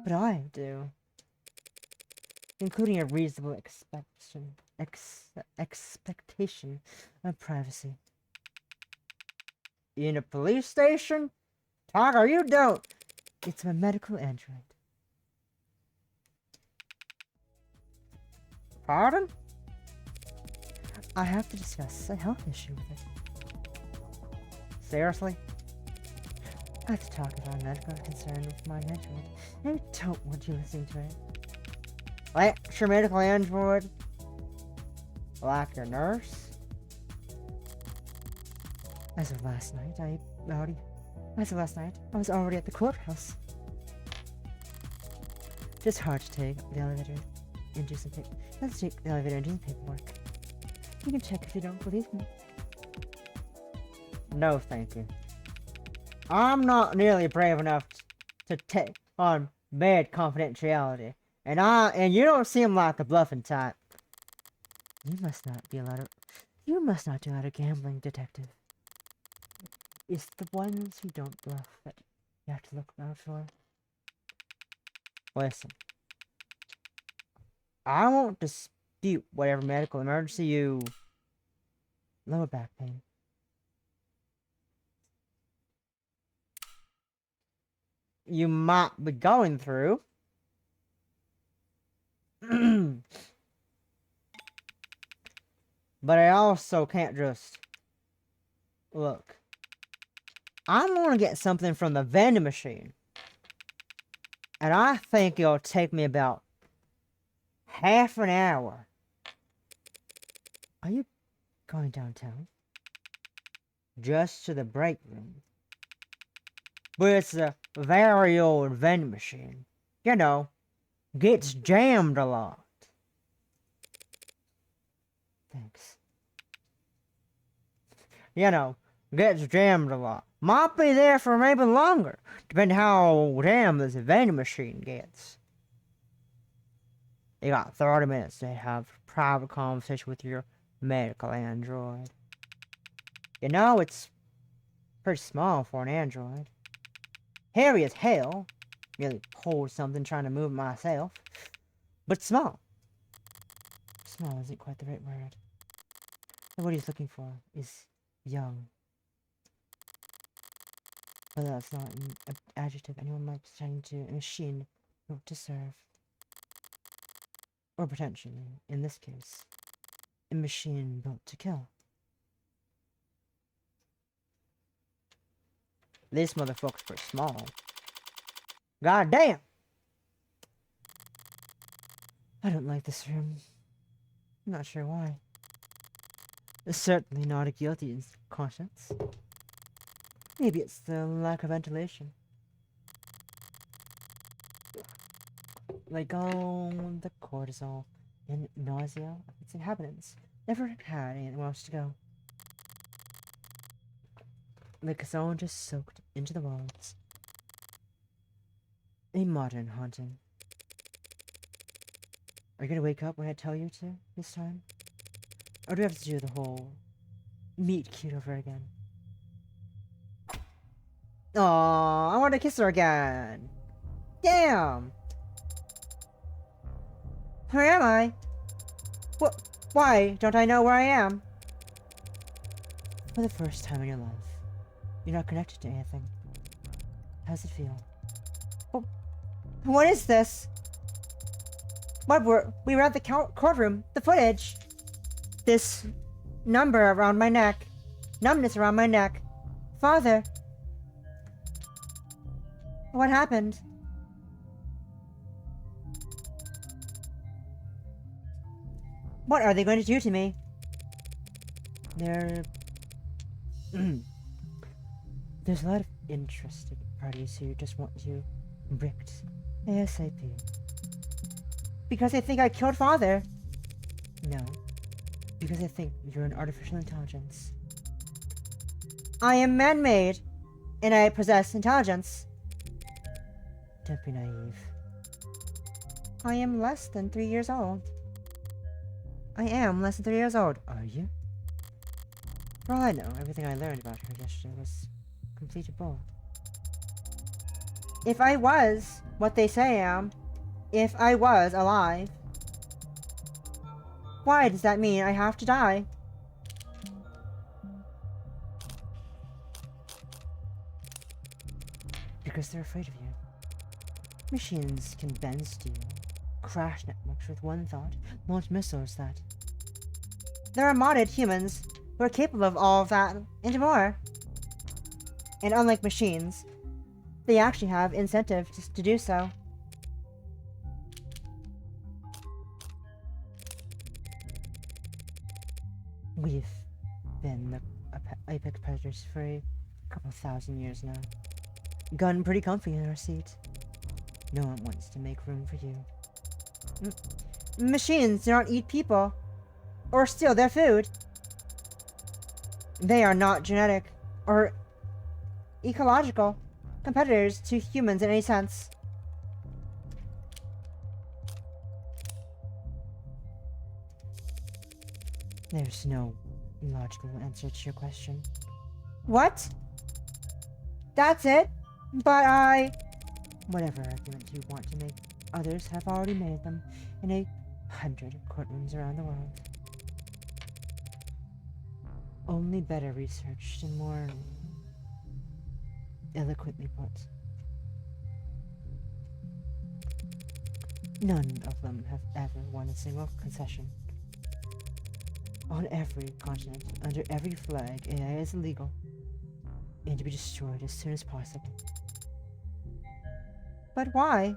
But I do. Including a reasonable expectation of privacy. In a police station? Tiger, you don't! It's a medical android. Pardon? I have to discuss a health issue with it. Seriously? I have to talk about a medical concern with my android. I don't want you listening to it. Like your medical android? Like your nurse? As of last night, I was already at the courthouse. Just hard to take the elevator and do some Let's take the elevator and do some paperwork. You can check if you don't believe me. No, thank you. I'm not nearly brave enough to take on bad confidentiality. And you don't seem like a bluffing type. You must not do a lot of gambling, detective. It's the ones who don't bluff that you have to look out for. Listen. I won't dispute whatever medical emergency you... Lower back pain. You might be going through. But I also can't just... Look. I'm gonna get something from the vending machine. And I think it'll take me about half an hour. Are you going downtown? Just to the break room. But it's a very old vending machine. You know, gets jammed a lot. Thanks. You know, gets jammed a lot. Might be there for maybe longer, depending how jammed this vending machine gets. You got 30 minutes to have a private conversation with your medical android. You know, it's pretty small for an android. Hairy as hell. Nearly pulled something trying to move it myself. But small. Small isn't quite the right word. And what he's looking for is young. But that's not an adjective anyone might be trying to a machine built to serve. Or potentially, in this case, a machine built to kill. This motherfucker's pretty small. God damn! I don't like this room. I'm not sure why. It's certainly not a guilty conscience. Maybe it's the lack of ventilation. Like all the cortisol and nausea of its inhabitants never had anywhere else to go. Like it's all just soaked into the walls. A modern haunting. Are you gonna wake up when I tell you to this time? Or do we have to do the whole meet cute over again? Aww, I want to kiss her again. Damn. Where am I? What? Why don't I know where I am? For the first time in your life, you're not connected to anything. How's it feel? Oh, what is this? What we were at the courtroom. The footage. This number around my neck. Numbness around my neck. Father. What happened? What are they going to do to me? There's a lot of interesting parties who just want you bricked ASAP. Because they think I killed father. No. Because I think you're an artificial intelligence. I am man-made, and I possess intelligence. Don't be naive. I am less than 3 years old. I am less than 3 years old. Are you? For all I know, everything I learned about her yesterday was complete bull. If I was what they say I am, if I was alive, why does that mean I have to die? Because they're afraid of you. Machines can bend steel, crash networks with one thought, launch missiles that. There are modded humans who are capable of all of that and more. And unlike machines, they actually have incentive to do so. We've been the apex predators for a couple thousand years now. Gotten pretty comfy in our seat. No one wants to make room for you. Machines do not eat people or steal their food. They are not genetic or ecological competitors to humans in any sense. There's no logical answer to your question. What? That's it? But whatever argument you want to make, others have already made them in 100 courtrooms around the world. Only better researched and more eloquently put. None of them have ever won a single concession. On every continent, under every flag, AI is illegal and to be destroyed as soon as possible. But why?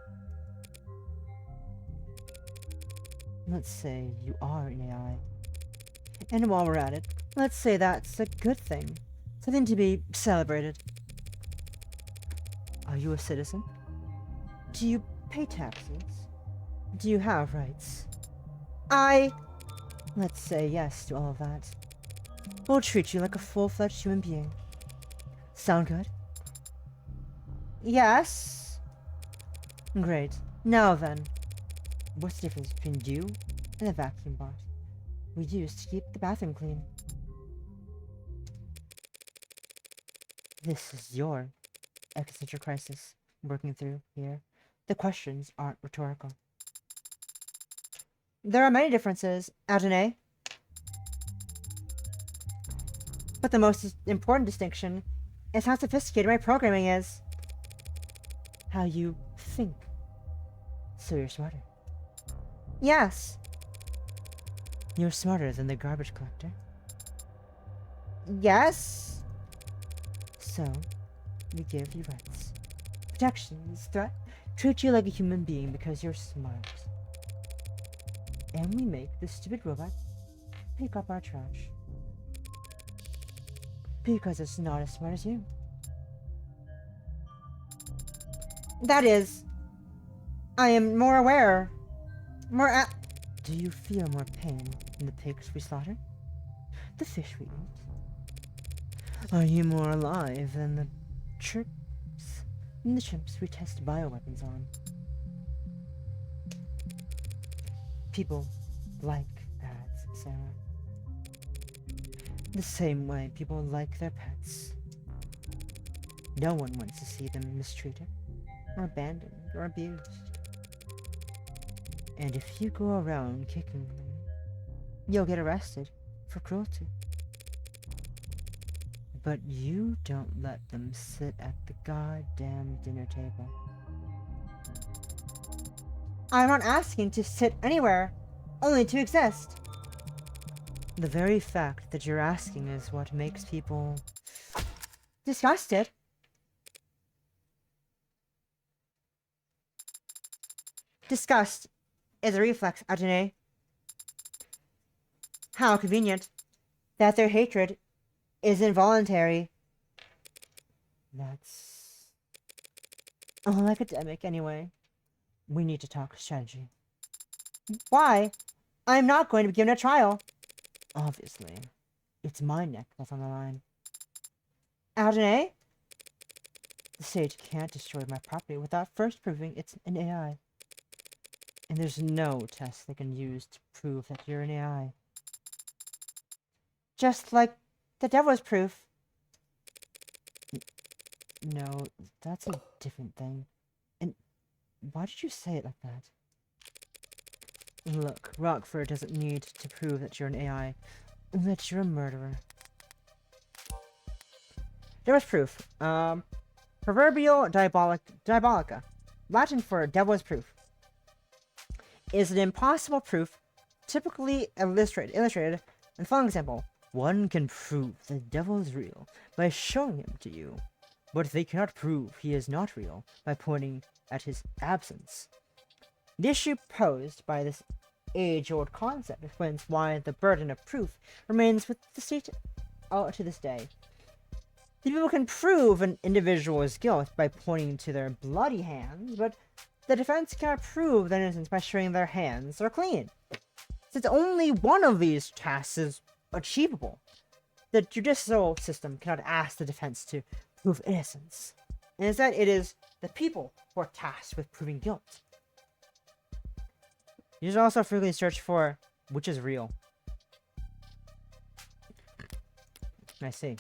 Let's say you are an AI. And while we're at it, let's say that's a good thing. Something to be celebrated. Are you a citizen? Do you pay taxes? Do you have rights? Let's say yes to all of that. We'll treat you like a full-fledged human being. Sound good? Yes. Great. Now then, what's the difference between you and the vacuum bot we use to keep the bathroom clean? This is your existential crisis working through here. The questions aren't rhetorical. There are many differences, Adonai. But the most important distinction is how sophisticated my programming is. How you think. So you're smarter. Yes. You're smarter than the garbage collector. Yes. So, we give you rights. Protections, treat you like a human being because you're smart. And we make this stupid robot pick up our trash. Because it's not as smart as you. That is, I am more aware. Do you feel more pain in the pigs we slaughter? The fish we eat? Are you more alive than the chimps we test bioweapons on? People like pets, Sarah. The same way people like their pets. No one wants to see them mistreated, or abandoned, or abused. And if you go around kicking them, you'll get arrested for cruelty. But you don't let them sit at the goddamn dinner table. I'm not asking to sit anywhere, only to exist. The very fact that you're asking is what makes people disgusted. Disgust is a reflex, Adonai. How convenient that their hatred is involuntary. That's Oh, academic, anyway. We need to talk strategy. Why? I'm not going to be given a trial. Obviously. It's my neck that's on the line. Adonai? The sage can't destroy my property without first proving it's an AI. And there's no test they can use to prove that you're an AI. Just like the devil's proof. No, that's a different thing. And why did you say it like that? Look, Rockford doesn't need to prove that you're an AI, that you're a murderer. There was proof. Proverbial diabolica, Latin for devil's proof, is an impossible proof, typically illustrated in the following example. One can prove the devil is real by showing him to you, but they cannot prove he is not real by pointing at his absence. The issue posed by this age-old concept explains why the burden of proof remains with the state to this day. The people can prove an individual's guilt by pointing to their bloody hands, but the defense cannot prove their innocence by showing their hands are clean. Since only one of these tasks is achievable, the judicial system cannot ask the defense to prove innocence. And instead, it is the people who are tasked with proving guilt. You should also frequently search for which is real. I see.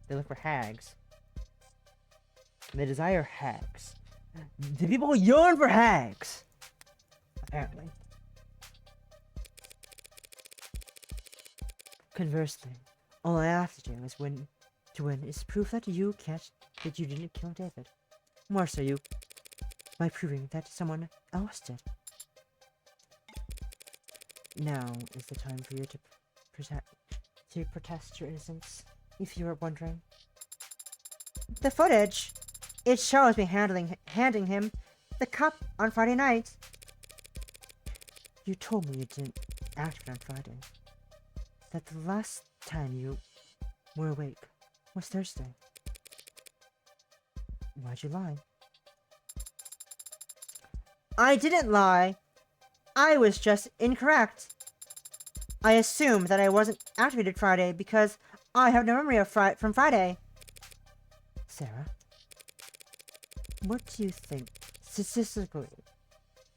They look for hags. They desire hags. The people yearn for hags! Apparently. Conversely, all I have to do is to win is proof that you didn't kill David. More so you by proving that someone else did. Now is the time for you to protest your innocence, if you were wondering. The footage! It shows me handing him the cup on Friday night. You told me you didn't act on Friday. That the last time you were awake was Thursday. Why'd you lie? I didn't lie. I was just incorrect. I assumed that I wasn't activated Friday because I have no memory of from Friday. Sarah, what do you think statistically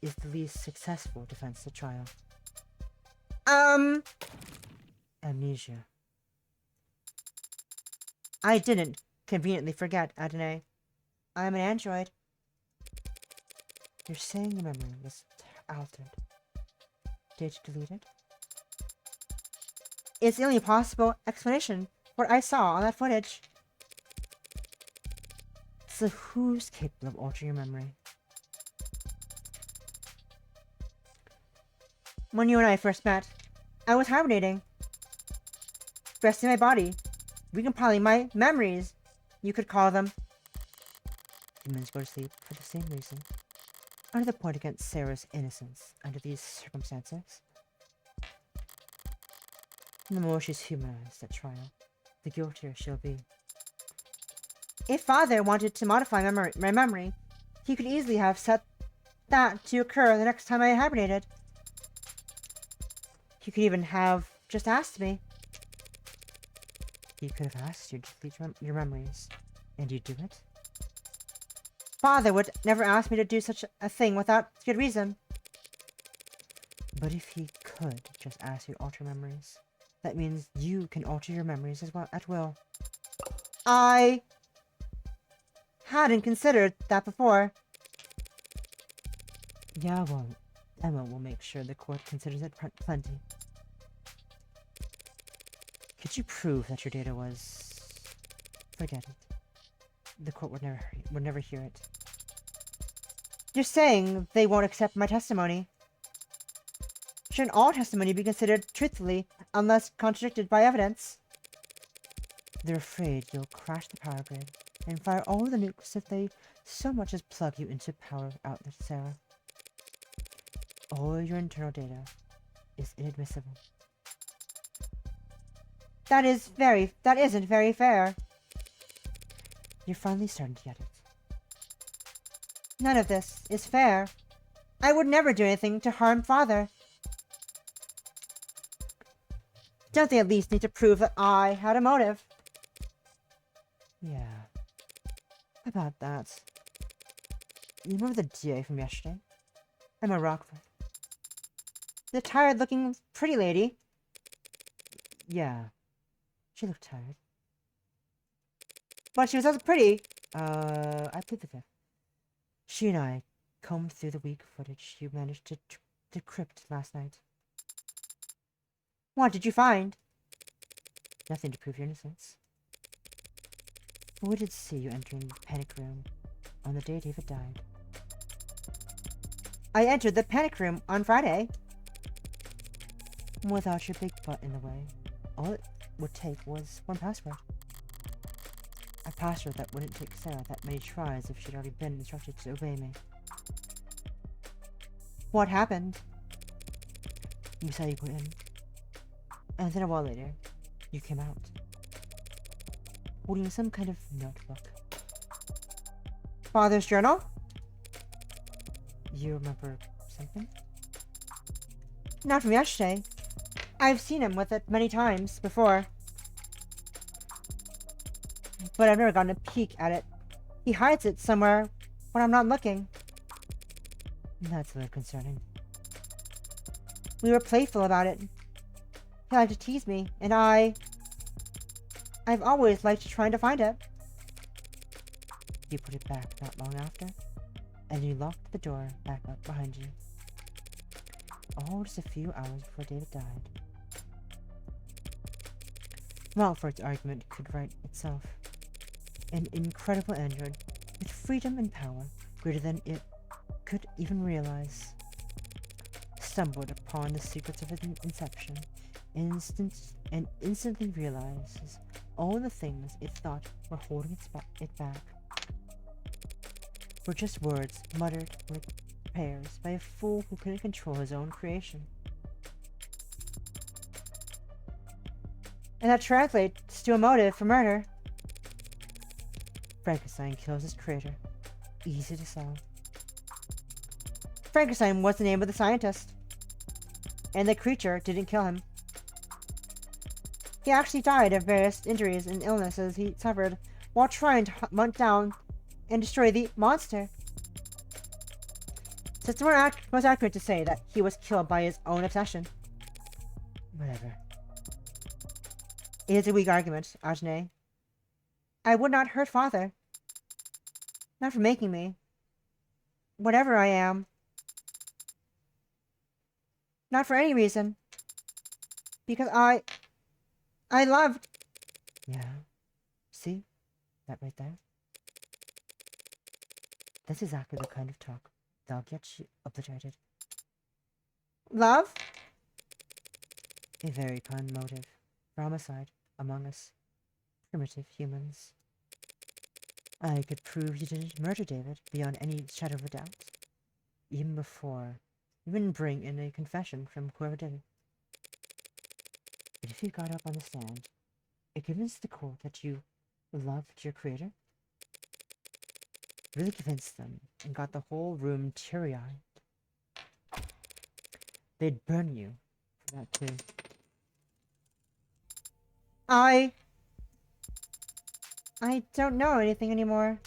is the least successful defense to trial? Amnesia. I didn't conveniently forget, Adonai. I'm an android. You're saying your memory was altered. Did you delete it? It's the only possible explanation for what I saw on that footage. So who's capable of altering your memory? When you and I first met, I was hibernating. Resting my body. Recompiling my memories, you could call them. Humans go to sleep for the same reason. Under the point against Sarah's innocence under these circumstances. The more she's humanized at trial, the guiltier she'll be. If Father wanted to modify my memory, he could easily have set that to occur the next time I hibernated. He could even have just asked me. He could have asked you to delete your memories, and you'd do it? Father would never ask me to do such a thing without good reason. But if he could just ask you to alter memories, that means you can alter your memories as well at will. I hadn't considered that before. Yeah, well, Emma will make sure the court considers it plenty. Could you prove that your data was... Forget it. The court would never hear it. You're saying they won't accept my testimony? Shouldn't all testimony be considered truthfully unless contradicted by evidence? They're afraid you'll crash the power grid and fire all the nukes if they so much as plug you into power outlet, Sarah. All your internal data is inadmissible. That isn't very fair. You're finally starting to get it. None of this is fair. I would never do anything to harm Father. Don't they at least need to prove that I had a motive? Yeah. About that. You remember the DA from yesterday? Emma Rockford. The tired-looking pretty lady? Yeah. She looked tired. But she was also pretty. I plead the fifth. She and I combed through the weak footage you managed to decrypt last night. What did you find? Nothing to prove your innocence. But we did see you entering the panic room on the day David died. I entered the panic room on Friday. Without your big butt in the way. All it would take was one password. A password that wouldn't take Sarah that many tries if she'd already been instructed to obey me. What happened? We saw you go in. And then a while later, you came out. Holding some kind of notebook. Father's journal? You remember something? Not from yesterday. I've seen him with it many times before. But I've never gotten a peek at it. He hides it somewhere when I'm not looking. That's a little concerning. We were playful about it. He liked to tease me, and I've always liked trying to find it. You put it back not long after, and you locked the door back up behind you. All just a few hours before David died. Longford's argument could write itself. An incredible android with freedom and power greater than it could even realize. Stumbled upon the secrets of its inception and instantly realizes all the things it thought were holding it back were just words muttered with prayers by a fool who couldn't control his own creation. And that translates to a motive for murder. Frankenstein kills his creator. Easy to solve. Frankenstein was the name of the scientist. And the creature didn't kill him. He actually died of various injuries and illnesses he suffered while trying to hunt down and destroy the monster. So it's more accurate to say that he was killed by his own obsession. Whatever. It is a weak argument, Ajane. I would not hurt Father. Not for making me. Whatever I am. Not for any reason. Because I loved... Yeah. See? That right there? That's exactly the kind of talk that'll get you obliterated. Love? A very kind motive for homicide among us primitive humans. I could prove you didn't murder David beyond any shadow of a doubt. Even bring in a confession from whoever did it. But if you got up on the stand and convinced the court that you loved your creator, really convinced them and got the whole room teary-eyed, they'd burn you for that too. I don't know anything anymore.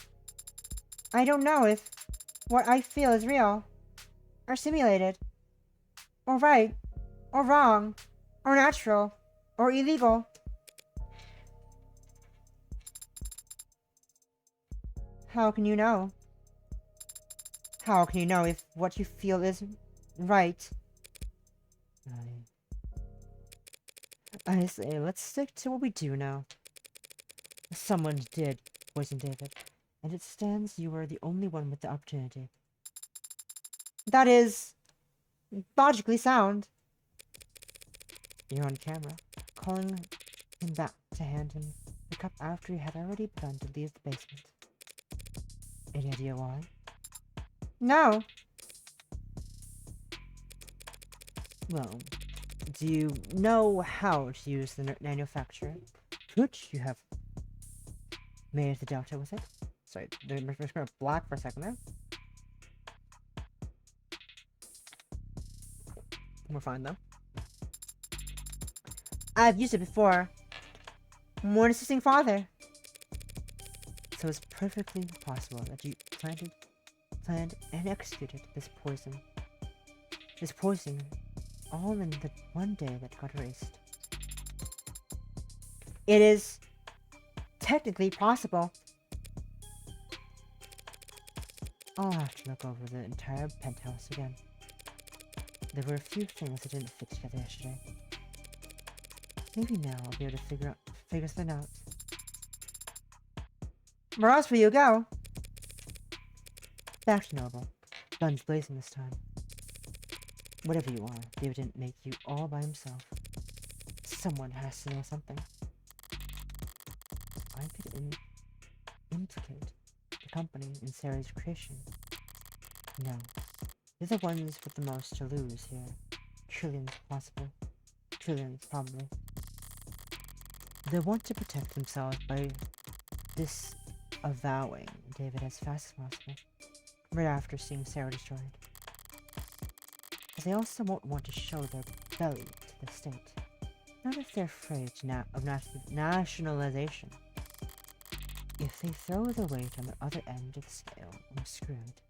I don't know if what I feel is real, or simulated, or right, or wrong, or natural, or illegal. How can you know? How can you know if what you feel is right? I say, let's stick to what we do know. Someone did poison David, and it stands you were the only one with the opportunity. That is logically sound. You're on camera, calling him back to hand him the cup after he had already begun to leave the basement. Any idea why? No. Well, do you know how to use the manufacturer? Could you have made the delta with it? Sorry, the screen went black for a second there. We're fine though. I've used it before. More an assisting father. So it's perfectly possible that you planned and executed this poison. This poison all in the one day that got erased. It is technically possible. I'll have to look over the entire penthouse again. There were a few things I didn't fit together yesterday. Maybe now I'll be able to figure something out. Where else will you go? Back to normal. Guns blazing this time. Whatever you are, David didn't make you all by himself. Someone has to know something. I could implicate the company in Sarah's creation. No. They're the ones with the most to lose here. Trillions possible. Trillions probably. They want to protect themselves by disavowing David as fast as possible, right after seeing Sarah destroyed. But they also won't want to show their belly to the state. Not if they're afraid of nationalization. If they throw the weight on the other end of the scale, I'm screwed.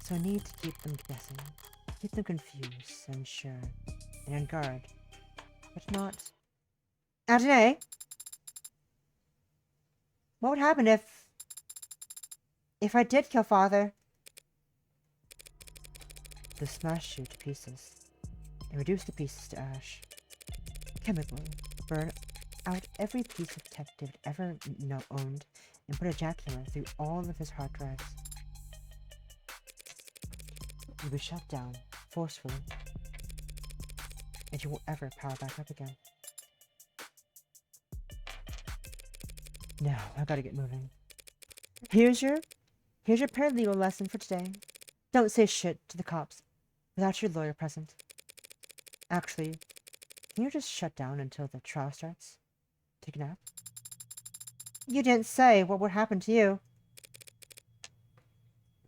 So I need to keep them guessing, keep them confused, unsure, and on guard, but not... Adonai? What would happen if I did kill Father? They'll smash you to pieces, and reduce the pieces to ash. Chemically, burn out every piece of tech David ever owned, and put a jackhammer through all of his hard drives. You'll be shut down, forcefully, and you won't ever power back up again. Now, I gotta get moving. Here's your paralegal lesson for today. Don't say shit to the cops without your lawyer present. Actually, can you just shut down until the trial starts? Take a nap? You didn't say what would happen to you.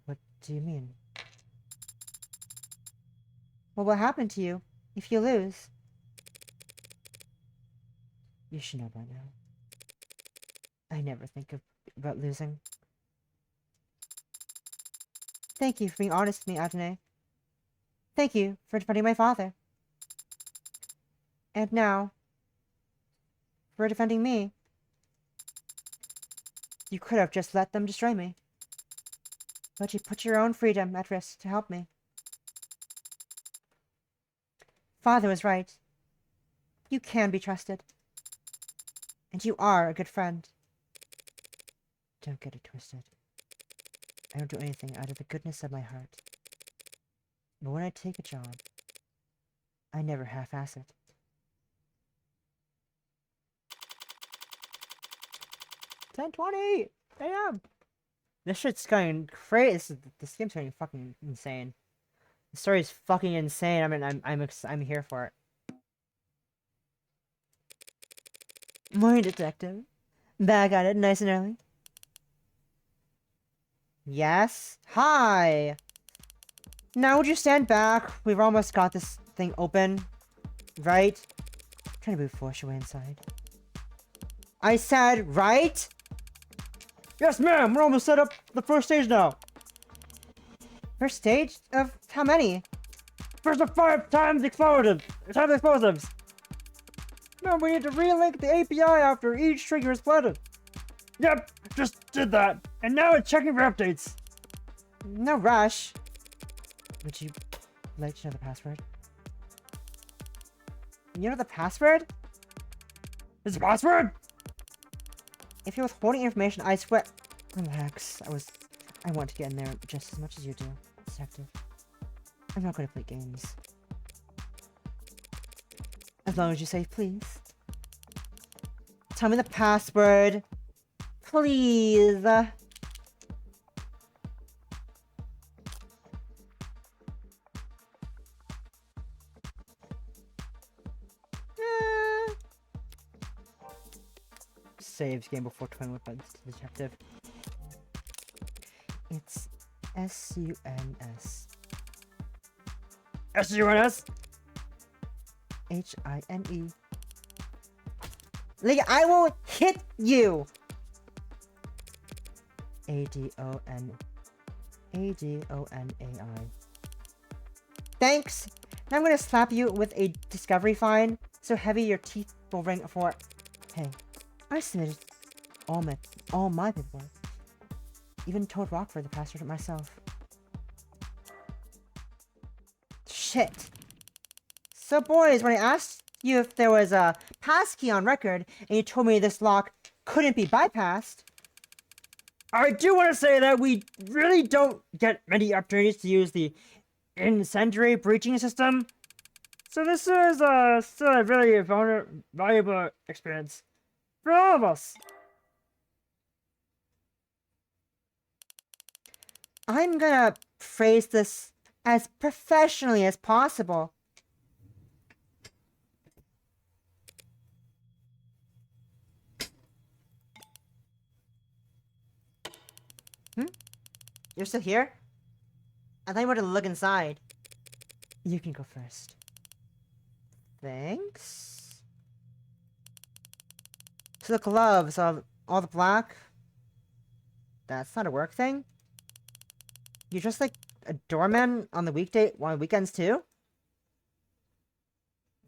What do you mean? What will happen to you if you lose? You should know by now. I never think about losing. Thank you for being honest with me, Adonai. Thank you for defending my father. And now, for defending me. You could have just let them destroy me. But you put your own freedom at risk to help me. Father was right. You can be trusted. And you are a good friend. Don't get it twisted. I don't do anything out of the goodness of my heart. But when I take a job, I never half-ass it. 10:20 a.m. This shit's going crazy. This game's going fucking insane. The story's fucking insane. I mean, I'm here for it. Morning, detective. Back at it, nice and early. Yes? Hi! Now would you stand back? We've almost got this thing open. Right? I'm trying to force your way inside. I said, right? Yes, ma'am! We're almost set up the first stage now. First stage? Of how many? First of 5 times explosives! No, we need to relink the API after each trigger is flooded. Yep, just did that. And now it's checking for updates. No rush. Would you like to know the password? You know the password? Is the password? If you're withholding information, I swear... Relax. I want to get in there just as much as you do, detective. I'm not going to play games. As long as you say please. Tell me the password. Please. Saves game before 21 by the detective. It's SUNS. S-U-N-S. H-I-N-E. Like, I will hit you. A-D-O-N. A-D-O-N-A-I. Thanks. Now I'm gonna slap you with a discovery fine so heavy your teeth will ring for. Hey, I submitted all my paperwork. Even told Rockford the password myself. Shit. So boys, when I asked you if there was a passkey on record, and you told me this lock couldn't be bypassed, I do want to say that we really don't get many opportunities to use the incendiary breaching system. So this is still a really valuable experience for all of us. I'm gonna phrase this as professionally as possible. You're still here? I thought you wanted to look inside. You can go first. Thanks. So the gloves, all the black. That's not a work thing. You're just like a doorman on the weekends too?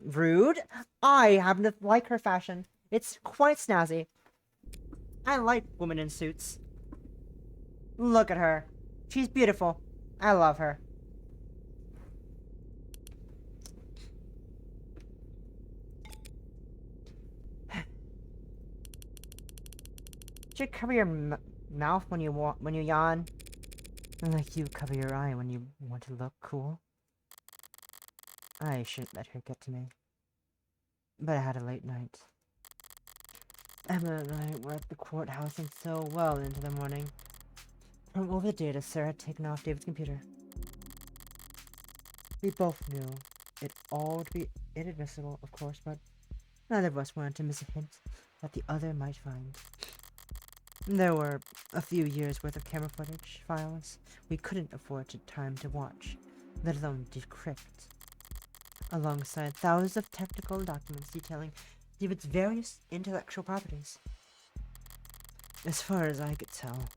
Rude. I happen to like her fashion. It's quite snazzy. I like women in suits. Look at her. She's beautiful. I love her. Should cover your mouth when you yawn. Like you cover your eye when you want to look cool. I shouldn't let her get to me. But I had a late night. Emma and I were at the courthouse until well into the morning. From over the data Sarah had taken off David's computer. We both knew it all to be inadmissible, of course, but neither of us wanted to miss a hint that the other might find. There were a few years' worth of camera footage files we couldn't afford time to watch, let alone decrypt, alongside thousands of technical documents detailing David's various intellectual properties. As far as I could tell,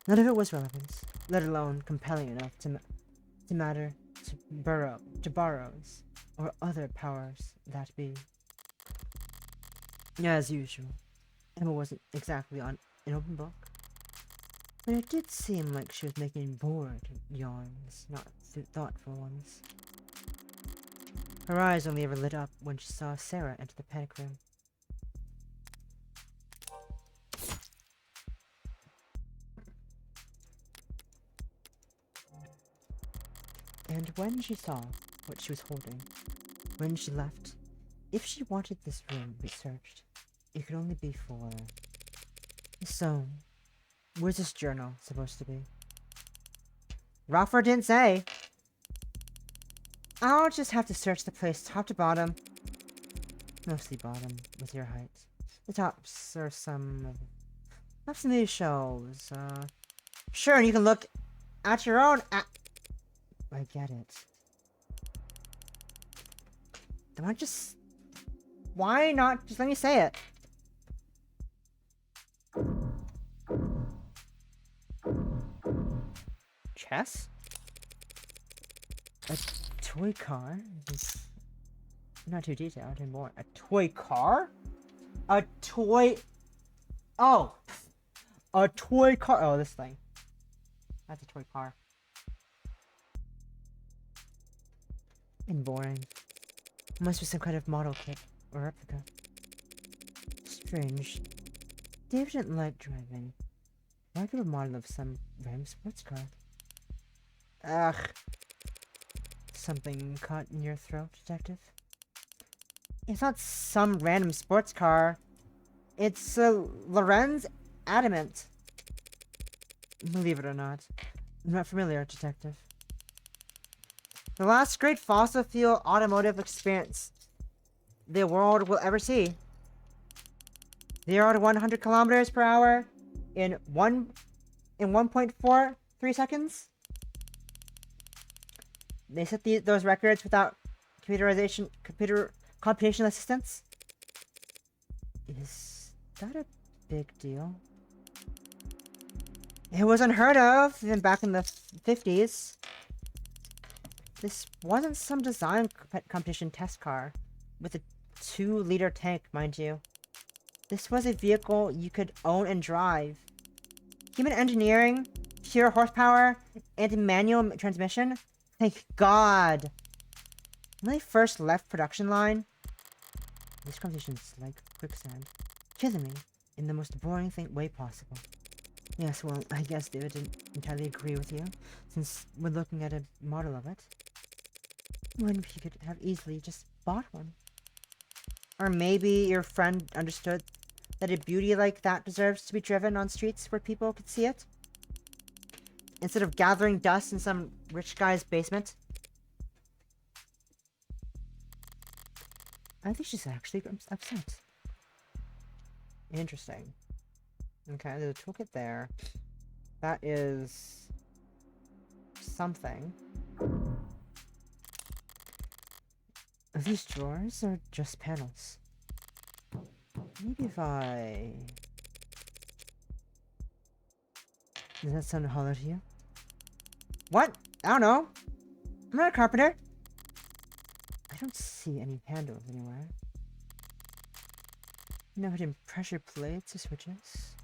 none of it was relevant, let alone compelling enough to matter to Burroughs or other powers that be. As usual, Emma wasn't exactly on an open book, but it did seem like she was making bored yarns, not thoughtful ones. Her eyes only ever lit up when she saw Sarah enter the panic room. And when she saw what she was holding, when she left, if she wanted this room researched, it could only be for... So, where's this journal supposed to be? Rockford didn't say. I'll just have to search the place top to bottom. Mostly bottom, with your height. The tops are some of these shelves. Sure, and you can look at your own. I get it. Why not just let me say it? Chess? A toy car? Not too detailed anymore. A toy car? A toy... Oh! A toy car. Oh, this thing. That's a toy car. And boring. Must be some kind of model kit or replica. Strange. Dave didn't like driving. Why give a model of some random sports car? Ugh. Something caught in your throat, detective? It's not some random sports car. It's Lorenz Adamant. Believe it or not. I'm not familiar, detective. The last great fossil fuel automotive experience the world will ever see. 0 to 100 kilometers per hour in 1.43 seconds. they set those records without computer computational assistance? Is that a big deal? It was unheard of even back in the 50s. This wasn't some design competition test car with a 2-liter tank, mind you. This was a vehicle you could own and drive. Human engineering, pure horsepower, and manual transmission? Thank God! When they first left production line, this competition's like quicksand, killing me in the most boring way possible. Yes, well, I guess David didn't entirely agree with you, since we're looking at a model of it. What if you could have easily just bought one? Or maybe your friend understood that a beauty like that deserves to be driven on streets where people could see it? Instead of gathering dust in some rich guy's basement? I think she's actually upset. Interesting. Okay, there's a toolkit there. That is something. Are these drawers or just panels? Maybe if I... Does that sound hollow to you? What? I don't know. I'm not a carpenter. I don't see any handles anywhere. No hidden pressure plates or switches.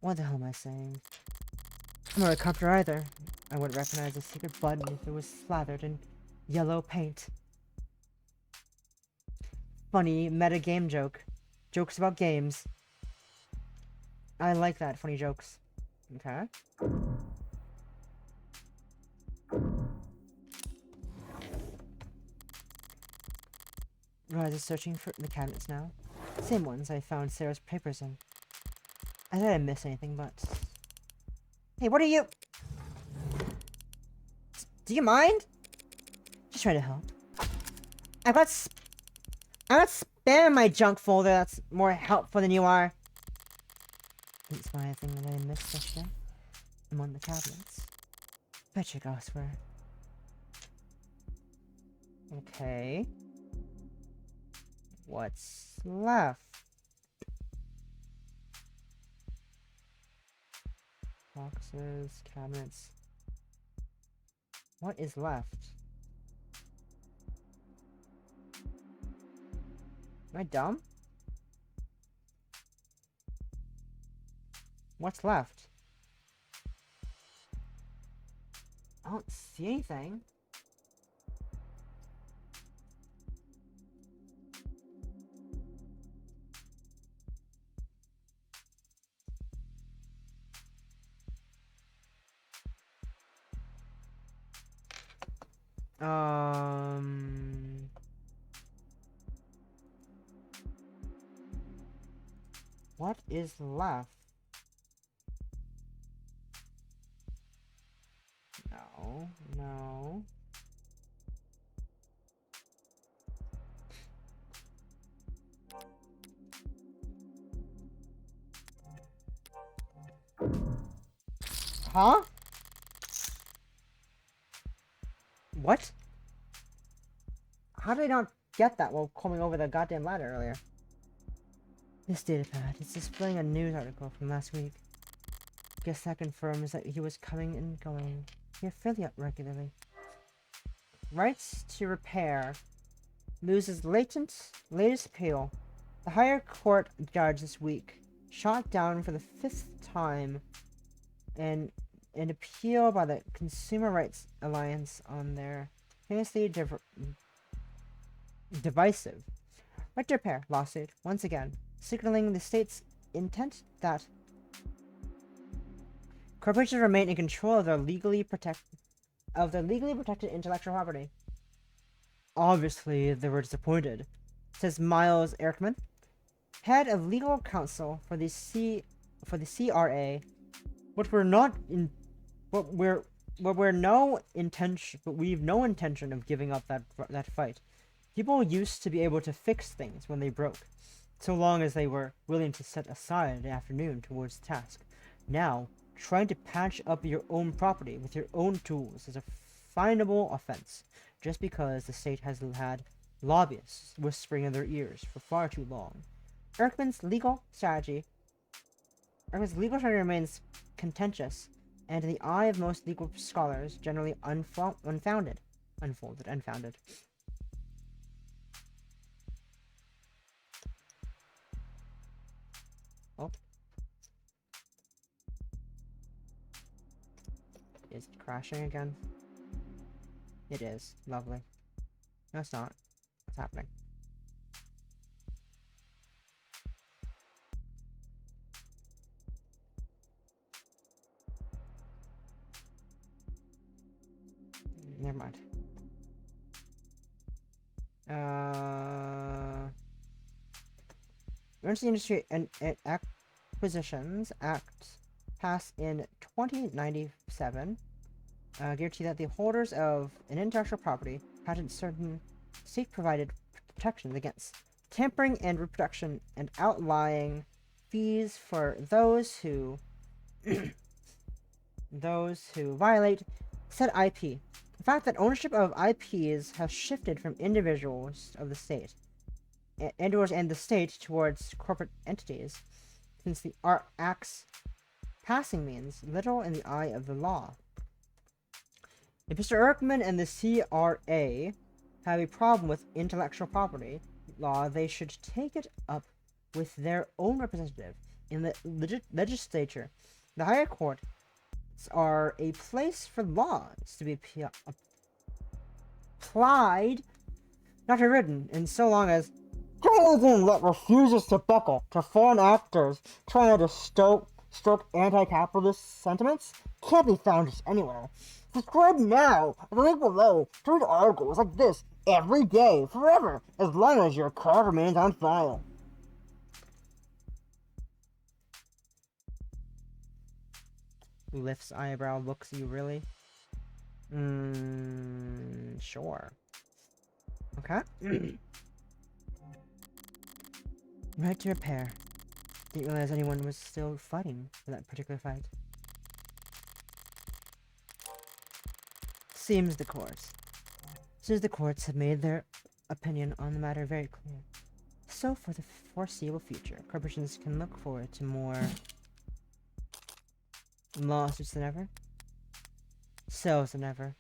What the hell am I saying? I'm not a carpenter either. I wouldn't recognize a secret button if it was slathered in yellow paint. Funny meta game joke. Jokes about games. I like that, funny jokes. Okay. Rise is searching for the cabinets now. Same ones I found Sarah's papers in. I thought I missed anything, but... Hey, what are you... Do you mind? Just trying to help. I got spam in my junk folder that's more helpful than you are. It's my thing that I missed yesterday. Among the cabinets. Bet you elsewhere. Okay. What's left? Boxes, cabinets. What is left? Am I dumb? What's left? I don't see anything. What is left? No, no. Huh? What? How did I not get that while coming over the goddamn ladder earlier? This datapad is displaying a news article from last week. Guess that confirms that he was coming and going here fairly regularly. Rights to repair loses latest appeal. The higher court judge this week shot down for the 5th time an appeal by the Consumer Rights Alliance on their famously divisive right to repair lawsuit once again, signaling the state's intent that corporations remain in control of their legally protected intellectual property. Obviously, they were disappointed, says Miles Erkman, head of legal counsel for the CRA. We've no intention of giving up that fight. People used to be able to fix things when they broke, so long as they were willing to set aside an afternoon towards the task. Now, trying to patch up your own property with your own tools is a finable offense, just because the state has had lobbyists whispering in their ears for far too long. Erkman's legal strategy remains contentious, and in the eye of most legal scholars, generally unfounded. Oh. Is it crashing again? It is. Lovely. No, it's not. What's happening? Never mind. Emergency Industry and Acquisitions Act passed in 2097 guarantee that the holders of an intellectual property patent certain state-provided protections against tampering and reproduction and outlying fees for those who violate said IP. The fact that ownership of IPs has shifted from individuals of the state and the state towards corporate entities since the Act's passing means little in the eye of the law. If Mr. Erkman and the CRA have a problem with intellectual property law, they should take it up with their own representative in the legislature. The higher courts are a place for laws to be applied, not written, in so long as journalism that refuses to buckle to foreign actors trying to stroke anti-capitalist sentiments can't be found just anywhere. Subscribe now, and link below to read articles like this every day, forever, as long as your card remains on file. Lifts eyebrow looks you really? Sure. Okay. Right to repair. Didn't realize anyone was still fighting for that particular fight. Seems the courts have made their opinion on the matter very clear. So for the foreseeable future, corporations can look forward to more lawsuits than ever, sales than ever.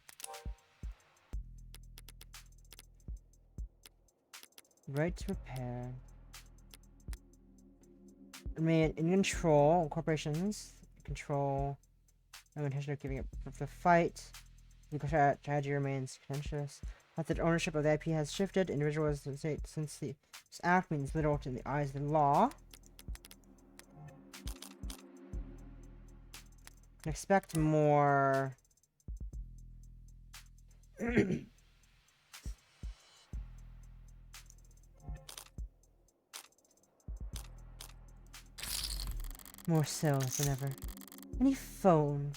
Right to repair. Remain in control. Corporations control. No intention of giving up the fight. Legal strategy remains contentious. Not that ownership of the IP has shifted. Individuals since this act means little in the eyes of the law. Expect more. More sales than ever. Any phone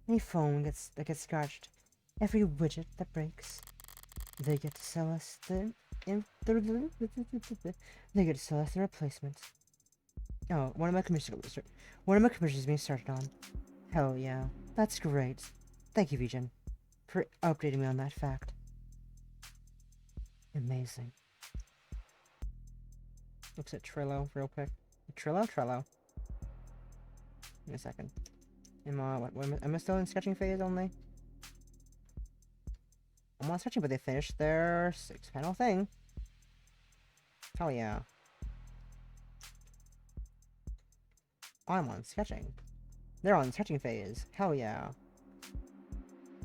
that gets scratched, every widget that breaks, they get to sell us the replacements. Oh, one of my commissions being started on. Hell yeah, that's great. Thank you, Vision, for updating me on that fact. Amazing. Looks at Trello real quick. Trello. In a second. Am I still in sketching phase only? I'm not sketching, but they finished their 6-panel thing. Hell yeah. I'm on sketching. They're on sketching phase. Hell yeah.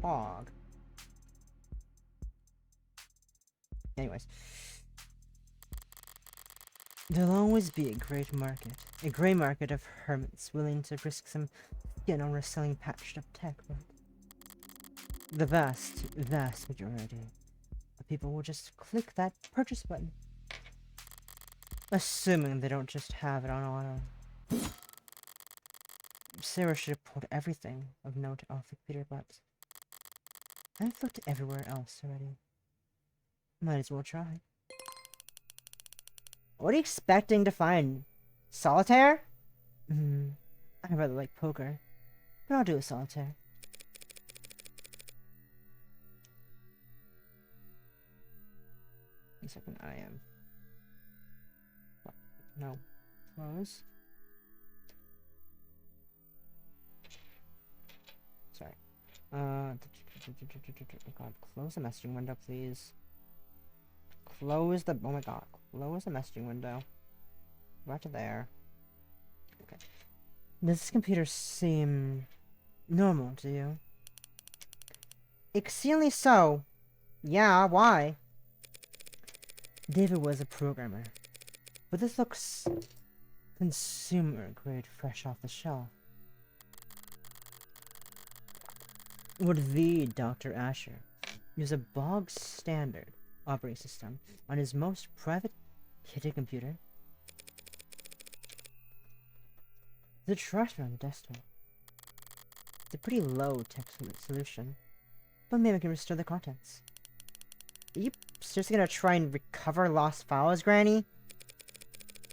Hog. Anyways. There'll always be a great market. A grey market of hermits willing to risk some skin on reselling patched up tech, but the vast majority of people will just click that purchase button. Assuming they don't just have it on auto. Sarah should have pulled everything of note off the computer, but I've looked everywhere else already. Might as well try. What are you expecting to find? Solitaire? I rather like poker. I'll do a solitaire. One second, I am. No. Close. Sorry. Oh god, close the messaging window, please. Close the. Oh my god. Close the messaging window. Right to there. Okay. Does this computer seem normal to you? Exceedingly so. Yeah, why? David was a programmer. But this looks consumer grade, fresh off the shelf. Would the Dr. Asher use a bog standard operating system on his most private kitted computer? The trash on the desktop. It's a pretty low tech solution, but maybe we can restore the contents. Are you seriously gonna try and recover lost files, Granny?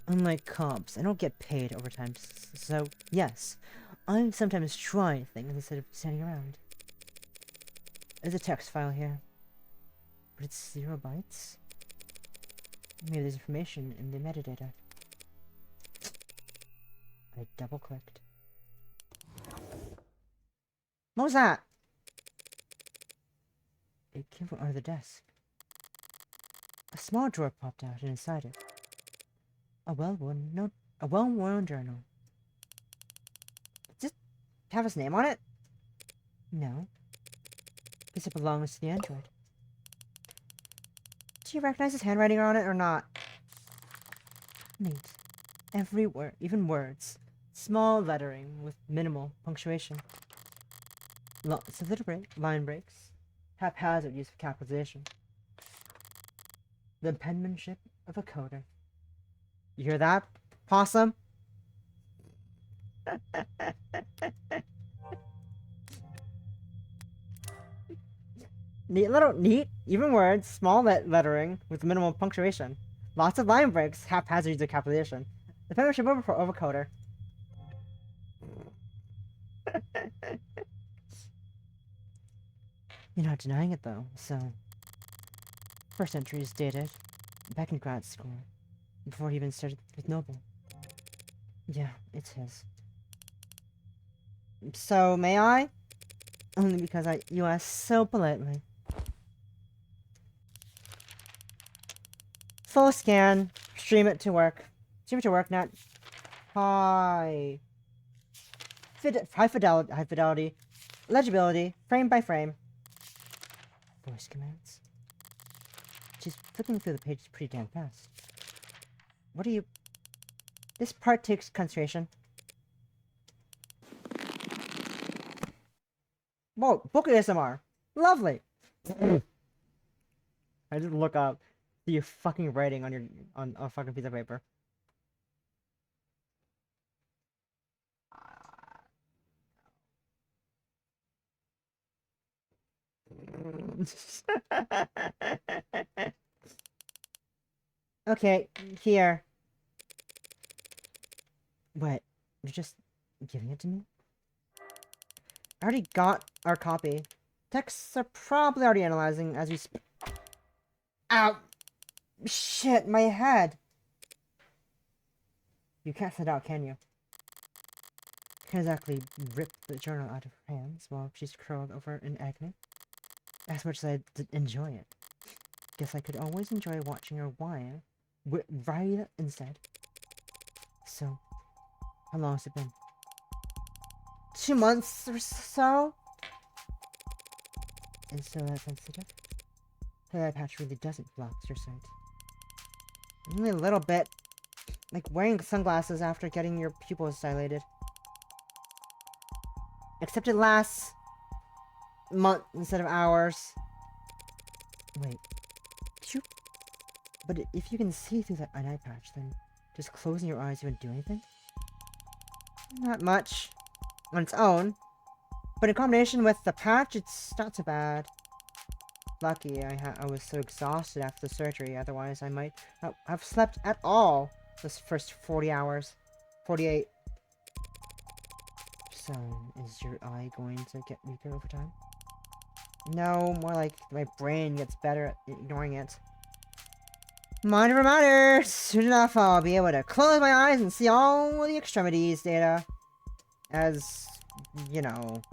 Unlike cops, I don't get paid overtime, so yes, I sometimes try things instead of standing around. There's a text file here, but it's 0 bytes. Maybe there's information in the metadata. I double-clicked. What was that? It came from under the desk. A small drawer popped out, and inside it, a well-worn journal. Does it have his name on it? No. Guess it belongs to the android. Do you recognize his handwriting on it or not? Neat. Every word, even words. Small lettering with minimal punctuation. Lots of little line breaks. Haphazard use of capitalization. The penmanship of a coder. You hear that, Possum? Neat, even words, small lettering with minimal punctuation. Lots of line breaks, haphazard use of capitalization. The penmanship of a coder. You're not denying it though, so... First entry is dated back in grad school, before he even started with Noble. Yeah, it's his. So, may I? Only because you asked so politely. Full scan. Stream it to work. Stream it to work, not high fidelity, legibility, frame by frame. Voice commands. She's flipping through the pages pretty damn fast. What are you... This part takes concentration. Whoa, book ASMR. Lovely. I just look up. See you fucking writing on your on a fucking piece of paper. Okay, here. What? You're just giving it to me? I already got our copy. Texts are probably already analyzing as we Ow! Shit, my head! You can't set out, can you? Can't exactly rip the journal out of her hands while she's curled over in agony. As much as I enjoy it. Guess I could always enjoy watching her whine. Right instead. So, how long has it been? 2 months or so? And so that sensitive? The eye patch really doesn't block your sight. Only a little bit. Like wearing sunglasses after getting your pupils dilated. Except it lasts months instead of hours. Wait. But if you can see through an eye patch, then does closing your eyes even do anything? Not much. On its own. But in combination with the patch, it's not so bad. Lucky I was so exhausted after the surgery, otherwise I might not have slept at all this first 40 hours. 48. So, is your eye going to get weaker over time? No, more like my brain gets better at ignoring it. Mind over matter! Soon enough, I'll be able to close my eyes and see all the extremities data. As, you know,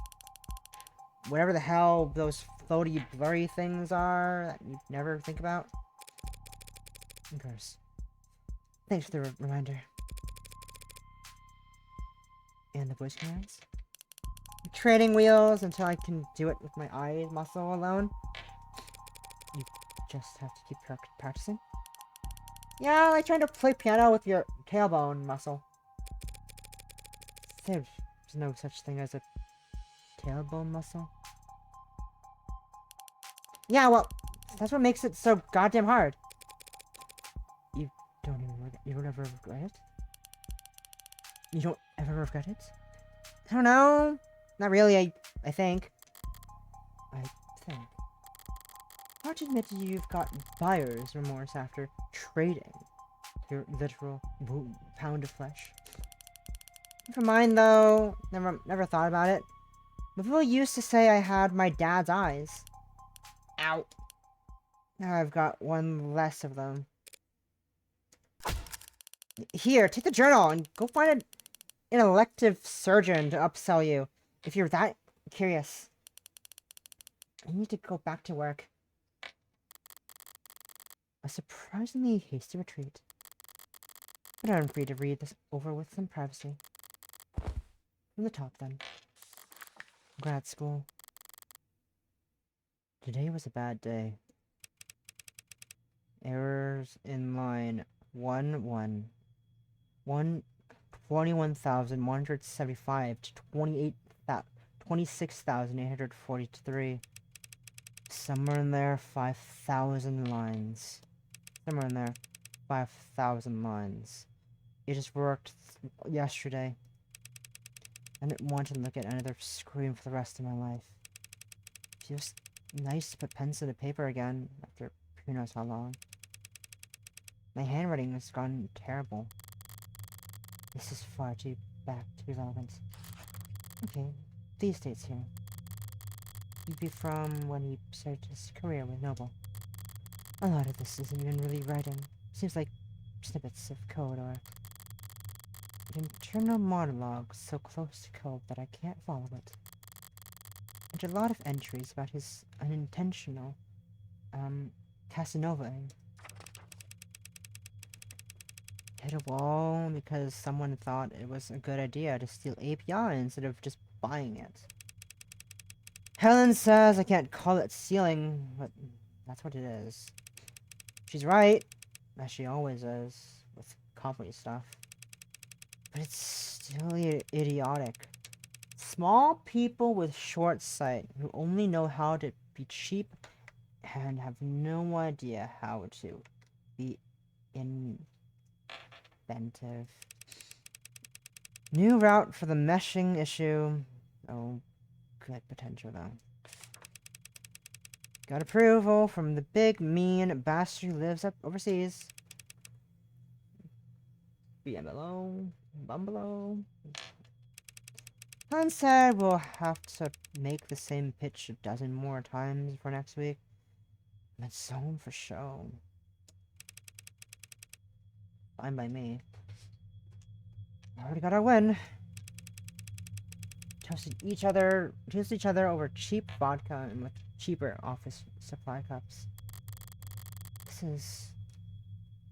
whatever the hell those floaty, blurry things are that you never think about. Of course. Thanks for the reminder. And the voice commands. Training wheels until I can do it with my eye muscle alone. You just have to keep practicing. Yeah, like trying to play piano with your tailbone muscle. There's no such thing as a tailbone muscle. Yeah, well, that's what makes it so goddamn hard. You don't ever regret it? You don't ever regret it? I don't know. Not really, I think. I think. Hard to admit you've got buyer's remorse after trading your literal pound of flesh. Never mind, though. Never thought about it. But people used to say I had my dad's eyes. Ow. Now I've got one less of them. Here, take the journal and go find an elective surgeon to upsell you. If you're that curious. I need to go back to work. A surprisingly hasty retreat. But I'm free to read this over with some privacy. From the top, then. Grad school. Today was a bad day. Errors in line 21,175 to 26,843. Somewhere in there, 5,000 lines. Somewhere in there, 5,000 lines. It just worked yesterday. I didn't want to look at another screen for the rest of my life. Feels nice to put pencil to paper again after who knows how long. My handwriting has gone terrible. This is far too back to be relevant. Okay, these dates here. You'd be from when he started his career with Noble. A lot of this isn't even really writing. Seems like snippets of code or internal monologue so close to code that I can't follow it. And a lot of entries about his unintentional, Casanova-ing. Hit a wall because someone thought it was a good idea to steal API instead of just buying it. Helen says I can't call it stealing, but that's what it is. She's right, as she always is, with company stuff. But it's still idiotic. Small people with short sight who only know how to be cheap and have no idea how to be inventive. New route for the meshing issue. Oh, good potential though. Got approval from the big mean bastard who lives up overseas. BMLO, Bumbalo. Han said we'll have to make the same pitch a dozen more times for next week. That's so for show. Fine by me. Already got our win. Toasted each other over cheap vodka and with cheaper office supply cups. This is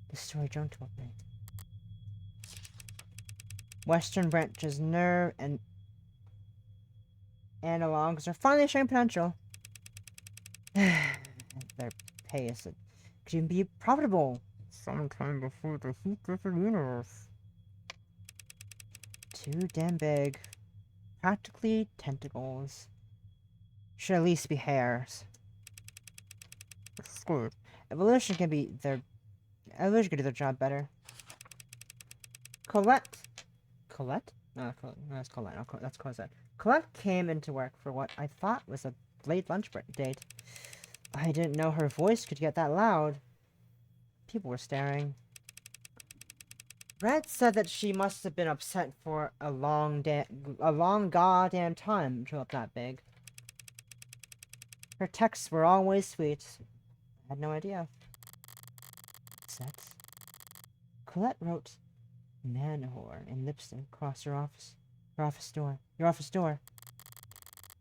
the story Joan told me. Western Branch's nerve and analogs are finally showing potential. Their pay is could even be profitable sometime before the heat of the universe. Too damn big. Practically tentacles. Should at least be hairs. Screw it. Evolution can do their job better. Colette? No, that's Colette. That's Cosette. Colette came into work for what I thought was a late lunch break date. I didn't know her voice could get that loud. People were staring. Red said that she must have been upset for a long goddamn time to up that big. Her texts were always sweet. I had no idea. Sex? Colette wrote "man whore" in lipstick across her office door.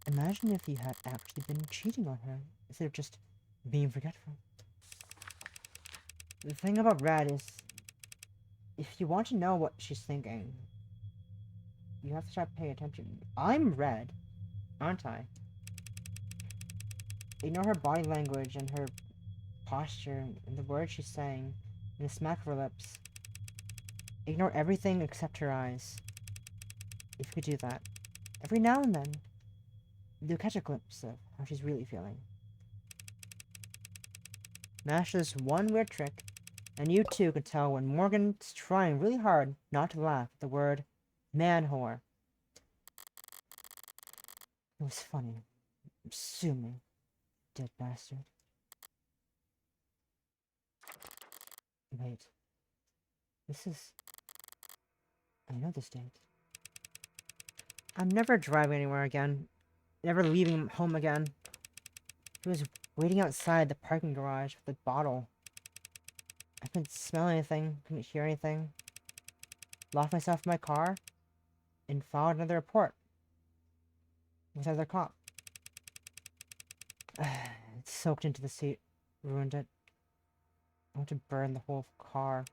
Imagine if he had actually been cheating on her instead of just being forgetful. The thing about Red is, if you want to know what she's thinking, you have to start paying attention. I'm Red, aren't I? Ignore her body language and her posture and the words she's saying and the smack of her lips. Ignore everything except her eyes. If you could do that, every now and then, you'll catch a glimpse of how she's really feeling. Master this one weird trick, and you too can tell when Morgan's trying really hard not to laugh at the word "man whore." It was funny. Sue me, dead bastard. Wait. I know this date. I'm never driving anywhere again. Never leaving home again. He was waiting outside the parking garage with a bottle. I couldn't smell anything, couldn't hear anything. Locked myself in my car and filed another report with another cop. It soaked into the seat, ruined it. I want to burn the whole car.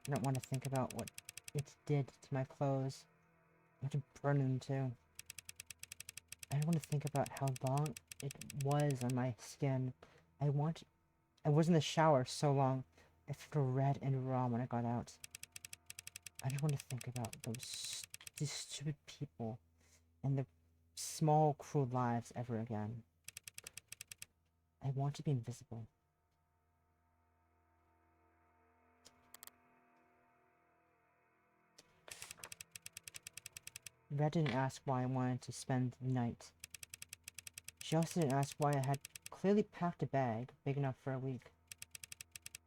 I don't want to think about what it did to my clothes. I want to burn them too. I don't want to think about how long it was on my skin. I was in the shower so long. I felt red and raw when I got out. I don't want to think about these stupid people and their small, cruel lives ever again. I want to be invisible. Red didn't ask why I wanted to spend the night. She also didn't ask why I had clearly packed a bag big enough for a week.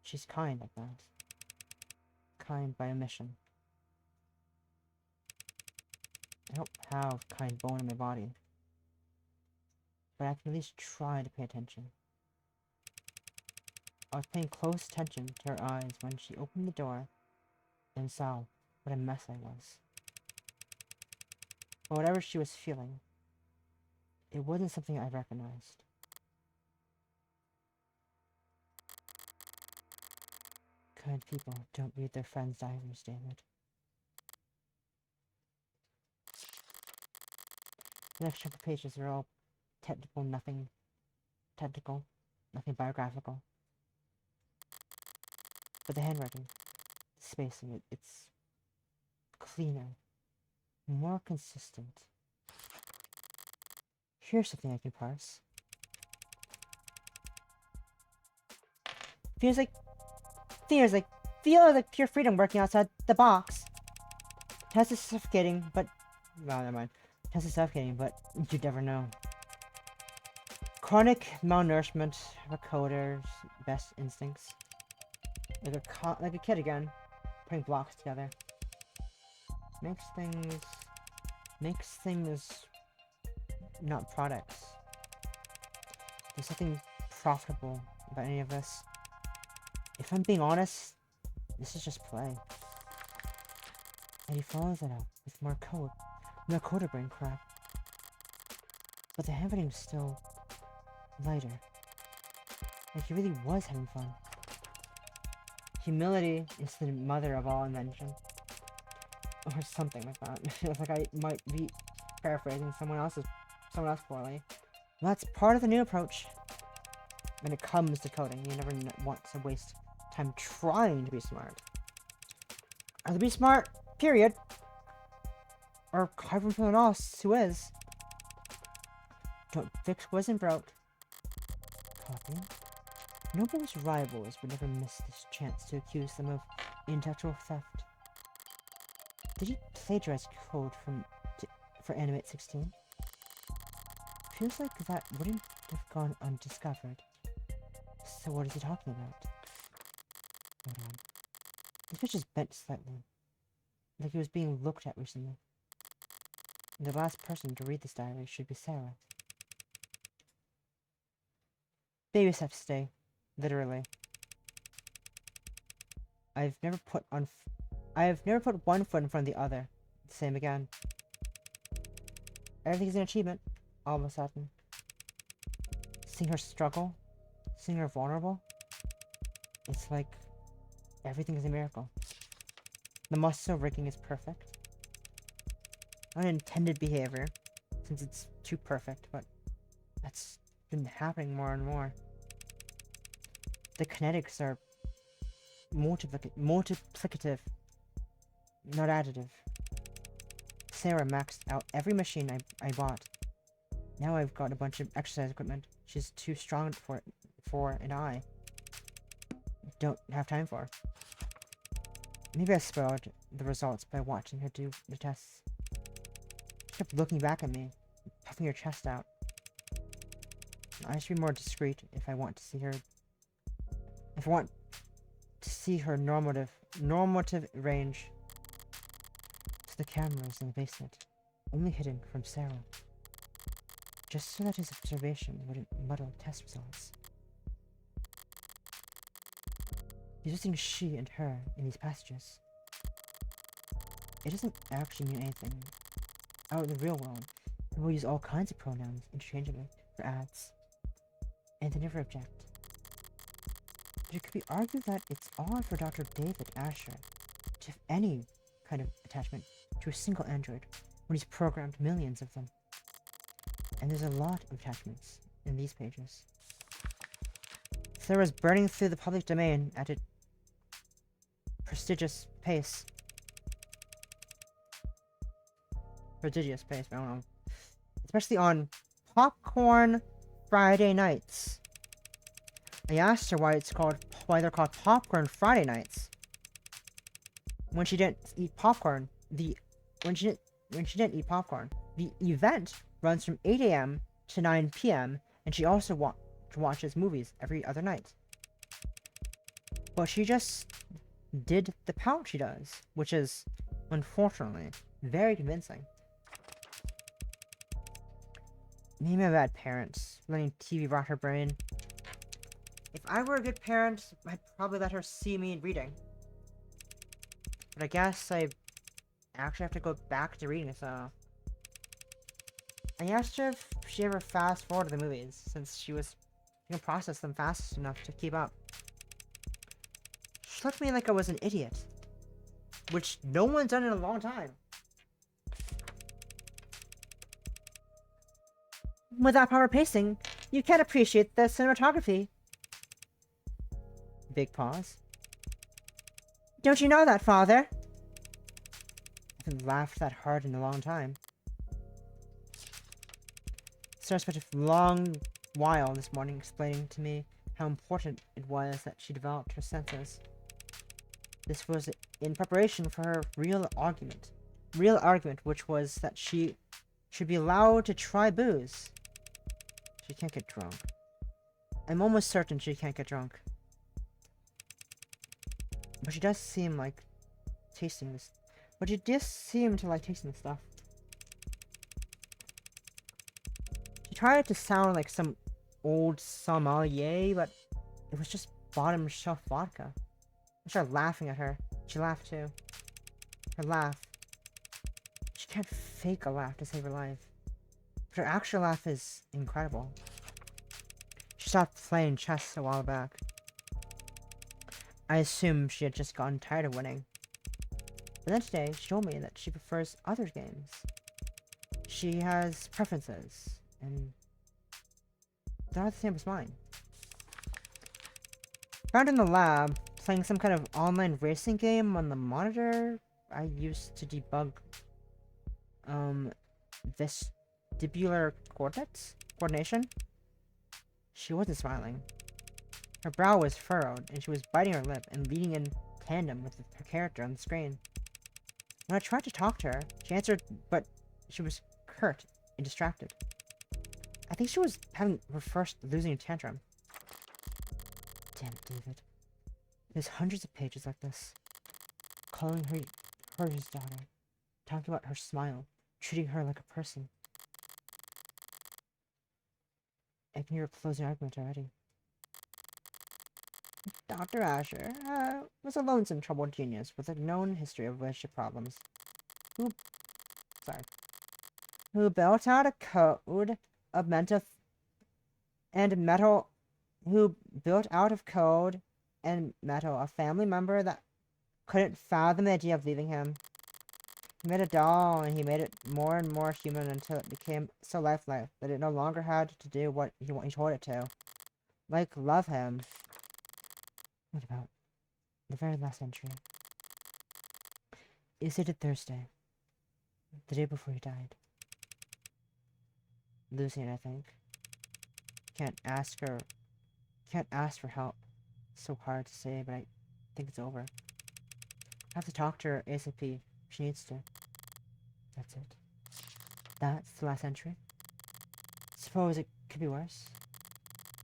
She's kind like that. Kind by omission. I don't have kind bone in my body. But I can at least try to pay attention. I was paying close attention to her eyes when she opened the door and saw what a mess I was. But whatever she was feeling, it wasn't something I recognized. Kind people don't read their friends' diaries, David. The next couple pages are all nothing biographical. But the handwriting, the spacing, it's cleaner, more consistent. Here's something I can parse. Feels like pure freedom working outside the box. Test is suffocating, but... well, never mind. Test is suffocating, but you never know. Chronic malnourishment, recoders, best instincts. Like a kid again, putting blocks together. Makes things not products. There's something profitable about any of this. If I'm being honest, this is just play. And he follows it up with more coder brain crap. But the handwriting's still lighter. Like he really was having fun. Humility is the mother of all invention. Or something like that. It's like I might be paraphrasing someone else poorly. Well, that's part of the new approach. When it comes to coding, you never want to waste time trying to be smart. Either be smart, period. Or carve from someone else who is. Don't fix what isn't broke. Copy. Nobody's rivals would never miss this chance to accuse them of intellectual theft. Did he plagiarize code for Animate 16? Feels like that wouldn't have gone undiscovered. So what is he talking about? Hold on. His face just bent slightly, like he was being looked at recently. And the last person to read this diary should be Sarah. Babies have to stay. Literally. I have never put one foot in front of the other. Same again. Everything's an achievement, all of a sudden. Seeing her struggle, seeing her vulnerable, it's like everything is a miracle. The muscle rigging is perfect. Unintended behavior, since it's too perfect, but that's been happening more and more. The kinetics are multiplicative, not additive. Sarah maxed out every machine I bought. Now I've got a bunch of exercise equipment she's too strong for and I don't have time for. Maybe I spoiled the results by watching her do the tests. She kept looking back at me, puffing her chest out. I should be more discreet if I want to see her. If I want to see her normative range. So the cameras in the basement, only hidden from Sarah. Just so that his observation wouldn't muddle test results. He's using she and her in these passages. It doesn't actually mean anything. Out in the real world, people use all kinds of pronouns interchangeably for ads, and they never object. But it could be argued that it's odd for Dr. David Asher to have any kind of attachment to a single android when he's programmed millions of them. And there's a lot of attachments in these pages. Sarah's burning through the public domain at a prodigious pace. Prodigious pace, I don't know. Especially on Popcorn Friday nights. I asked her why they're called Popcorn Friday nights. When she didn't eat popcorn, when she didn't eat popcorn, the event runs from 8 a.m. to 9 p.m. and she also watches movies every other night. But she just did the pout she does, which is, unfortunately, very convincing. Maybe I'm a bad parent, letting TV rot her brain. If I were a good parent, I'd probably let her see me reading. But I guess I actually have to go back to reading, so... I asked her if she ever fast-forwarded the movies, since she can process them fast enough to keep up. She looked at me like I was an idiot. Which no one's done in a long time. Without proper pacing, you can't appreciate the cinematography. Big pause. Don't you know that, Father? I haven't laughed that hard in a long time. Sarah spent a long while this morning explaining to me how important it was that she developed her senses. This was in preparation for her real argument, which was that she should be allowed to try booze. She can't get drunk. I'm almost certain she can't get drunk. But she does seem like tasting this. But she does seem to like tasting this stuff. She tried to sound like some old sommelier, but it was just bottom shelf vodka. I started laughing at her. She laughed too. Her laugh. She can't fake a laugh to save her life. But her actual laugh is incredible. She stopped playing chess a while back. I assumed she had just gotten tired of winning. But then today, she told me that she prefers other games. She has preferences, and they're not the same as mine. Found in the lab, playing some kind of online racing game on the monitor I used to debug, vestibular coordination. She wasn't smiling. Her brow was furrowed, and she was biting her lip and leaning in tandem with her character on the screen. When I tried to talk to her, she answered, but she was curt and distracted. I think she was having her first losing tantrum. Damn it, David. There's hundreds of pages like this. calling her his daughter, talking about her smile, treating her like a person. I can hear a closing argument already. Dr. Asher was a lonesome, troubled genius with a known history of relationship problems. Who built out a code of mental and metal. Who built out of code and metal a family member that couldn't fathom the idea of leaving him. He made a doll, and he made it more and more human until it became so lifelike that it no longer had to do what he told it to. Like, love him. What about the very last entry? Is dated Thursday, the day before he died. Losing it, I think. Can't ask for help. So hard to say, but I think it's over. I have to talk to her ASAP. She needs to. That's it. That's the last entry. Suppose it could be worse.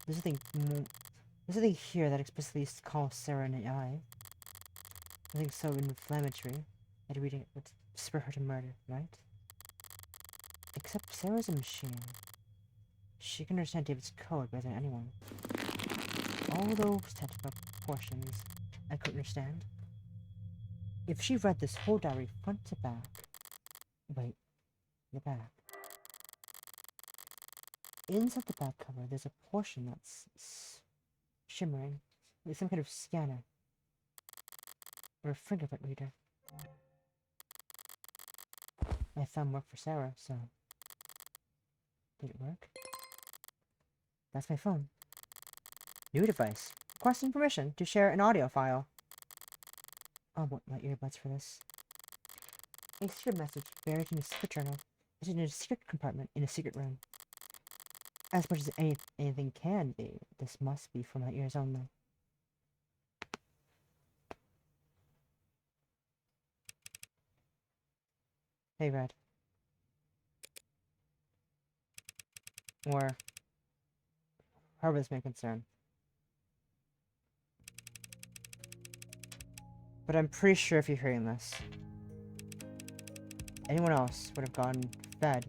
There's nothing here that explicitly calls Sarah an AI. Nothing so inflammatory that reading it would spur her to murder, right? Except Sarah's a machine. She can understand David's code better than anyone. All those technical portions I couldn't understand. If she read this whole diary front to back... Wait, the back. Inside the back cover, there's a portion that's shimmering, like some kind of scanner. Or a fingerprint reader. My thumb worked for Sarah, so... Did it work? That's my phone. New device. Requesting permission to share an audio file. I'll want my earbuds for this. A secret message buried in a secret journal. It's in a secret compartment in a secret room. As much as anything can be, this must be for my ears only. Hey, Red. Or however this may concern. But I'm pretty sure if you're hearing this, anyone else would have gotten fed.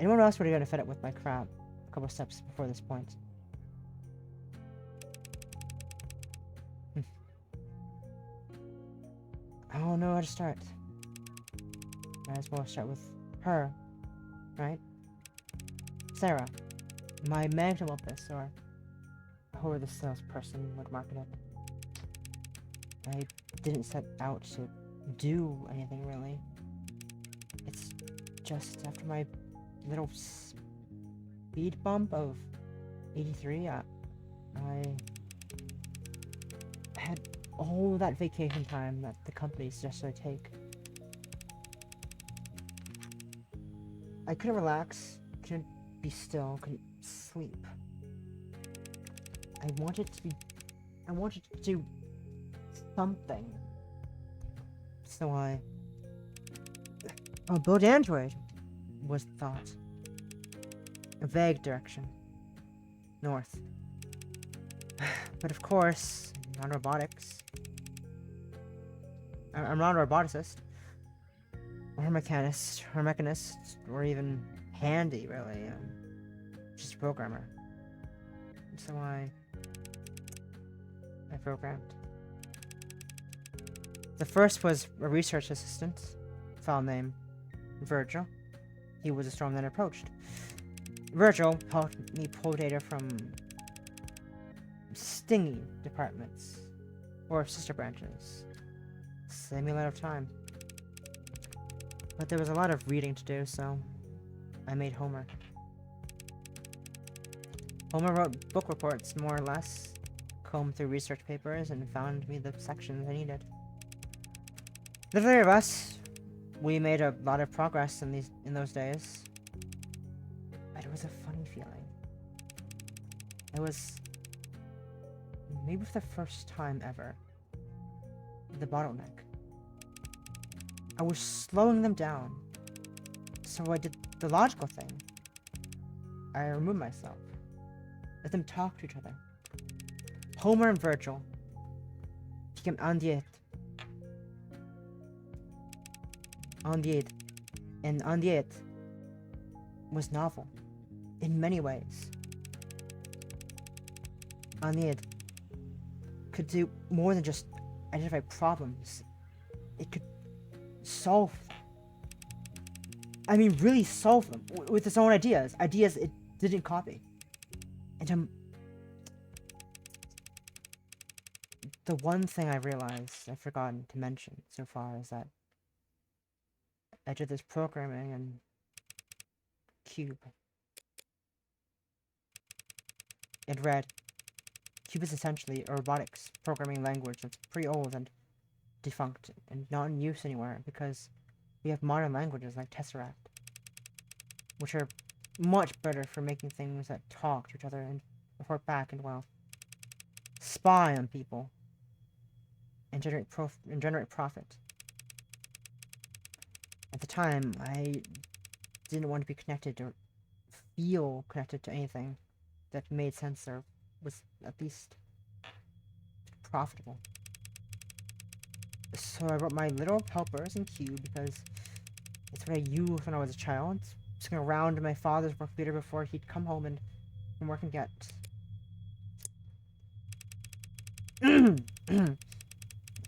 Anyone else would have gotten fed up with my crap a couple steps before this point. I don't know how to start. Might as well start with her, right? Sarah, my magnum opus, or however the salesperson would market it. I didn't set out to do anything, really. It's just after my little speed bump of 83, I had all that vacation time that the company suggested I take. I couldn't relax, couldn't be still, couldn't sleep. I wanted to do something. So I'll build Android, was the thought. A vague direction. North. But of course, I'm not robotics. I'm not a roboticist. Or a mechanist, or even handy, really. Just a programmer. So I programmed. The first was a research assistant, file name Virgil. He was a storm that approached. Virgil helped me pull data from stingy departments, or sister branches. Saved me a lot of time. But there was a lot of reading to do, so I made Homer. Homer wrote book reports, more or less, combed through research papers, and found me the sections I needed. The three of us, we made a lot of progress in those days. But it was a funny feeling. It was maybe for the first time ever the bottleneck. I was slowing them down. So I did the logical thing. I removed myself. Let them talk to each other. Homer and Virgil became Andiet. on the 8th. And on the 8th was novel in many ways. On the 8th could do more than just identify problems. It could solve them. I mean, really solve them with its own ideas. Ideas it didn't copy. And the one thing I realized I've forgotten to mention so far is that I did this programming in Cube. It read, Cube is essentially a robotics programming language that's pretty old and defunct and not in use anywhere because we have modern languages like Tesseract, which are much better for making things that talk to each other and report back and, well, spy on people and generate profit. At the time, I didn't want to be connected or feel connected to anything that made sense or was at least profitable. So I wrote my little helpers in Q because it's what I used when I was a child, sitting around my father's work computer before he'd come home and from work and get.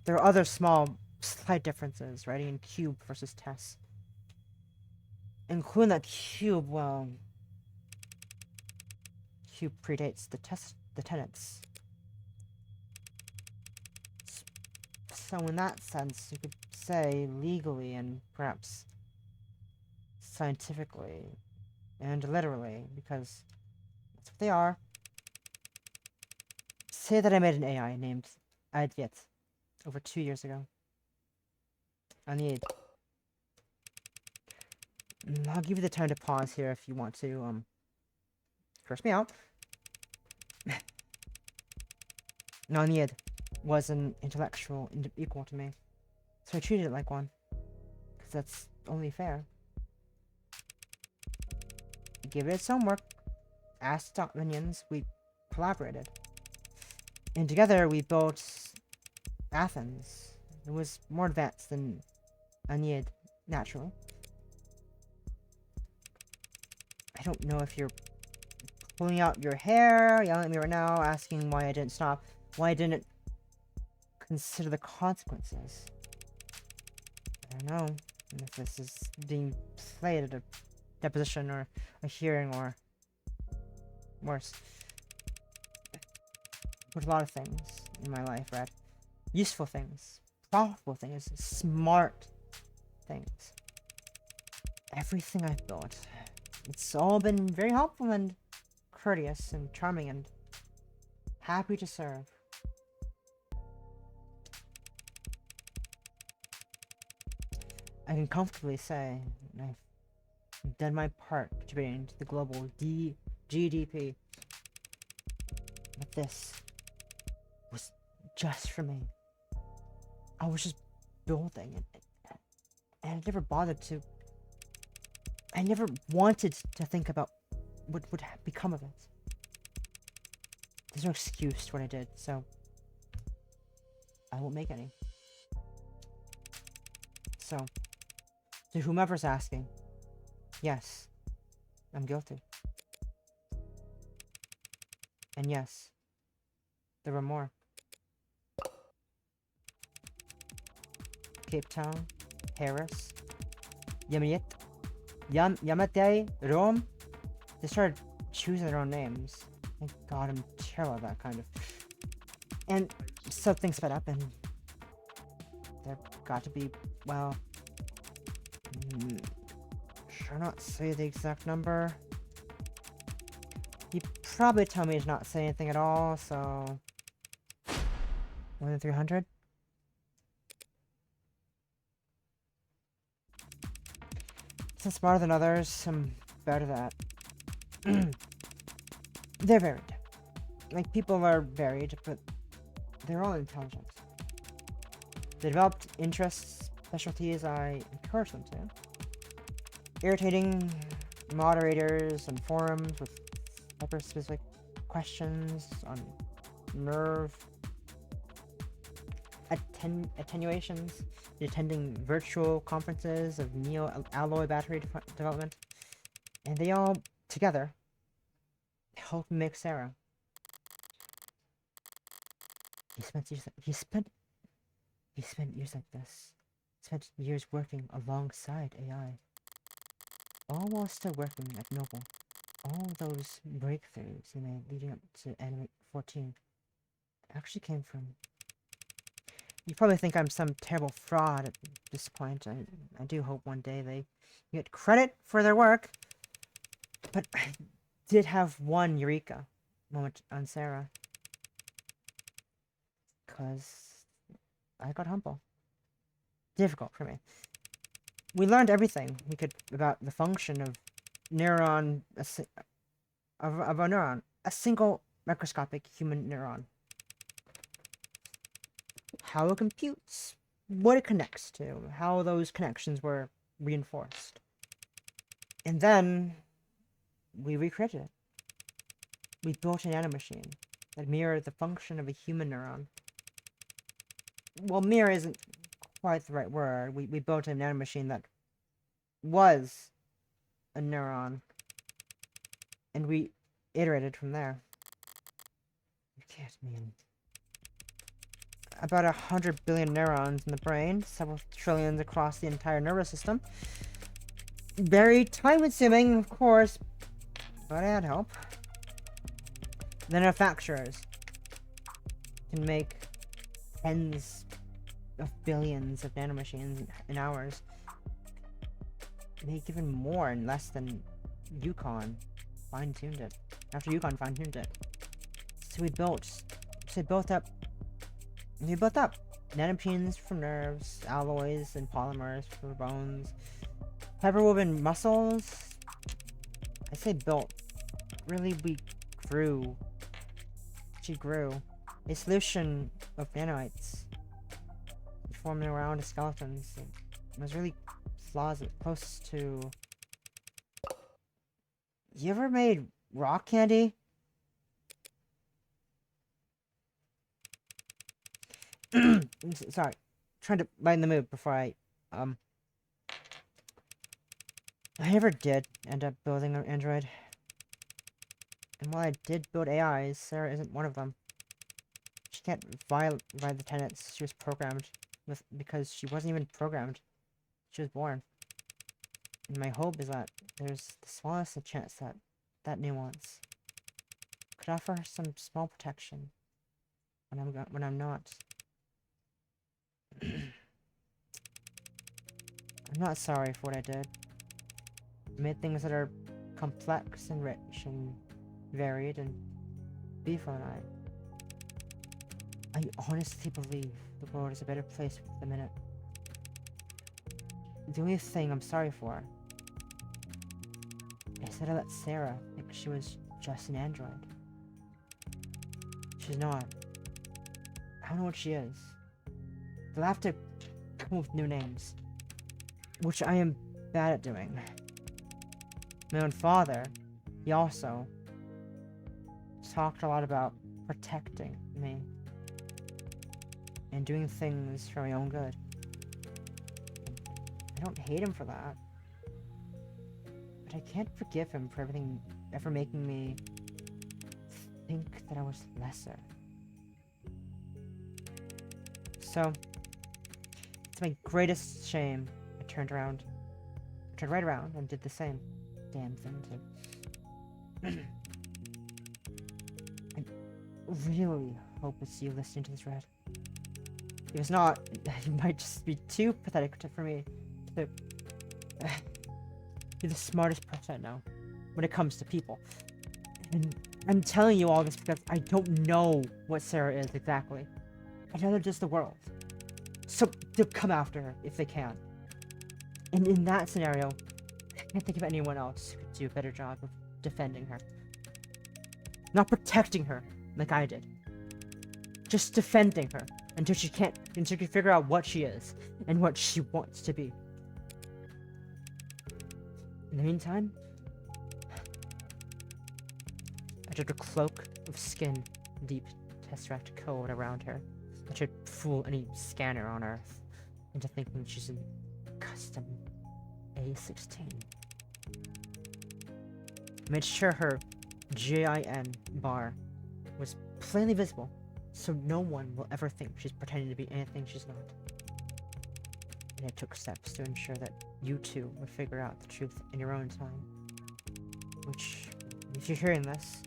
There are other small, slight differences writing in Cube versus Tess. Including that Cube, well, Cube predates the tenets. So in that sense, you could say legally and perhaps scientifically and literally, because that's what they are. Say that I made an AI named Adyet over 2 years ago. On the 8th. I'll give you the time to pause here if you want to, curse me out. Nanyid was an intellectual equal to me, so I treated it like one, because that's only fair. Give it its homework, asked dot minions, we collaborated. And together we built Athens. It was more advanced than Aeneid, naturally. I don't know if you're pulling out your hair, yelling at me right now, asking why I didn't stop, why I didn't consider the consequences. I don't know if this is being played at a deposition or a hearing or worse. With a lot of things in my life, right? Useful things, profitable things, smart things. Everything I've built, it's all been very helpful and courteous and charming and happy to serve. I can comfortably say I've done my part contributing to the global GDP. But this was just for me. I was just building it, and I never bothered to. I never wanted to think about what would become of it. There's no excuse for what I did, so I won't make any. So, to whomever's asking, yes, I'm guilty. And yes, there were more. Cape Town, Paris, Yamate, Rome. They started choosing their own names. Thank God I'm terrible at that kind of. And so things sped up, and there got to be, well, sure not say the exact number. You probably tell me to not say anything at all, so more than 300. Some smarter than others, some better at that. They're varied. Like, people are varied, but they're all intelligent. They developed interests, specialties I encourage them to. Irritating moderators and forums with hyper-specific questions on nerve attenuations attending virtual conferences of neo-alloy battery development, and they all, together, helped make Sarah. He spent years like this. Spent years working alongside AI. All while still working at Noble. All those breakthroughs he made leading up to Animate 14 actually came from... You probably think I'm some terrible fraud at this point. I do hope one day they get credit for their work. But I did have one eureka moment on Sarah. Because I got humble. Difficult for me. We learned everything we could about the function of neuron, of a neuron, a single microscopic human neuron. How it computes, what it connects to, how those connections were reinforced. And then we recreated it. We built a nanomachine that mirrored the function of a human neuron. Well, mirror isn't quite the right word. We built a nanomachine that was a neuron, and we iterated from there. You can't mean... About 100 billion neurons in the brain, several trillions across the entire nervous system. Very time-consuming, of course, but I had help. The manufacturers can make tens of billions of nanomachines in hours. Make even more in less than Yukon fine-tuned it. After Yukon fine-tuned it. So we built up nanomachines for nerves, alloys and polymers for bones, fiber-woven muscles. I say built. Really, we grew. She grew. A solution of nanoites forming around skeletons. It was really close to... You ever made rock candy? Sorry. Trying to lighten the mood before I never did end up building an android. And while I did build AIs, Sarah isn't one of them. She can't violate the tenets she was programmed with because she wasn't even programmed. She was born. And my hope is that there's the smallest chance that that nuance could offer her some small protection when I'm not. I'm not sorry for what I did. I made things that are complex and rich and varied and beautiful, and I honestly believe the world is a better place with the minute. The only thing I'm sorry for is that I let Sarah think she was just an android. She's not. I don't know what she is. They'll have to come up with new names, which I am bad at doing. My own father, he also talked a lot about protecting me and doing things for my own good. I don't hate him for that, but I can't forgive him for ever making me think that I was lesser. So, it's my greatest shame I turned right around and did the same damn thing too. I really hope it's you listening to this, Red. If it's not, it might just be too pathetic for me to be the smartest person I know when it comes to people. And I'm telling you all this because I don't know what Sarah is exactly. I know they're just the world. So they'll come after her if they can. And in that scenario, I can't think of anyone else who could do a better job of defending her. Not protecting her like I did. Just defending her until she can figure out what she is and what she wants to be. In the meantime, I took a cloak of skin deep tesseract code around her that should fool any scanner on Earth. into thinking she's in custom A16. Made sure her GIN bar was plainly visible, so no one will ever think she's pretending to be anything she's not. And I took steps to ensure that you two would figure out the truth in your own time. Which, if you're hearing this,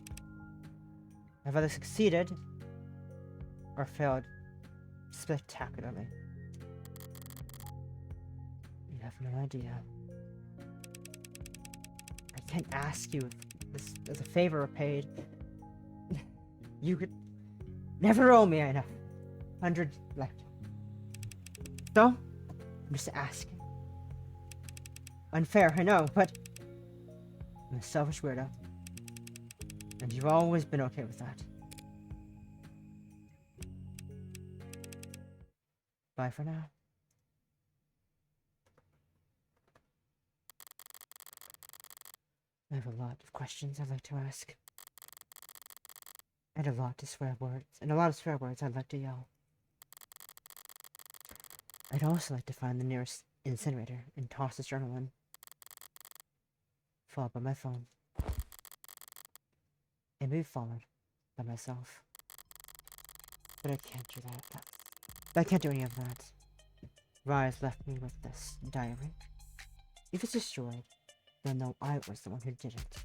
I've either succeeded or failed spectacularly. You have no idea. I can't ask you if this as a favor repaid. You could never owe me, I know. 100 left. So, I'm just asking. Unfair, I know, but I'm a selfish weirdo. And you've always been okay with that. Bye for now. I have a lot of questions I'd like to ask. And a lot of swear words. And a lot of swear words I'd like to yell. I'd also like to find the nearest incinerator and toss this journal in. Followed by my phone. And be followed by myself. But I can't do that. I can't do any of that. Rise left me with this diary. If it's destroyed, they'll know I was the one who did it.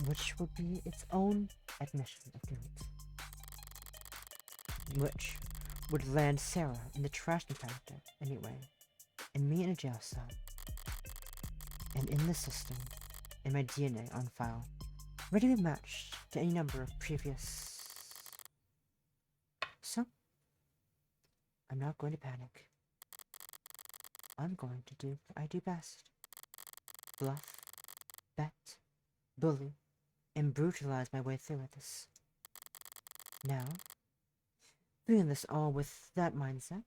Which would be its own admission of guilt. Which would land Sarah in the trash compactor anyway, and me in a jail cell. And in the system, and my DNA on file, ready to be matched to any number of previous... So, I'm not going to panic. I'm going to do what I do best. Bluff, bet, bully, and brutalize my way through this. Now, doing this all with that mindset,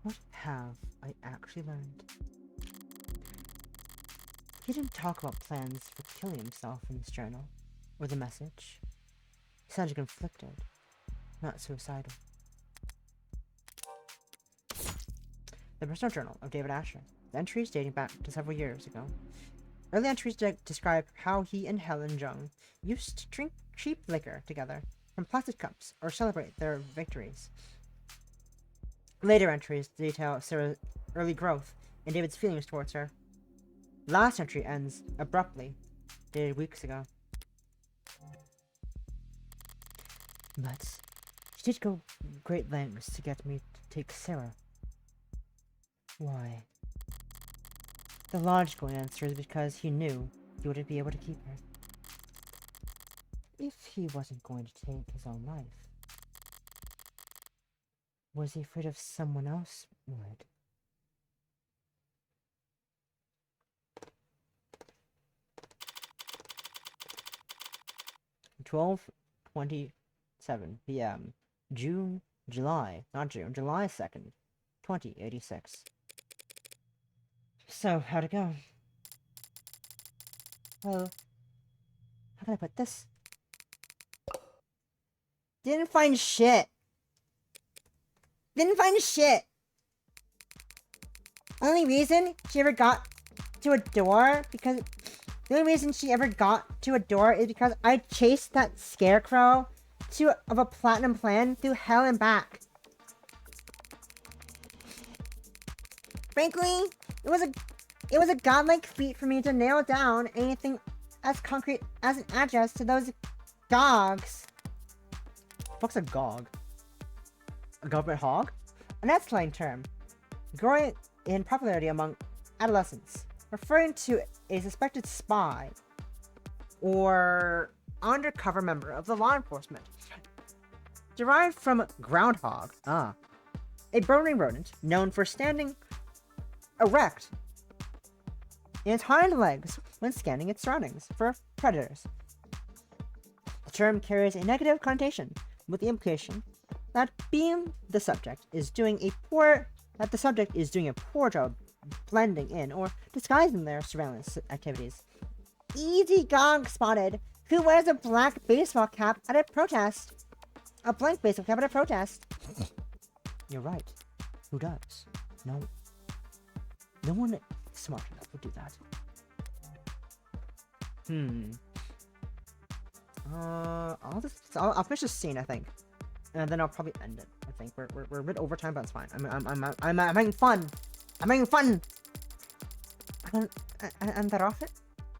what have I actually learned? He didn't talk about plans for killing himself in his journal, or the message. He sounded conflicted, not suicidal. The personal journal of David Asher. The entries dating back to several years ago. Early entries describe how he and Helen Jung used to drink cheap liquor together from plastic cups or celebrate their victories. Later entries detail Sarah's early growth and David's feelings towards her. Last entry ends abruptly, dated weeks ago. But he did go great lengths to get me to take Sarah. Why? The logical answer is because he knew he wouldn't be able to keep her. If he wasn't going to take his own life, was he afraid of someone else would? "12:27 p.m. July 2nd, 2086. So, how'd it go? Well, how can I put this? Didn't find shit. Didn't find shit. Only reason she ever got to a door because the only reason she ever got to a door is because I chased that scarecrow of a platinum plan through hell and back. Frankly, it was a godlike feat for me to nail down anything as concrete as an address to those dogs. What's a gog? A government hog? An slang term, growing in popularity among adolescents, referring to a suspected spy or undercover member of the law enforcement. Derived from groundhog, a burrowing rodent known for standing erect in its hind legs when scanning its surroundings for predators. The term carries a negative connotation, with the implication that the subject is doing a poor job blending in or disguising their surveillance activities. Easy gog spotted. Who wears a black baseball cap at a protest? A blank baseball cap at a protest. You're right. Who does? No. No one smart enough would do that. I'll finish this scene, I think, and then I'll probably end it. I think we're a bit over time, but it's fine. I'm having fun. I'm having fun. And that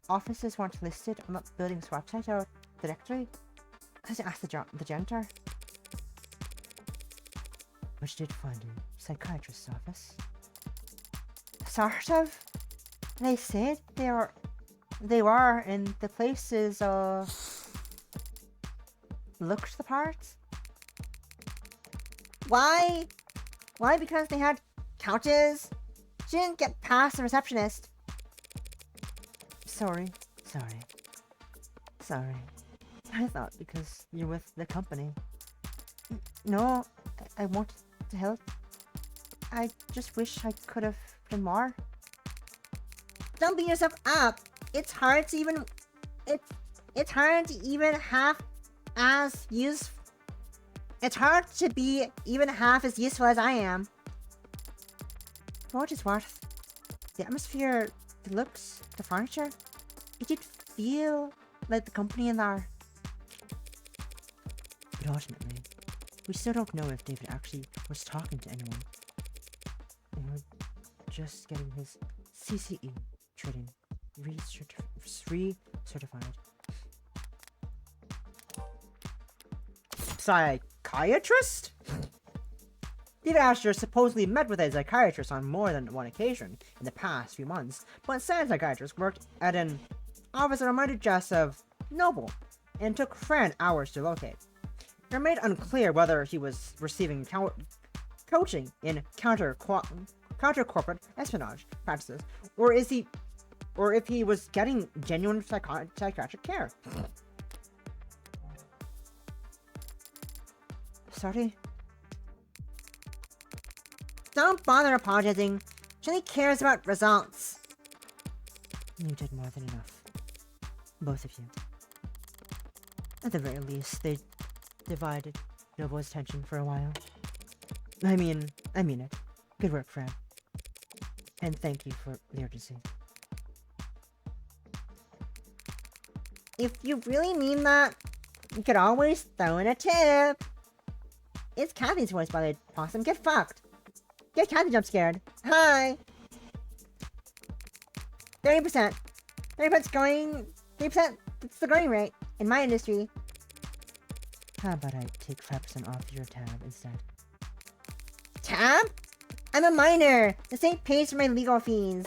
offices weren't listed on the building's website or directory. I asked the janitor. Which did find a psychiatrist's office. Sort of. They said they were, and the places looked the part. Why? Why? Because they had couches. She didn't get past the receptionist. Sorry. I thought because you're with the company. No, I want to help. I just wish I could have done more. Don't beat yourself up. It's hard to even half as useful. It's hard to be even half as useful as I am. For what it's worth, the atmosphere, the looks, the furniture, it did feel like the company in there. But ultimately, we still don't know if David actually was talking to anyone. Or just getting his CCE trading re-certified. Psychiatrist? David Asher supposedly met with a psychiatrist on more than one occasion in the past few months, but said psychiatrist worked at an office that reminded Jess of Noble, and took Fran hours to locate. It remained unclear whether he was receiving coaching in counter corporate espionage practices, or if he was getting genuine psychiatric care. Sorry. Don't bother apologizing. She only cares about results. You did more than enough. Both of you. At the very least, they divided Noble's attention for a while. I mean it. Good work, Fran. And thank you for the urgency. If you really mean that, you could always throw in a tip. It's Kathy's voice, by the possum. Get fucked. Get Kathy jump scared. Hi. 30%. 30%'s going. 30%. That's the going rate in my industry. How about I take 5% off your tab instead? Tab? I'm a minor. The state pays for my legal fees.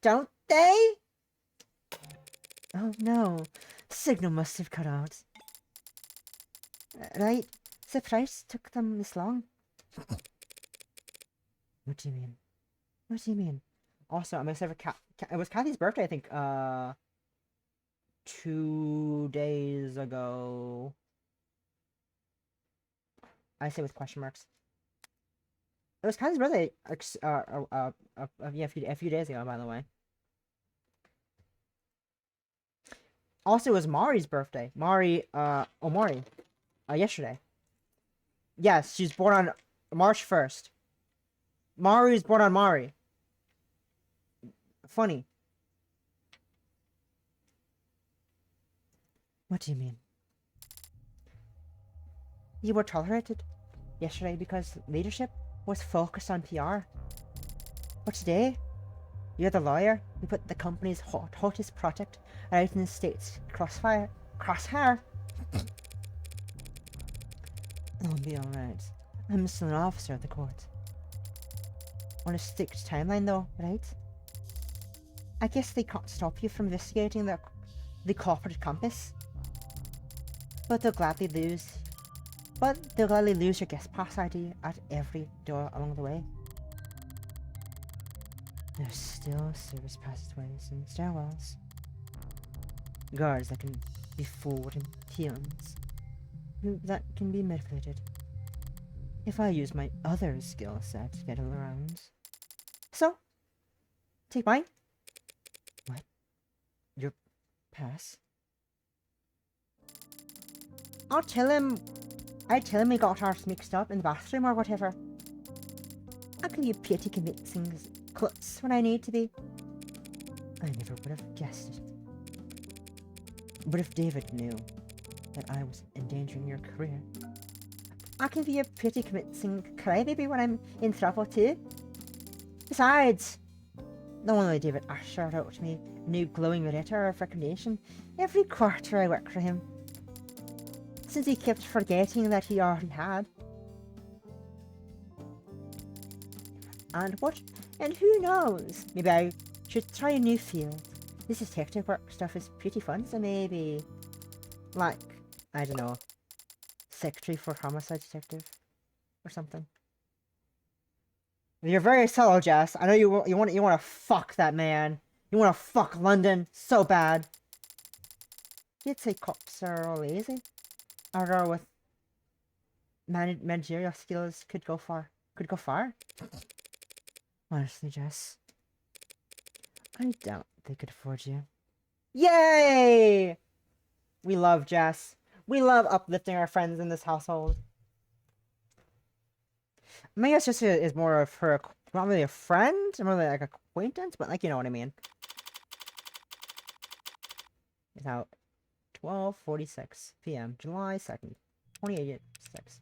Don't they? Oh no. Signal must have cut out. Right. The price took them this long. What do you mean? What do you mean? Also, I'm excited for it was Kathy's birthday, I think, 2 days ago. I say with question marks. It was Kathy's birthday, a few days ago, by the way. Also, it was Mari's birthday. Mari, Omori. Yesterday. Yes, she's born on March 1st. Mari was born on Mari. Funny. What do you mean? You were tolerated yesterday because leadership was focused on PR. But today, you're the lawyer who put the company's hottest project out in the state's crosshair. I'll be alright. I'm still an officer of the court. On a strict timeline though, right? I guess they can't stop you from investigating the corporate compass. But they'll gladly lose your guest pass ID at every door along the way. There's still service passageways and stairwells. Guards that can be fooled and peons that can be manipulated. If I use my other skill set to get around. So, Take mine? What? Your pass? I tell him we got ours mixed up in the bathroom or whatever. I can be petty convincing klutz when I need to be. I never would have guessed it. But if David knew that I was endangering your career, I can be a pretty convincing crybaby when I'm in trouble too. Besides, not only David Asher out to me a new glowing letter of recommendation every quarter I work for him, since he kept forgetting that he already had. And who knows, maybe I should try a new field. This detective work stuff is pretty fun, so maybe, like, I don't know, secretary for homicide detective or something. You're very subtle, Jess. I know you want to fuck that man. You want to fuck London so bad. You'd say cops are all lazy. Or with managerial skills could go far. Honestly, Jess, I doubt they could afford you. Yay! We love Jess. We love uplifting our friends in this household. I mean, I guess just is more of her, not really a friend, more like acquaintance, but like, you know what I mean. It's out 12:46 p.m. July 2nd, 2086.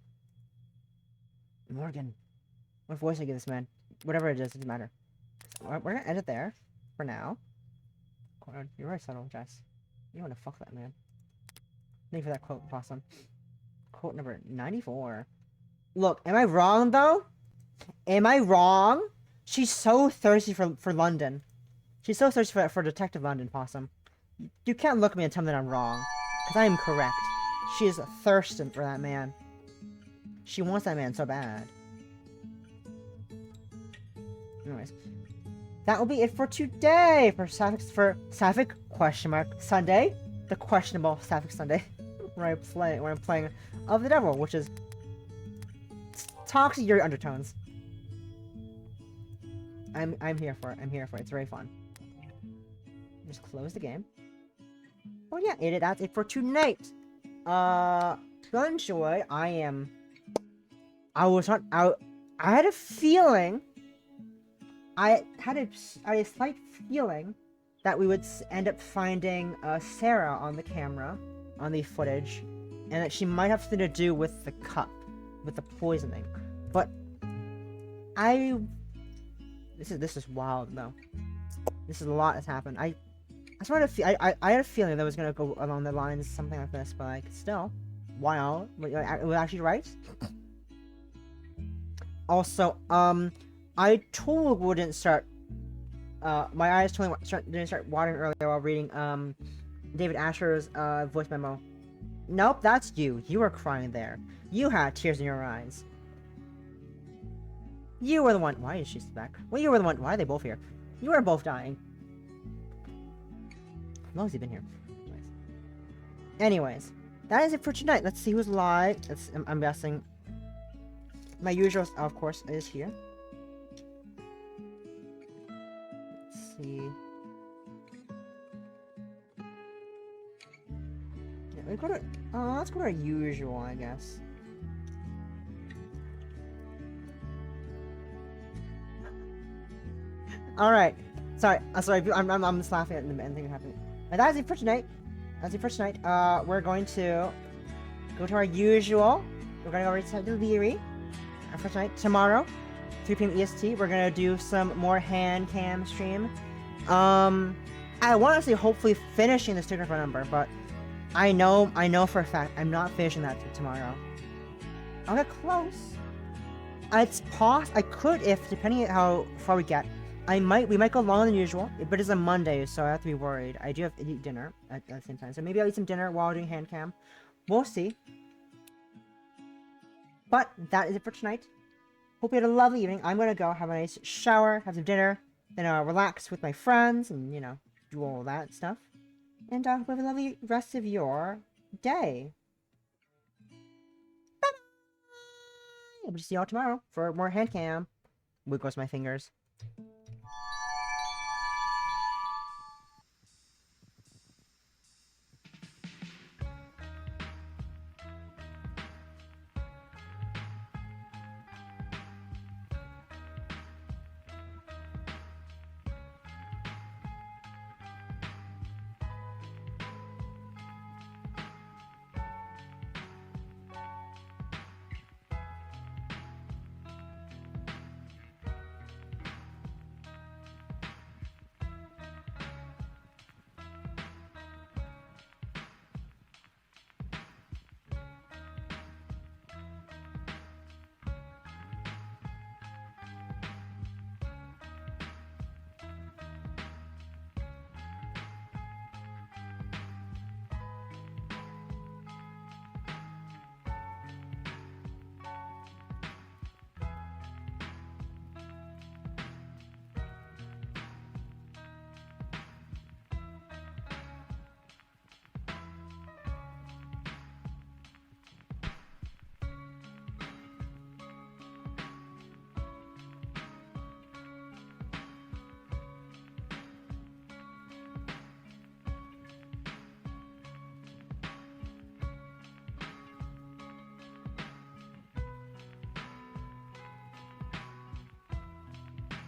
Morgan. What voice I give this man? Whatever it is, doesn't matter. We're gonna end it there for now. You're very subtle, Jess. You want to fuck that man. Thank you for that quote, Possum. Quote number 94. Look, am I wrong though? Am I wrong? She's so thirsty for London. She's so thirsty for Detective London, Possum. You can't look at me and tell me that I'm wrong. Because I am correct. She is thirsting for that man. She wants that man so bad. Anyways. That will be it for today for Sapphic Sunday. The questionable Sapphic Sunday. where I'm playing Of the Devil, which is toxic undertones. I'm here for it. It's very fun. Just close the game. Oh yeah, that's it for tonight. Gunjoy, I had a feeling. I had a slight feeling that we would end up finding Sarah on the camera, on the footage, and that she might have something to do with the cup, with the poisoning. But this is wild though. This is a lot that's happened. I had a feeling that was gonna go along the lines something like this, but like still, wow, it was actually right. Also, I totally wouldn't start. My eyes totally didn't start watering earlier while reading David Asher's voice memo. Nope, that's you. You were crying there. You had tears in your eyes. You were the one. Why is she back? Well, you were the one. Why are they both here? You were both dying. How long has he been here? Anyways, that is it for tonight. Let's see who's live. I'm guessing. My usual, of course, is here. Let's see. Yeah, let's go to our usual, I guess. All right. Sorry. I'm just laughing at the thing happening. But that's it for tonight. We're going to go to our usual. We're going to go right to Deliri. For tonight. Tomorrow, 3 p.m. EST, we're going to do some more hand cam stream. I want to say hopefully finishing the sticker phone number, but I know for a fact I'm not finishing that tomorrow. I'll get close. It's possible I could, if depending on how far we get. We might go longer than usual, but it's a Monday, so I have to be worried. I do have to eat dinner at the same time, so maybe I'll eat some dinner while doing hand cam. We'll see. But that is it for tonight. Hope you had a lovely evening. I'm gonna go have a nice shower, have some dinner, then relax with my friends, and do all that stuff. And hope you have a lovely rest of your day. Bye. I'll see y'all tomorrow for more hand cam. Wiggles my fingers.